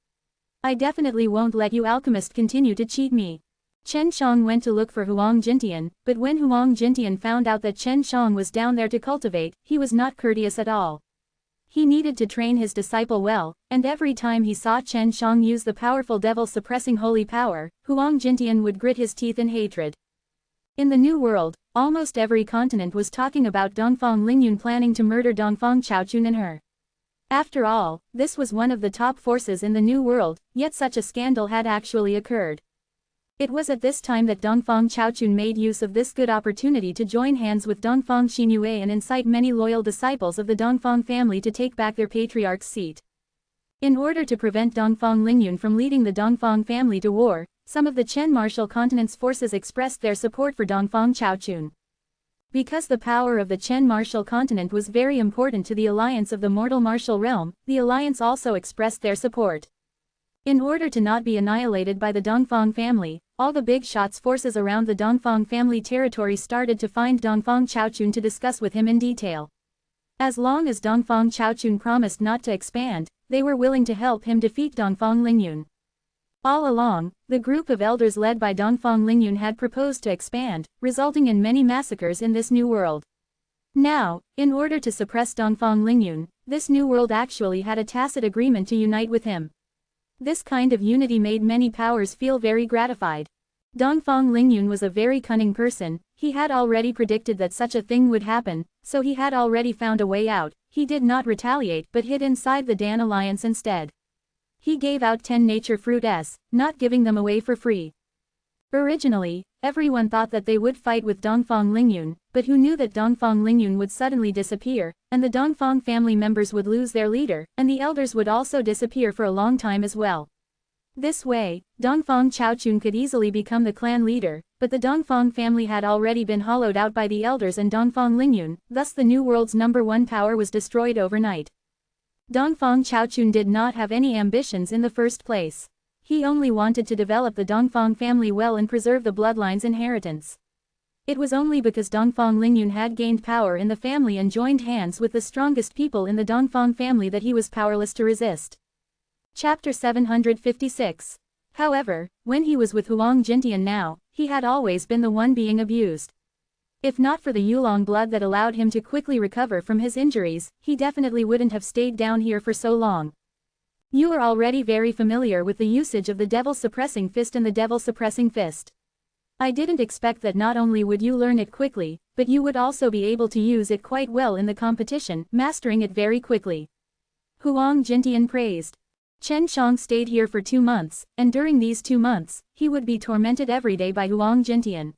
I definitely won't let you alchemist continue to cheat me. Chen Shang went to look for Huang Jintian, but when Huang Jintian found out that Chen Shang was down there to cultivate, he was not courteous at all. He needed to train his disciple well, and every time he saw Chen Shang use the powerful devil-suppressing holy power, Huang Jintian would grit his teeth in hatred. In the New World, almost every continent was talking about Dongfang Lingyun planning to murder Dongfang Chaochun and her. After all, this was one of the top forces in the New World, yet such a scandal had actually occurred. It was at this time that Dongfang Chaochun made use of this good opportunity to join hands with Dongfang Xinyue and incite many loyal disciples of the Dongfang family to take back their patriarch's seat. In order to prevent Dongfang Lingyun from leading the Dongfang family to war, some of the Chen Martial Continent's forces expressed their support for Dongfang Chaochun. Because the power of the Chen Martial Continent was very important to the alliance of the mortal martial realm, the alliance also expressed their support. In order to not be annihilated by the Dongfang family, all the big shots forces around the Dongfang family territory started to find Dongfang Chaochun to discuss with him in detail. As long as Dongfang Chaochun promised not to expand, they were willing to help him defeat Dongfang Lingyun. All along, the group of elders led by Dongfang Lingyun had proposed to expand, resulting in many massacres in this new world. Now, in order to suppress Dongfang Lingyun, this new world actually had a tacit agreement to unite with him. This kind of unity made many powers feel very gratified. Dongfang Lingyun was a very cunning person. He had already predicted that such a thing would happen, so he had already found a way out. He did not retaliate but hid inside the Dan Alliance instead. He gave out 10 nature fruits, not giving them away for free. Originally, everyone thought that they would fight with Dongfang Lingyun, but who knew that Dongfang Lingyun would suddenly disappear, and the Dongfang family members would lose their leader, and the elders would also disappear for a long time as well. This way, Dongfang Chaochun could easily become the clan leader, but the Dongfang family had already been hollowed out by the elders and Dongfang Lingyun, thus the new world's #1 power was destroyed overnight. Dongfang Chaochun did not have any ambitions in the first place. He only wanted to develop the Dongfang family well and preserve the bloodline's inheritance. It was only because Dongfang Lingyun had gained power in the family and joined hands with the strongest people in the Dongfang family that he was powerless to resist. Chapter 756. However, when he was with Huang Jintian now, he had always been the one being abused. If not for the Yulong blood that allowed him to quickly recover from his injuries, he definitely wouldn't have stayed down here for so long. You are already very familiar with the usage of the Devil Suppressing Fist and the Devil Suppressing Fist. I didn't expect that not only would you learn it quickly, but you would also be able to use it quite well in the competition, mastering it very quickly. Huang Jintian praised. Chen Shang stayed here for 2 months, and during these 2 months, he would be tormented every day by Huang Jintian.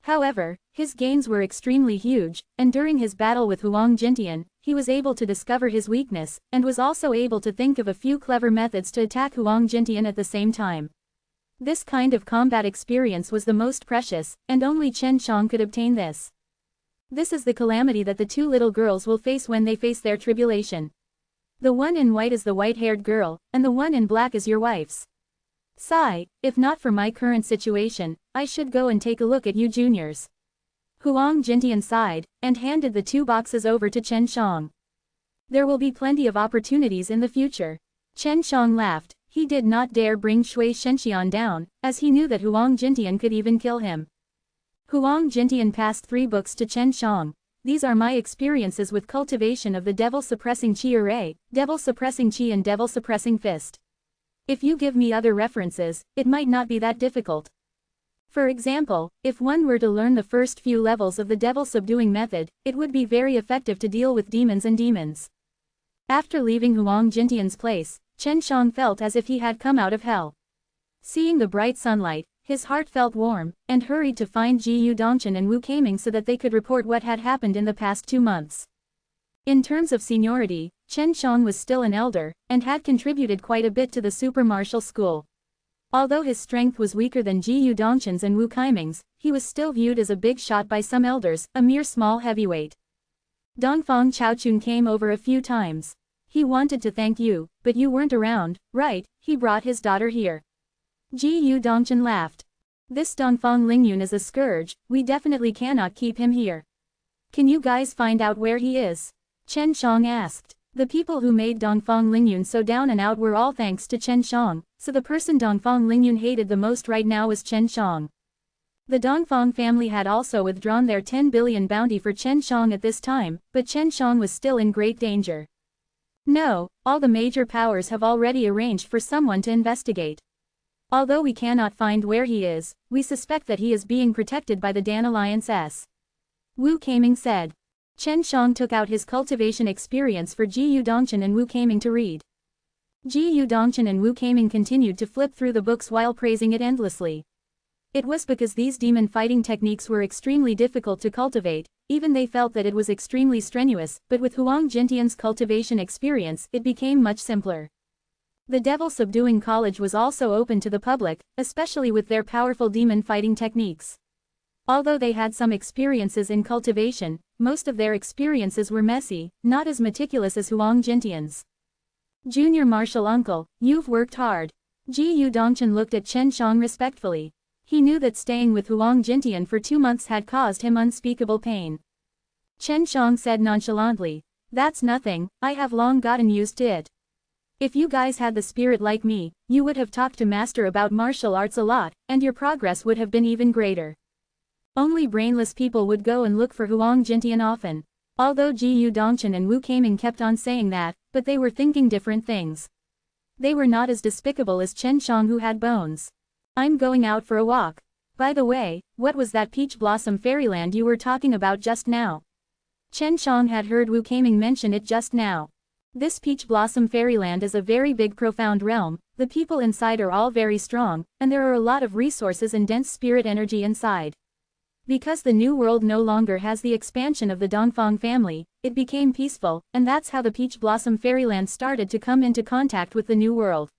However, his gains were extremely huge, and during his battle with Huang Jintian, he was able to discover his weakness, and was also able to think of a few clever methods to attack Huang Jintian at the same time. This kind of combat experience was the most precious, and only Chen Shang could obtain this. This is the calamity that the 2 little girls will face when they face their tribulation. The one in white is the white-haired girl, and the one in black is your wife's. Sigh, if not for my current situation, I should go and take a look at you juniors. Huang Jintian sighed, and handed the 2 boxes over to Chen Shang. There will be plenty of opportunities in the future. Chen Shang laughed. He did not dare bring Shui Shenxian down, as he knew that Huang Jintian could even kill him. Huang Jintian passed 3 books to Chen Shang. These are my experiences with cultivation of the Devil Suppressing Chi Array, Devil Suppressing Chi and Devil Suppressing Fist. If you give me other references, it might not be that difficult. For example, if one were to learn the first few levels of the Devil Subduing method, it would be very effective to deal with demons and demons. After leaving Huang Jintian's place, Chen Shang felt as if he had come out of hell. Seeing the bright sunlight, his heart felt warm, and hurried to find Ji Yu Dongchen and Wu Keiming so that they could report what had happened in the past 2 months. In terms of seniority, Chen Shang was still an elder, and had contributed quite a bit to the super martial school. Although his strength was weaker than Ji Yu Dongchen's and Wu Keiming's, he was still viewed as a big shot by some elders, a mere small heavyweight. Dongfang Chaochun came over a few times. He wanted to thank you, but you weren't around, right? He brought his daughter here. Ji Yu Dongchen laughed. This Dongfang Lingyun is a scourge, we definitely cannot keep him here. Can you guys find out where he is? Chen Shang asked. The people who made Dongfang Lingyun so down and out were all thanks to Chen Shang, so the person Dongfang Lingyun hated the most right now was Chen Shang. The Dongfang family had also withdrawn their 10 billion bounty for Chen Shang at this time, but Chen Shang was still in great danger. No, all the major powers have already arranged for someone to investigate. Although we cannot find where he is, we suspect that he is being protected by the Dan Alliance. Wu Keiming said. Chen Shang took out his cultivation experience for Ji Yu Dongchen and Wu Keiming to read. Ji Yu Dongchen and Wu Keiming continued to flip through the books while praising it endlessly. It was because these demon fighting techniques were extremely difficult to cultivate, even they felt that it was extremely strenuous, but with Huang Jintian's cultivation experience, it became much simpler. The Devil Subduing College was also open to the public, especially with their powerful demon fighting techniques. Although they had some experiences in cultivation, most of their experiences were messy, not as meticulous as Huang Jintian's. Junior Martial Uncle, you've worked hard. Ji Yu Dongchen looked at Chen Shang respectfully. He knew that staying with Huang Jintian for 2 months had caused him unspeakable pain. Chen Shang said nonchalantly, "That's nothing, I have long gotten used to it. If you guys had the spirit like me, you would have talked to Master about martial arts a lot, and your progress would have been even greater." Only brainless people would go and look for Huang Jintian often. Although Ji Yu Dongchen and Wu Keiming kept on saying that, but they were thinking different things. They were not as despicable as Chen Shang, who had bones. I'm going out for a walk. By the way, what was that peach blossom fairyland you were talking about just now? Chen Shang had heard Wu Kaming mention it just now. This peach blossom fairyland is a very big, profound realm. The people inside are all very strong, and there are a lot of resources and dense spirit energy inside. Because the new world no longer has the expansion of the Dongfang family, it became peaceful, and that's how the peach blossom fairyland started to come into contact with the new world.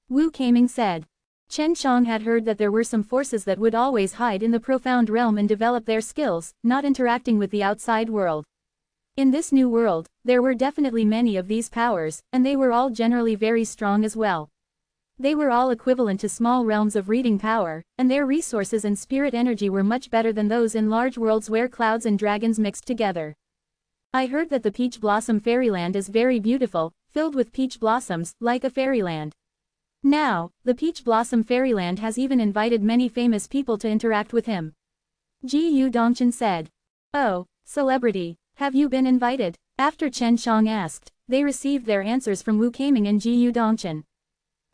Wu Kaming said. Chen Shang had heard that there were some forces that would always hide in the profound realm and develop their skills, not interacting with the outside world. In this new world, there were definitely many of these powers, and they were all generally very strong as well. They were all equivalent to small realms of reading power, and their resources and spirit energy were much better than those in large worlds where clouds and dragons mixed together. I heard that the Peach Blossom Fairyland is very beautiful, filled with peach blossoms, like a fairyland. Now, the Peach Blossom Fairyland has even invited many famous people to interact with him. Ji Yu Dongchen said. Oh, celebrity, have you been invited? After Chen Shang asked, they received their answers from Wu Kaming and Ji Yu Dongchen.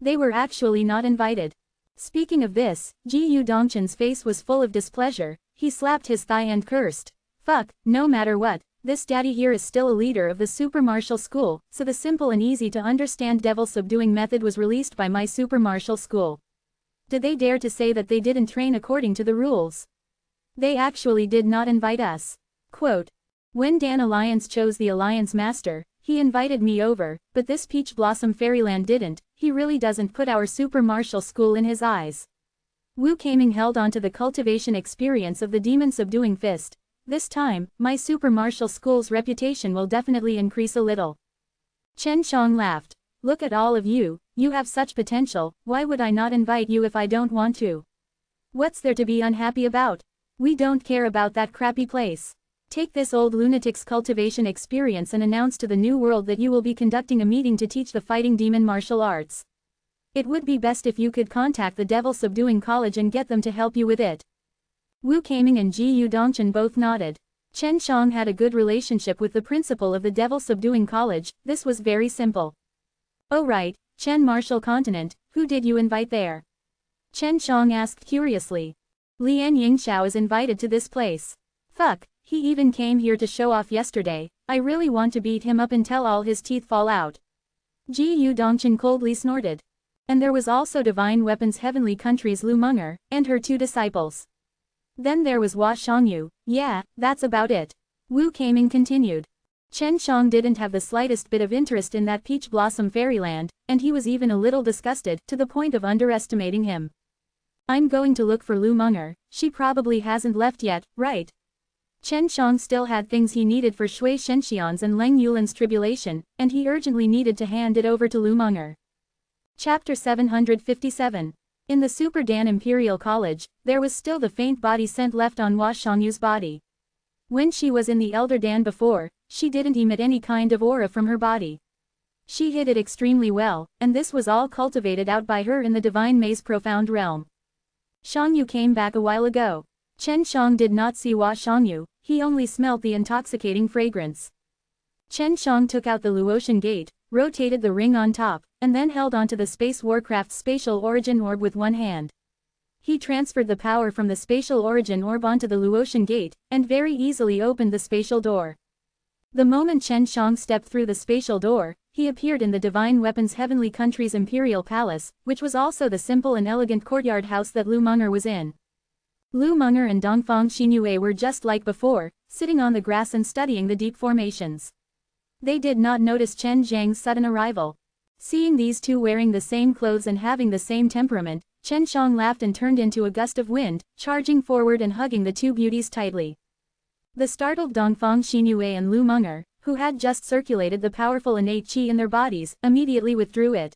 They were actually not invited. Speaking of this, Ji Yu Dongchen's face was full of displeasure. He slapped his thigh and cursed. Fuck, no matter what, this daddy here is still a leader of the super martial school, so the simple and easy to understand devil subduing method was released by my super martial school. Did they dare to say that they didn't train according to the rules? They actually did not invite us. Quote, when Dan Alliance chose the Alliance Master, he invited me over, but this Peach Blossom Fairyland didn't. He really doesn't put our super martial school in his eyes. Wu Kaming held on to the cultivation experience of the demon subduing fist. This time, my super martial school's reputation will definitely increase a little. Chen Shang laughed. Look at all of you, you have such potential, why would I not invite you if I don't want to? What's there to be unhappy about? We don't care about that crappy place. Take this old lunatic's cultivation experience and announce to the new world that you will be conducting a meeting to teach the fighting demon martial arts. It would be best if you could contact the Devil Subduing College and get them to help you with it. Wu Kaming and Ji Yu Dongchen both nodded. Chen Shang had a good relationship with the principal of the Devil Subduing College. This was very simple. Oh right, Chen Martial Continent, who did you invite there? Chen Shang asked curiously. Lian Yingxiao is invited to this place. Fuck. He even came here to show off yesterday. I really want to beat him up until all his teeth fall out. Ji Yu Dongchen coldly snorted. And there was also Divine Weapons Heavenly Country's Lu Menger, and her 2 disciples. Then there was Hua Shangyu. Yeah, that's about it. Wu Kaming continued. Chen Shang didn't have the slightest bit of interest in that Peach Blossom Fairyland, and he was even a little disgusted, to the point of underestimating him. I'm going to look for Lu Menger. She probably hasn't left yet, right? Chen Shang still had things he needed for Shui Shenxian's and Leng Yulin's tribulation, and he urgently needed to hand it over to Lu Menger. Chapter 757. In the Super Dan Imperial College, there was still the faint body scent left on Hua Shangyu's body. When she was in the Elder Dan before, she didn't emit any kind of aura from her body. She hid it extremely well, and this was all cultivated out by her in the Divine Maze Profound Realm. Shangyu came back a while ago. Chen Shang did not see Hua Shangyu, he only smelt the intoxicating fragrance. Chen Shang took out the Luotian gate, rotated the ring on top, and then held onto the Space Warcraft's Spatial Origin Orb with one hand. He transferred the power from the Spatial Origin Orb onto the Luotian gate, and very easily opened the spatial door. The moment Chen Shang stepped through the spatial door, he appeared in the Divine Weapons Heavenly Country's Imperial Palace, which was also the simple and elegant courtyard house that Lu Menger was in. Lu Menger and Dongfang Xinyue were just like before, sitting on the grass and studying the deep formations. They did not notice Chen Zhang's sudden arrival. Seeing these two wearing the same clothes and having the same temperament, Chen Shang laughed and turned into a gust of wind, charging forward and hugging the two beauties tightly. The startled Dongfang Xinyue and Lu Menger, who had just circulated the powerful innate qi in their bodies, immediately withdrew it.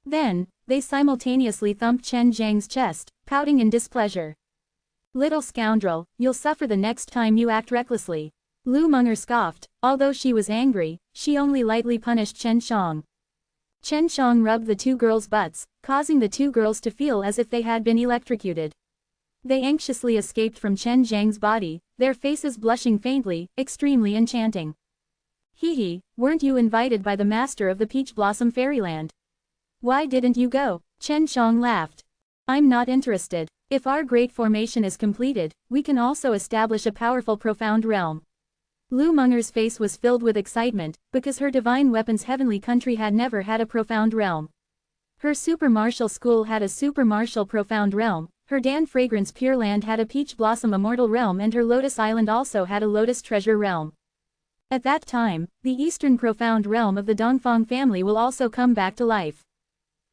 Then, they simultaneously thumped Chen Zhang's chest, pouting in displeasure. Little scoundrel, you'll suffer the next time you act recklessly. Lu Menger scoffed. Although she was angry, she only lightly punished Chen Shang. Chen Shang rubbed the two girls' butts, causing the two girls to feel as if they had been electrocuted. They anxiously escaped from Chen Zhang's body, their faces blushing faintly, extremely enchanting. Hee hee, weren't you invited by the master of the Peach Blossom Fairyland? Why didn't you go? Chen Shang laughed. I'm not interested. If our great formation is completed, we can also establish a powerful profound realm. Lu Menger's face was filled with excitement, because her divine weapon's heavenly country had never had a profound realm. Her super martial school had a super martial profound realm, her Dan Fragrance Pure Land had a Peach Blossom Immortal realm, and her Lotus Island also had a Lotus Treasure realm. At that time, the Eastern profound realm of the Dongfang family will also come back to life.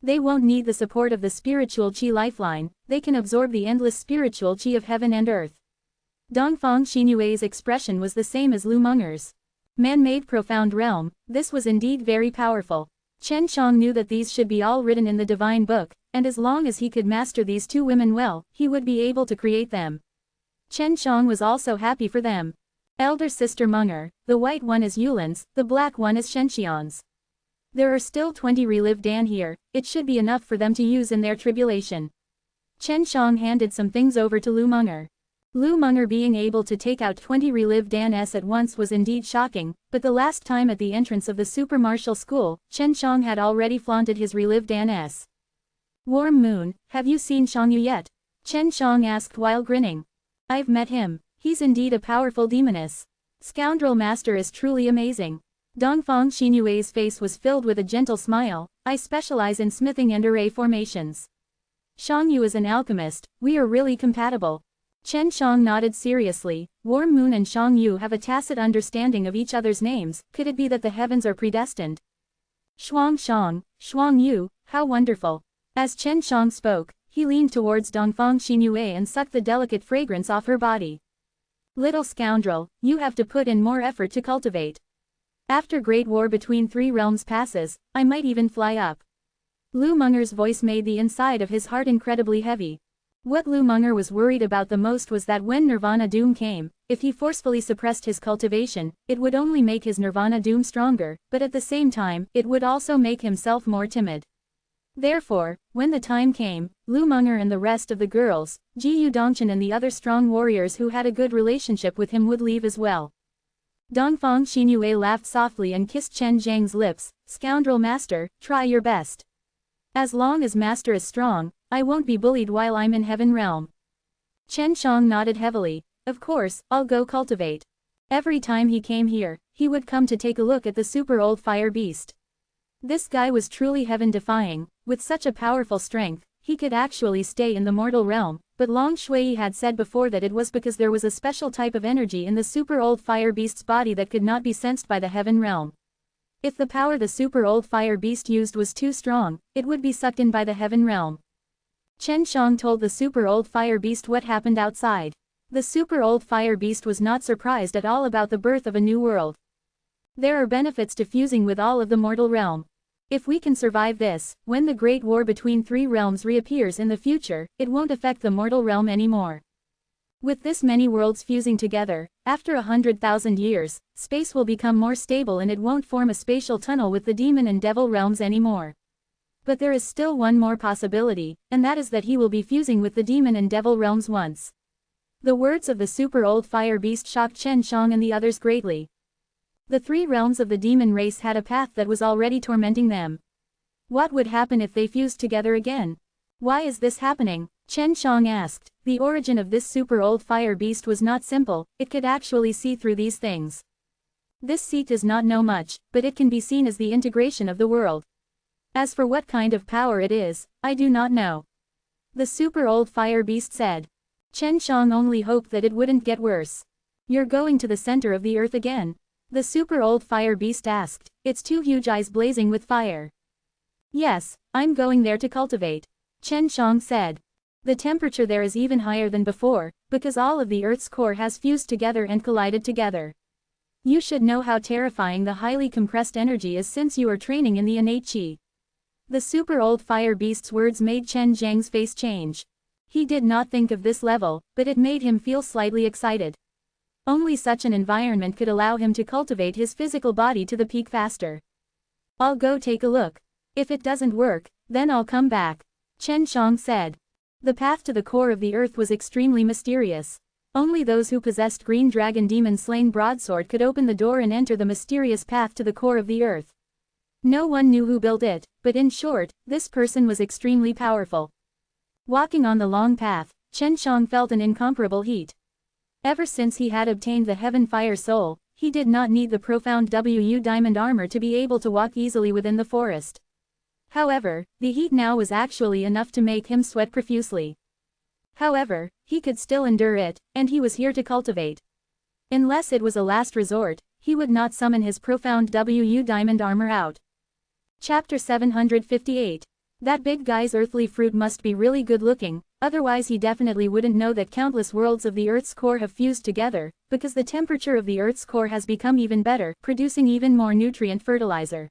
They won't need the support of the spiritual qi lifeline, they can absorb the endless spiritual qi of heaven and earth. Dongfang Xinyue's expression was the same as Lu Menger's. Man-made profound realm, this was indeed very powerful. Chen Shang knew that these should be all written in the divine book, and as long as he could master these two women well, he would be able to create them. Chen Shang was also happy for them. Elder sister Menger, the white one is Yulin's, the black one is Shenxian's. There are still 20 relive Dan here, it should be enough for them to use in their tribulation. Chen Shang handed some things over to Lu Menger. Lu Menger being able to take out 20 relive Dan-s at once was indeed shocking, but the last time at the entrance of the super martial school, Chen Shang had already flaunted his relive Dan-s. Warm Moon, have you seen Shangyu yet? Chen Shang asked while grinning. I've met him, he's indeed a powerful demoness. Scoundrel master is truly amazing. Dongfang Xinyue's face was filled with a gentle smile. I specialize in smithing and array formations. Shangyu is an alchemist, we are really compatible. Chen Shang nodded seriously. Warm Moon and Shangyu have a tacit understanding of each other's names, could it be that the heavens are predestined? Shuang Shang, Shuang Yu, how wonderful. As Chen Shang spoke, he leaned towards Dongfang Xinyue and sucked the delicate fragrance off her body. Little scoundrel, you have to put in more effort to cultivate. After great war between three realms passes, I might even fly up. Lu Menger's voice made the inside of his heart incredibly heavy. What Lu Menger was worried about the most was that when Nirvana Doom came, if he forcefully suppressed his cultivation, it would only make his Nirvana Doom stronger, but at the same time, it would also make himself more timid. Therefore, when the time came, Lu Menger and the rest of the girls, Ji Yudongchen and the other strong warriors who had a good relationship with him would leave as well. Dongfang Xinyue laughed softly and kissed Chen Zhang's lips. Scoundrel master, try your best. As long as master is strong, I won't be bullied while I'm in heaven realm. Chen Shang nodded heavily. Of course, I'll go cultivate. Every time he came here, he would come to take a look at the super old fire beast. This guy was truly heaven defying. With such a powerful strength, he could actually stay in the mortal realm. But Long Shui had said before that it was because there was a special type of energy in the super old fire beast's body that could not be sensed by the heaven realm. If the power the super old fire beast used was too strong, it would be sucked in by the heaven realm. Chen Shang told the super old fire beast what happened outside. The super old fire beast was not surprised at all about the birth of a new world. There are benefits to fusing with all of the mortal realm. If we can survive this, when the great war between three realms reappears in the future, it won't affect the mortal realm anymore. With this many worlds fusing together, after 100,000 years, space will become more stable and it won't form a spatial tunnel with the demon and devil realms anymore. But there is still one more possibility, and that is that he will be fusing with the demon and devil realms once. The words of the super old fire beast shocked Chen Shang and the others greatly. The three realms of the demon race had a path that was already tormenting them. What would happen if they fused together again? Why is this happening? Chen Shang asked. The origin of this super old fire beast was not simple, it could actually see through these things. This seat does not know much, but it can be seen as the integration of the world. As for what kind of power it is, I do not know. The super old fire beast said. Chen Shang only hoped that it wouldn't get worse. You're going to the center of the earth again? The super old fire beast asked, its two huge eyes blazing with fire. Yes, I'm going there to cultivate. Chen Shang said. The temperature there is even higher than before, because all of the Earth's core has fused together and collided together. You should know how terrifying the highly compressed energy is since you are training in the innate qi. The super old fire beast's words made Chen Zhang's face change. He did not think of this level, but it made him feel slightly excited. Only such an environment could allow him to cultivate his physical body to the peak faster. I'll go take a look. If it doesn't work, then I'll come back. Chen Shang said. The path to the core of the earth was extremely mysterious. Only those who possessed Green Dragon Demon Slaying Broadsword could open the door and enter the mysterious path to the core of the earth. No one knew who built it, but in short, this person was extremely powerful. Walking on the long path, Chen Shang felt an incomparable heat. Ever since he had obtained the Heaven Fire Soul, he did not need the profound Wu diamond armor to be able to walk easily within the forest. However, the heat now was actually enough to make him sweat profusely. However, he could still endure it, and he was here to cultivate. Unless it was a last resort, he would not summon his profound Wu diamond armor out. Chapter 758. That big guy's earthly fruit must be really good looking, otherwise he definitely wouldn't know that countless worlds of the Earth's core have fused together, because the temperature of the Earth's core has become even better, producing even more nutrient fertilizer.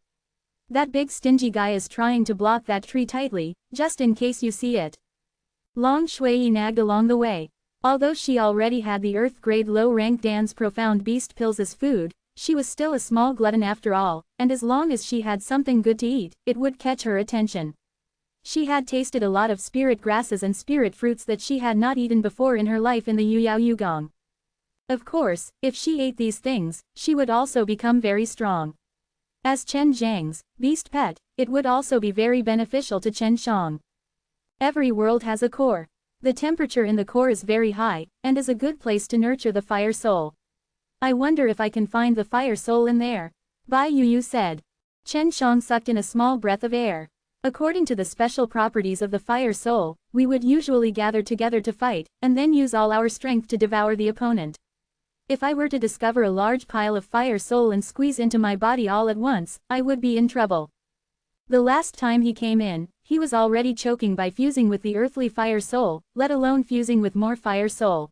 That big stingy guy is trying to block that tree tightly, just in case you see it. Long Shui nagged along the way. Although she already had the Earth-grade low-rank Dan's profound beast pills as food, she was still a small glutton after all, and as long as she had something good to eat, it would catch her attention. She had tasted a lot of spirit grasses and spirit fruits that she had not eaten before in her life in the Yuyao Yugong. Of course, if she ate these things, she would also become very strong. As Chen Zhang's beast pet, it would also be very beneficial to Chen Shang. Every world has a core. The temperature in the core is very high, and is a good place to nurture the fire soul. I wonder if I can find the fire soul in there. Bai Yuyu said. Chen Shang sucked in a small breath of air. According to the special properties of the fire soul, we would usually gather together to fight, and then use all our strength to devour the opponent. If I were to discover a large pile of fire soul and squeeze into my body all at once, I would be in trouble. The last time he came in, he was already choking by fusing with the earthly fire soul, let alone fusing with more fire soul.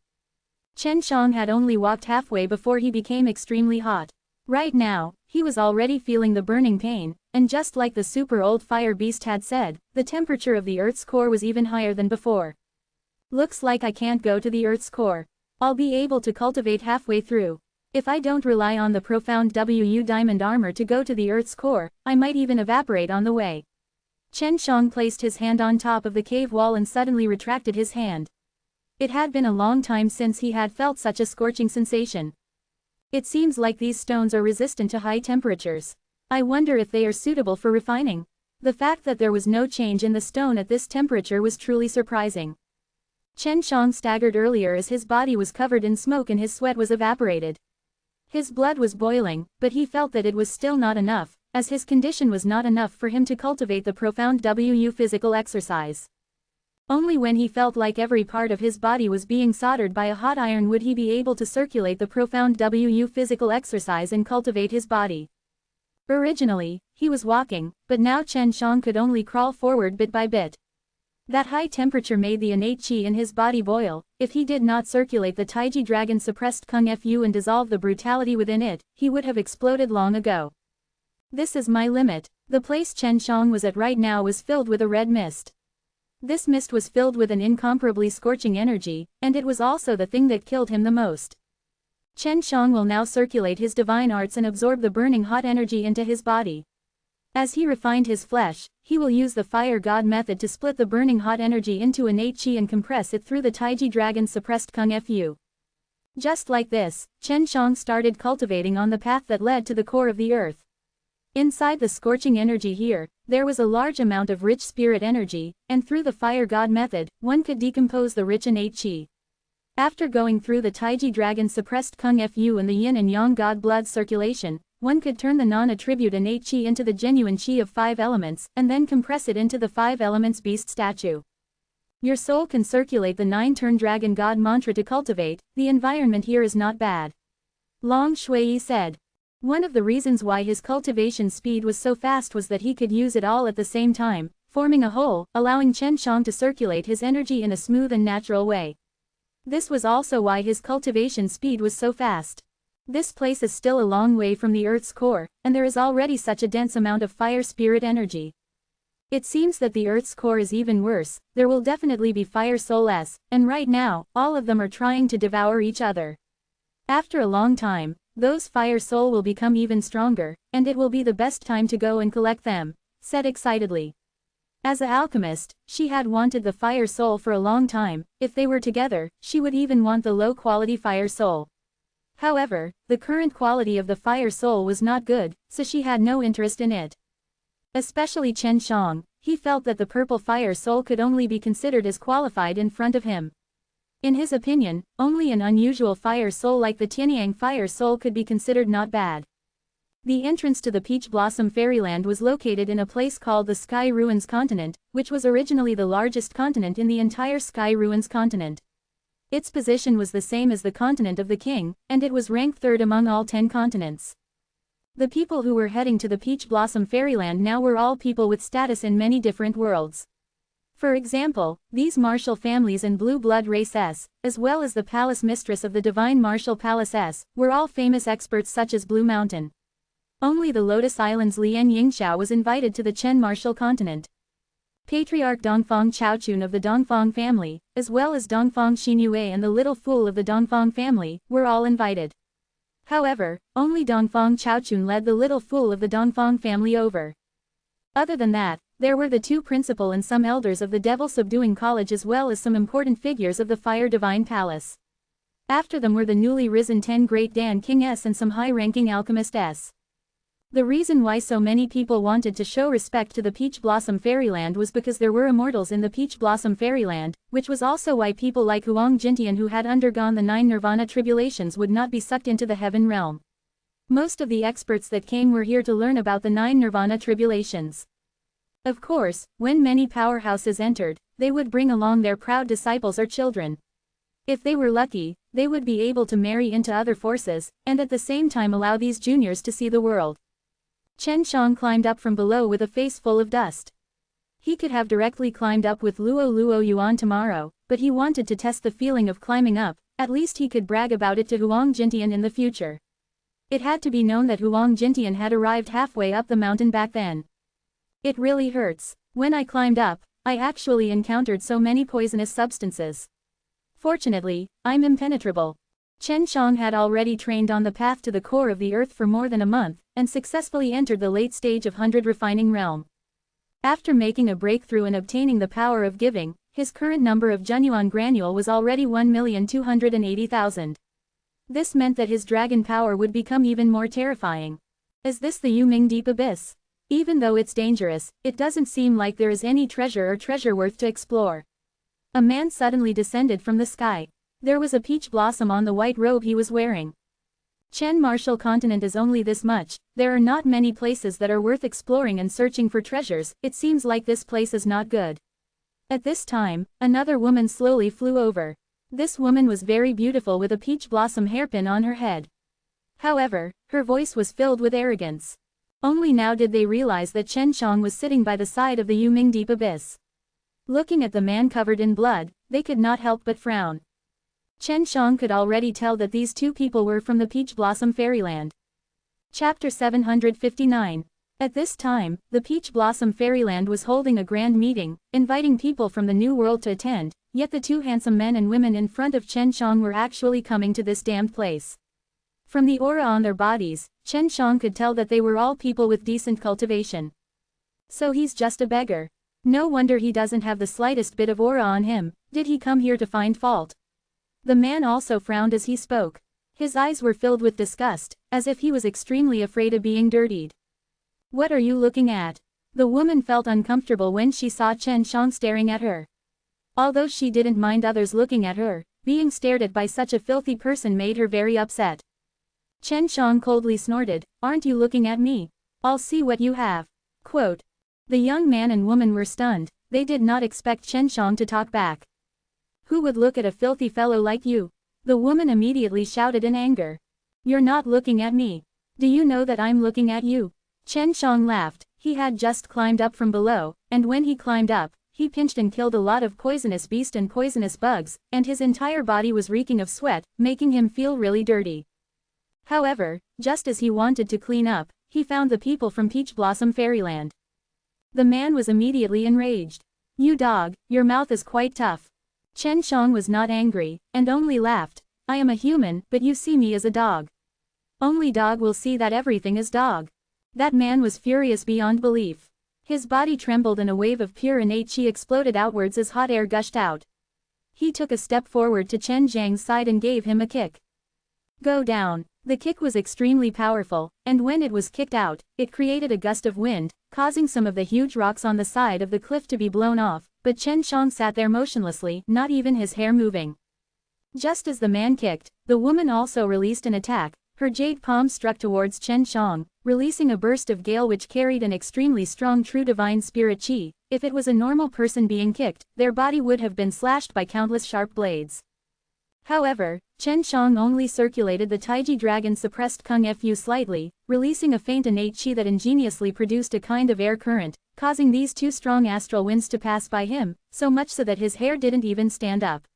Chen Shang had only walked halfway before he became extremely hot. Right now, he was already feeling the burning pain, and just like the super old fire beast had said, the temperature of the Earth's core was even higher than before. Looks like I can't go to the Earth's core. I'll be able to cultivate halfway through. If I don't rely on the profound Wu diamond armor to go to the Earth's core, I might even evaporate on the way. Chen Shang placed his hand on top of the cave wall and suddenly retracted his hand. It had been a long time since he had felt such a scorching sensation. It seems like these stones are resistant to high temperatures. I wonder if they are suitable for refining. The fact that there was no change in the stone at this temperature was truly surprising. Chen Shang staggered earlier as his body was covered in smoke and his sweat was evaporated. His blood was boiling, but he felt that it was still not enough, as his condition was not enough for him to cultivate the profound Wu physical exercise. Only when he felt like every part of his body was being soldered by a hot iron would he be able to circulate the profound Wu physical exercise and cultivate his body. Originally, he was walking, but now Chen Shang could only crawl forward bit by bit. That high temperature made the innate qi in his body boil. If he did not circulate the Taiji dragon suppressed Kung Fu and dissolve the brutality within it, he would have exploded long ago. This is my limit. The place Chen Shang was at right now was filled with a red mist. This mist was filled with an incomparably scorching energy, and it was also the thing that killed him the most. Chen Shang will now circulate his divine arts and absorb the burning hot energy into his body. As he refined his flesh, he will use the fire god method to split the burning hot energy into innate qi and compress it through the Taiji dragon suppressed Kung Fu. Just like this, Chen Shang started cultivating on the path that led to the core of the earth. Inside the scorching energy here, there was a large amount of rich spirit energy, and through the fire god method, one could decompose the rich innate qi. After going through the Taiji dragon suppressed Kung Fu and the yin and yang god blood circulation, one could turn the non-attribute innate qi into the genuine qi of 5 elements, and then compress it into the 5 elements beast statue. Your soul can circulate the 9-turn dragon god mantra to cultivate. The environment here is not bad. Long Shui said. One of the reasons why his cultivation speed was so fast was that he could use it all at the same time, forming a whole, allowing Chen Shang to circulate his energy in a smooth and natural way. This was also why his cultivation speed was so fast. This place is still a long way from the Earth's core, and there is already such a dense amount of fire spirit energy. It seems that the Earth's core is even worse. There will definitely be fire souls, and right now, all of them are trying to devour each other. After a long time, those fire soul will become even stronger, and it will be the best time to go and collect them, said excitedly. As an alchemist, she had wanted the fire soul for a long time. If they were together, she would even want the low-quality fire soul. However, the current quality of the fire soul was not good, so she had no interest in it. Especially Chen Shang, he felt that the purple fire soul could only be considered as qualified in front of him. In his opinion, only an unusual fire soul like the Tianyang fire soul could be considered not bad. The entrance to the Peach Blossom Fairyland was located in a place called the Sky Ruins Continent, which was originally the largest continent in the entire Sky Ruins continent. Its position was the same as the continent of the king, and it was ranked third among all 10 continents. The people who were heading to the Peach Blossom Fairyland now were all people with status in many different worlds. For example, these martial families and blue blood race S, as well as the palace mistress of the divine martial palace S, were all famous experts such as Blue Mountain. Only the Lotus Island's Lian Yingxiao was invited to the Chen martial continent. Patriarch Dongfang Chaochun of the Dongfang family, as well as Dongfang Xinyue and the Little Fool of the Dongfang family, were all invited. However, only Dongfang Chaochun led the Little Fool of the Dongfang family over. Other than that, there were the 2 principal and some elders of the Devil Subduing College as well as some important figures of the Fire Divine Palace. After them were the newly risen 10 Great Dan King S and some high-ranking alchemist S. The reason why so many people wanted to show respect to the Peach Blossom Fairyland was because there were immortals in the Peach Blossom Fairyland, which was also why people like Huang Jintian who had undergone the 9 Nirvana tribulations would not be sucked into the heaven realm. Most of the experts that came were here to learn about the 9 Nirvana tribulations. Of course, when many powerhouses entered, they would bring along their proud disciples or children. If they were lucky, they would be able to marry into other forces, and at the same time allow these juniors to see the world. Chen Shang climbed up from below with a face full of dust. He could have directly climbed up with Luo Yuan tomorrow, but he wanted to test the feeling of climbing up, at least he could brag about it to Huang Jintian in the future. It had to be known that Huang Jintian had arrived halfway up the mountain back then. It really hurts. When I climbed up, I actually encountered so many poisonous substances. Fortunately, I'm impenetrable. Chen Shang had already trained on the path to the core of the earth for more than a month, and successfully entered the late stage of 100 refining realm. After making a breakthrough and obtaining the power of giving, his current number of Junyuan granule was already 1,280,000. This meant that his dragon power would become even more terrifying. Is this the Yuming Deep Abyss? Even though it's dangerous, it doesn't seem like there is any treasure worth to explore. A man suddenly descended from the sky. There was a peach blossom on the white robe he was wearing. Chen Martial Continent is only this much, there are not many places that are worth exploring and searching for treasures, it seems like this place is not good. At this time, another woman slowly flew over. This woman was very beautiful with a peach blossom hairpin on her head. However, her voice was filled with arrogance. Only now did they realize that Chen Shang was sitting by the side of the Yuming Deep Abyss. Looking at the man covered in blood, they could not help but frown. Chen Shang could already tell that these 2 people were from the Peach Blossom Fairyland. Chapter 759. At this time, the Peach Blossom Fairyland was holding a grand meeting, inviting people from the New World to attend, yet the 2 handsome men and women in front of Chen Shang were actually coming to this damned place. From the aura on their bodies, Chen Shang could tell that they were all people with decent cultivation. So he's just a beggar. No wonder he doesn't have the slightest bit of aura on him, did he come here to find fault? The man also frowned as he spoke. His eyes were filled with disgust, as if he was extremely afraid of being dirtied. What are you looking at? The woman felt uncomfortable when she saw Chen Shang staring at her. Although she didn't mind others looking at her, being stared at by such a filthy person made her very upset. Chen Shang coldly snorted, "Aren't you looking at me? I'll see what you have." Quote. The young man and woman were stunned, they did not expect Chen Shang to talk back. Who would look at a filthy fellow like you? The woman immediately shouted in anger. You're not looking at me. Do you know that I'm looking at you? Chen Shang laughed, he had just climbed up from below, and when he climbed up, he pinched and killed a lot of poisonous beasts and poisonous bugs, and his entire body was reeking of sweat, making him feel really dirty. However, just as he wanted to clean up, he found the people from Peach Blossom Fairyland. The man was immediately enraged. You dog, your mouth is quite tough. Chen Shang was not angry, and only laughed. I am a human, but you see me as a dog. Only dog will see that everything is dog. That man was furious beyond belief. His body trembled and a wave of pure innate chi exploded outwards as hot air gushed out. He took a step forward to Chen Zhang's side and gave him a kick. Go down. The kick was extremely powerful, and when it was kicked out, it created a gust of wind, causing some of the huge rocks on the side of the cliff to be blown off, but Chen Shang sat there motionlessly, not even his hair moving. Just as the man kicked, the woman also released an attack. Her jade palm struck towards Chen Shang, releasing a burst of gale which carried an extremely strong true divine spirit qi. If it was a normal person being kicked, their body would have been slashed by countless sharp blades. However, Chen Shang only circulated the Taiji dragon suppressed Kung Fu slightly, releasing a faint innate qi that ingeniously produced a kind of air current, causing these two strong astral winds to pass by him, so much so that his hair didn't even stand up.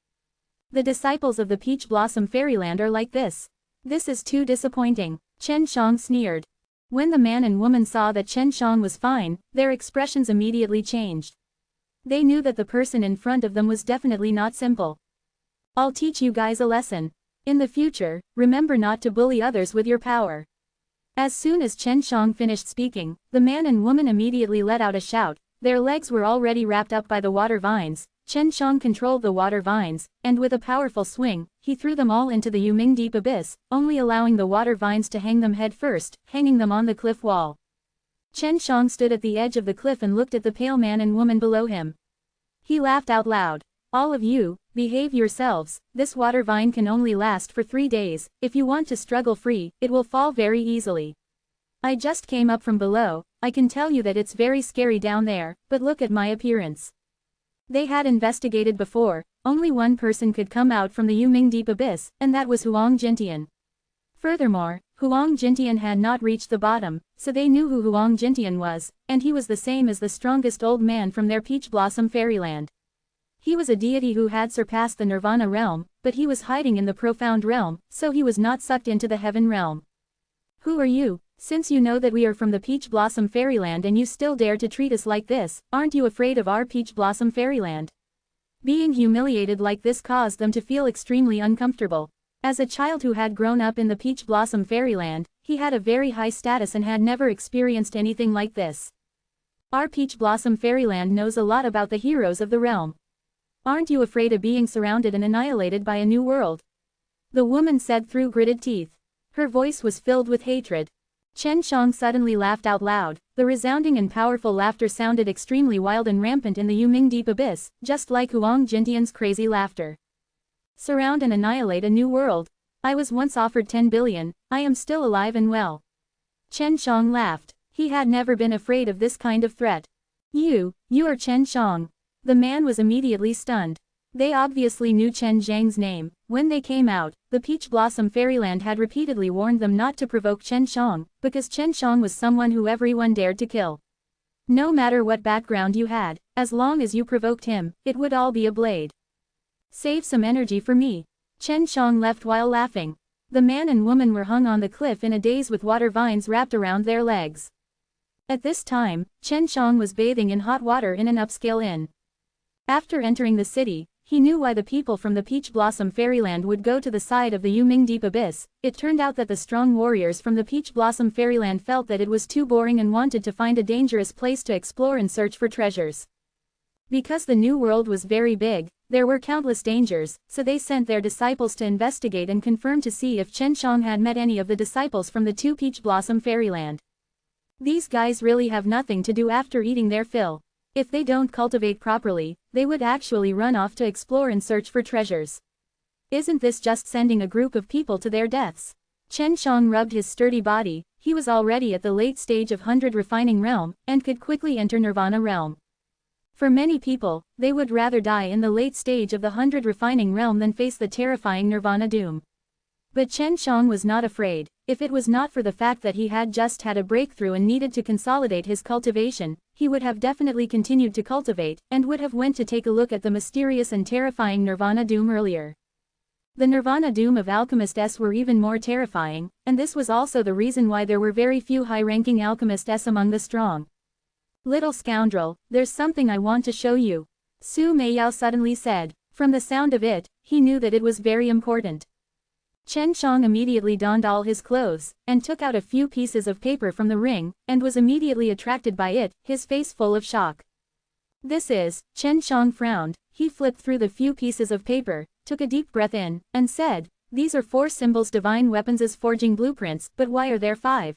The disciples of the Peach Blossom Fairyland are like this. This is too disappointing, Chen Shang sneered. When the man and woman saw that Chen Shang was fine, their expressions immediately changed. They knew that the person in front of them was definitely not simple. I'll teach you guys a lesson. In the future, remember not to bully others with your power. As soon as Chen Shang finished speaking, the man and woman immediately let out a shout. Their legs were already wrapped up by the water vines. Chen Shang controlled the water vines, and with a powerful swing, he threw them all into the Yuming deep abyss, only allowing the water vines to hang them head first, hanging them on the cliff wall. Chen Shang stood at the edge of the cliff and looked at the pale man and woman below him. He laughed out loud. All of you, behave yourselves. This water vine can only last for 3 days. If you want to struggle free, it will fall very easily. I just came up from below. I can tell you that it's very scary down there, but look at my appearance. They had investigated before. Only one person could come out from the Yuming deep abyss, and that was Huang Jintian. Furthermore, Huang Jintian had not reached the bottom, so they knew who Huang Jintian was, and he was the same as the strongest old man from their Peach Blossom Fairyland. He was a deity who had surpassed the Nirvana realm, but he was hiding in the profound realm, so he was not sucked into the heaven realm. Who are you? Since you know that we are from the Peach Blossom Fairyland and you still dare to treat us like this, aren't you afraid of our Peach Blossom Fairyland? Being humiliated like this caused them to feel extremely uncomfortable. As a child who had grown up in the Peach Blossom Fairyland, he had a very high status and had never experienced anything like this. Our Peach Blossom Fairyland knows a lot about the heroes of the realm. Aren't you afraid of being surrounded and annihilated by a new world? The woman said through gritted teeth. Her voice was filled with hatred. Chen Shang suddenly laughed out loud. The resounding and powerful laughter sounded extremely wild and rampant in the Yuming deep abyss, just like Huang Jintian's crazy laughter. Surround and annihilate a new world. I was once offered 10 billion, I am still alive and well. Chen Shang laughed. He had never been afraid of this kind of threat. You are Chen Shang. The man was immediately stunned. They obviously knew Chen Zhang's name. When they came out, the Peach Blossom Fairyland had repeatedly warned them not to provoke Chen Shang, because Chen Shang was someone who everyone dared to kill. No matter what background you had, as long as you provoked him, it would all be a blade. Save some energy for me. Chen Shang left while laughing. The man and woman were hung on the cliff in a daze with water vines wrapped around their legs. At this time, Chen Shang was bathing in hot water in an upscale inn. After entering the city, he knew why the people from the Peach Blossom Fairyland would go to the side of the Yuming deep abyss. It turned out that the strong warriors from the Peach Blossom Fairyland felt that it was too boring and wanted to find a dangerous place to explore and search for treasures. Because the new world was very big, there were countless dangers, so they sent their disciples to investigate and confirm to see if Chen Shang had met any of the disciples from the two Peach Blossom Fairyland. These guys really have nothing to do after eating their fill. If they don't cultivate properly, they would actually run off to explore and search for treasures. Isn't this just sending a group of people to their deaths? Chen Shang rubbed his sturdy body. He was already at the late stage of 100 refining realm, and could quickly enter Nirvana realm. For many people, they would rather die in the late stage of the 100 refining realm than face the terrifying Nirvana doom. But Chen Shang was not afraid. If it was not for the fact that he had just had a breakthrough and needed to consolidate his cultivation, he would have definitely continued to cultivate, and would have went to take a look at the mysterious and terrifying Nirvana doom earlier. The Nirvana doom of alchemists were even more terrifying, and this was also the reason why there were very few high-ranking alchemists among the strong. Little scoundrel, there's something I want to show you. Su Meiyao suddenly said. From the sound of it, he knew that it was very important. Chen Shang immediately donned all his clothes, and took out a few pieces of paper from the ring, and was immediately attracted by it, his face full of shock. This is, Chen Shang frowned. He flipped through the few pieces of paper, took a deep breath in, and said, These are 4 symbols divine weapons as forging blueprints, but why are there 5?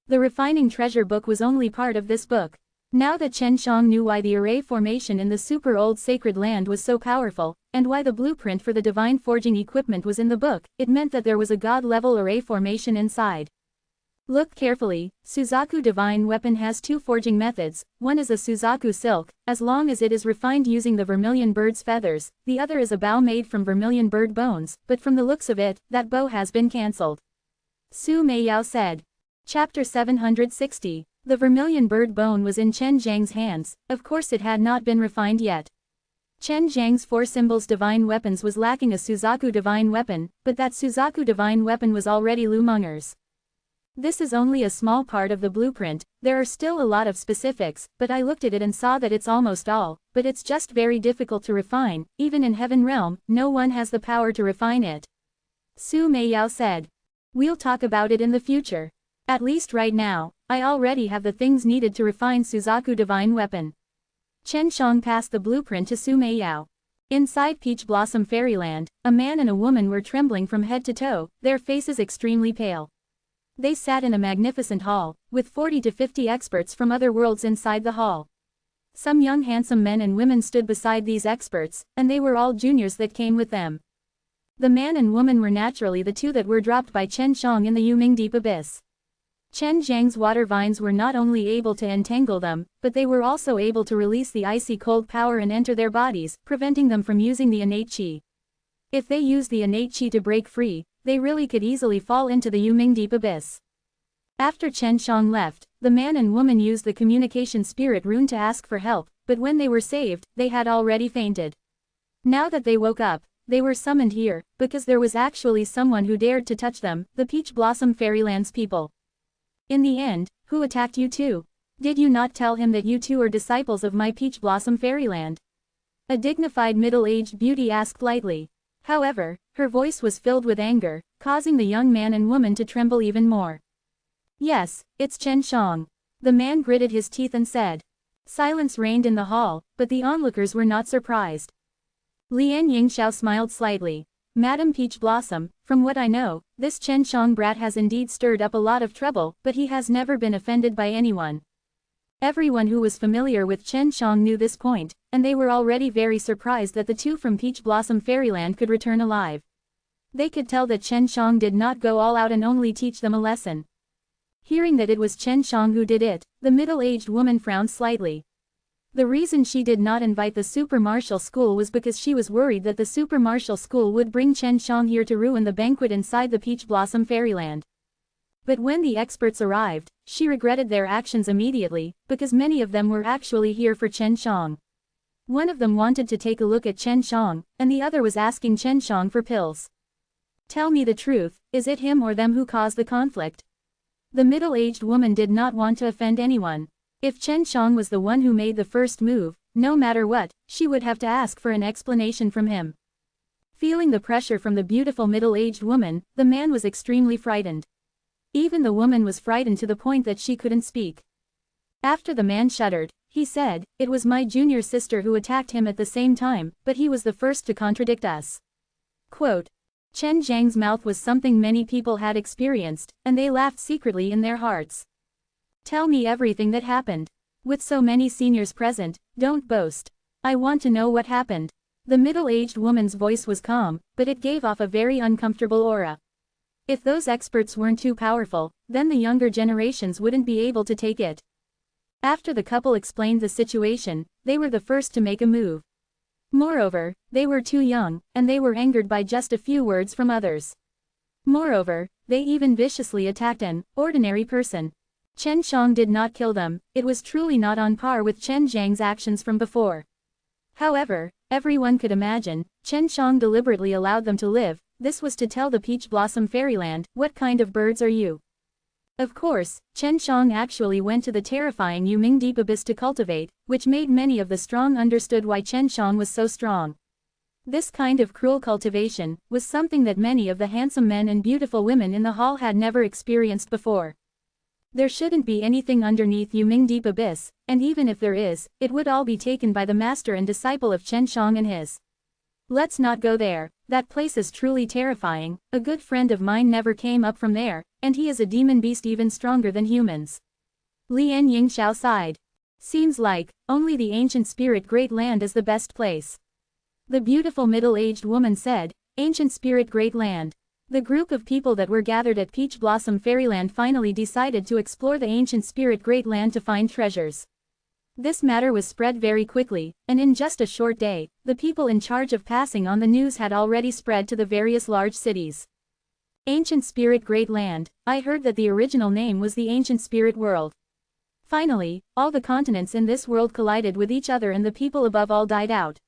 The refining treasure book was only part of this book. Now that Chen Shang knew why the array formation in the super old sacred land was so powerful, and why the blueprint for the divine forging equipment was in the book, it meant that there was a god-level array formation inside. Look carefully. Suzaku divine weapon has 2 forging methods. One is a Suzaku silk, as long as it is refined using the vermilion bird's feathers. The other is a bow made from vermilion bird bones, but from the looks of it, that bow has been cancelled. Su Meiyao said. Chapter 760. The vermilion bird bone was in Chen Zhang's hands. Of course it had not been refined yet. Chen Zhang's 4 symbols divine weapons was lacking a Suzaku divine weapon, but that Suzaku divine weapon was already Lu Menger's. This is only a small part of the blueprint, there are still a lot of specifics, but I looked at it and saw that it's almost all, but it's just very difficult to refine. Even in Heaven Realm, no one has the power to refine it. Su Meiyao said. We'll talk about it in the future. At least right now, I already have the things needed to refine Suzaku divine weapon. Chen Shang passed the blueprint to Su Meiyao. Inside Peach Blossom Fairyland, a man and a woman were trembling from head to toe, their faces extremely pale. They sat in a magnificent hall, with 40 to 50 experts from other worlds inside the hall. Some young handsome men and women stood beside these experts, and they were all juniors that came with them. The man and woman were naturally the 2 that were dropped by Chen Shang in the Yuming Deep Abyss. Chen Zhang's water vines were not only able to entangle them, but they were also able to release the icy cold power and enter their bodies, preventing them from using the innate qi. If they used the innate qi to break free, they really could easily fall into the Yuming Deep Abyss. After Chen Shang left, the man and woman used the communication spirit rune to ask for help, but when they were saved, they had already fainted. Now that they woke up, they were summoned here, because there was actually someone who dared to touch them, the Peach Blossom Fairyland's people. In the end, who attacked you 2? Did you not tell him that you 2 are disciples of my Peach Blossom Fairyland? A dignified middle-aged beauty asked lightly. However, her voice was filled with anger, causing the young man and woman to tremble even more. Yes, it's Chen Shang. The man gritted his teeth and said. Silence reigned in the hall, but the onlookers were not surprised. Lian Yingxiao smiled slightly. Madam Peach Blossom, from what I know, this Chen Shang brat has indeed stirred up a lot of trouble, but he has never been offended by anyone. Everyone who was familiar with Chen Shang knew this point, and they were already very surprised that the 2 from Peach Blossom Fairyland could return alive. They could tell that Chen Shang did not go all out and only teach them a lesson. Hearing that it was Chen Shang who did it, the middle-aged woman frowned slightly. The reason she did not invite the Super Martial School was because she was worried that the Super Martial School would bring Chen Shang here to ruin the banquet inside the Peach Blossom Fairyland. But when the experts arrived, she regretted their actions immediately, because many of them were actually here for Chen Shang. One of them wanted to take a look at Chen Shang, and the other was asking Chen Shang for pills. Tell me the truth, is it him or them who caused the conflict? The middle-aged woman did not want to offend anyone. If Chen Shang was the one who made the first move, no matter what, she would have to ask for an explanation from him. Feeling the pressure from the beautiful middle-aged woman, the man was extremely frightened. Even the woman was frightened to the point that she couldn't speak. After the man shuddered, he said, it was my junior sister who attacked him at the same time, but he was the first to contradict us. Quote, Chen Zhang's mouth was something many people had experienced, and they laughed secretly in their hearts. Tell me everything that happened. With so many seniors present, don't boast. I want to know what happened. The middle-aged woman's voice was calm, but it gave off a very uncomfortable aura. If those experts weren't too powerful, then the younger generations wouldn't be able to take it. After the couple explained the situation, they were the first to make a move. Moreover, they were too young, and they were angered by just a few words from others. Moreover, they even viciously attacked an ordinary person. Chen Shang did not kill them, it was truly not on par with Chen Zhang's actions from before. However, everyone could imagine, Chen Shang deliberately allowed them to live. This was to tell the Peach Blossom Fairyland, what kind of birds are you? Of course, Chen Shang actually went to the terrifying Yuming Deep Abyss to cultivate, which made many of the strong understood why Chen Shang was so strong. This kind of cruel cultivation was something that many of the handsome men and beautiful women in the hall had never experienced before. There shouldn't be anything underneath Yuming Deep Abyss, and even if there is, it would all be taken by the master and disciple of Chen Shang and his Let's not go there, that place is truly terrifying, a good friend of mine never came up from there, and he is a demon beast even stronger than humans. Lian Yingxiao sighed. Seems like, only the ancient spirit Great Land is the best place. The beautiful middle-aged woman said, Ancient Spirit Great Land. The group of people that were gathered at Peach Blossom Fairyland finally decided to explore the ancient spirit Great Land to find treasures. This matter was spread very quickly, and in just a short day, the people in charge of passing on the news had already spread to the various large cities. Ancient Spirit Great Land, I heard that the original name was the Ancient Spirit World. Finally, all the continents in this world collided with each other and the people above all died out.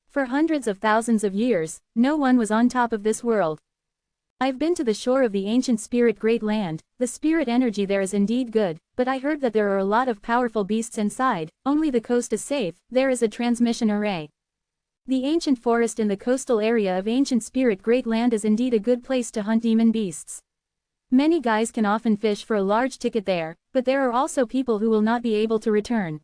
For hundreds of thousands of years, no one was on top of this world. I've been to the shore of the ancient spirit Great Land, the spirit energy there is indeed good, but I heard that there are a lot of powerful beasts inside, only the coast is safe, there is a transmission array. The ancient forest in the coastal area of ancient spirit Great Land is indeed a good place to hunt demon beasts. Many guys can often fish for a large ticket there, but there are also people who will not be able to return.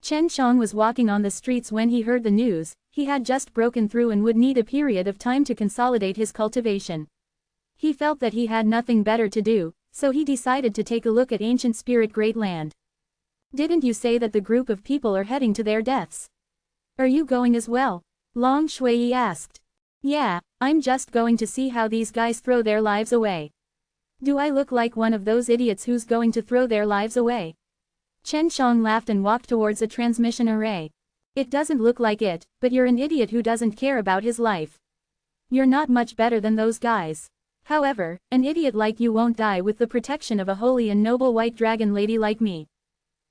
Chen Xiong was walking on the streets when he heard the news, he had just broken through and would need a period of time to consolidate his cultivation. He felt that he had nothing better to do, so he decided to take a look at ancient spirit Great Land. Didn't you say that the group of people are heading to their deaths? Are you going as well? Long Shui asked. Yeah, I'm just going to see how these guys throw their lives away. Do I look like one of those idiots who's going to throw their lives away? Chen Xiong laughed and walked towards a transmission array. It doesn't look like it, but you're an idiot who doesn't care about his life. You're not much better than those guys. However, an idiot like you won't die with the protection of a holy and noble white dragon lady like me.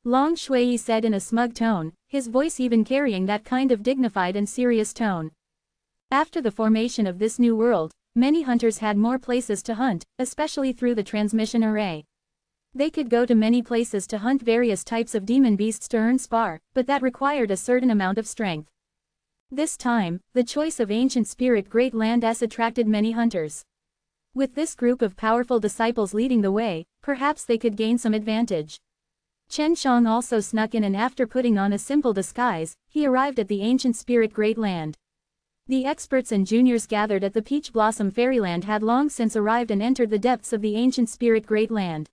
Long Shui said in a smug tone, his voice even carrying that kind of dignified and serious tone. After the formation of this new world, many hunters had more places to hunt, especially through the transmission array. They could go to many places to hunt various types of demon beasts to earn spar, but that required a certain amount of strength. This time, the choice of ancient spirit Great Land attracted many hunters. With this group of powerful disciples leading the way, perhaps they could gain some advantage. Chen Xiong also snuck in and after putting on a simple disguise, he arrived at the ancient spirit Great Land. The experts and juniors gathered at the Peach Blossom Fairyland had long since arrived and entered the depths of the ancient spirit Great Land.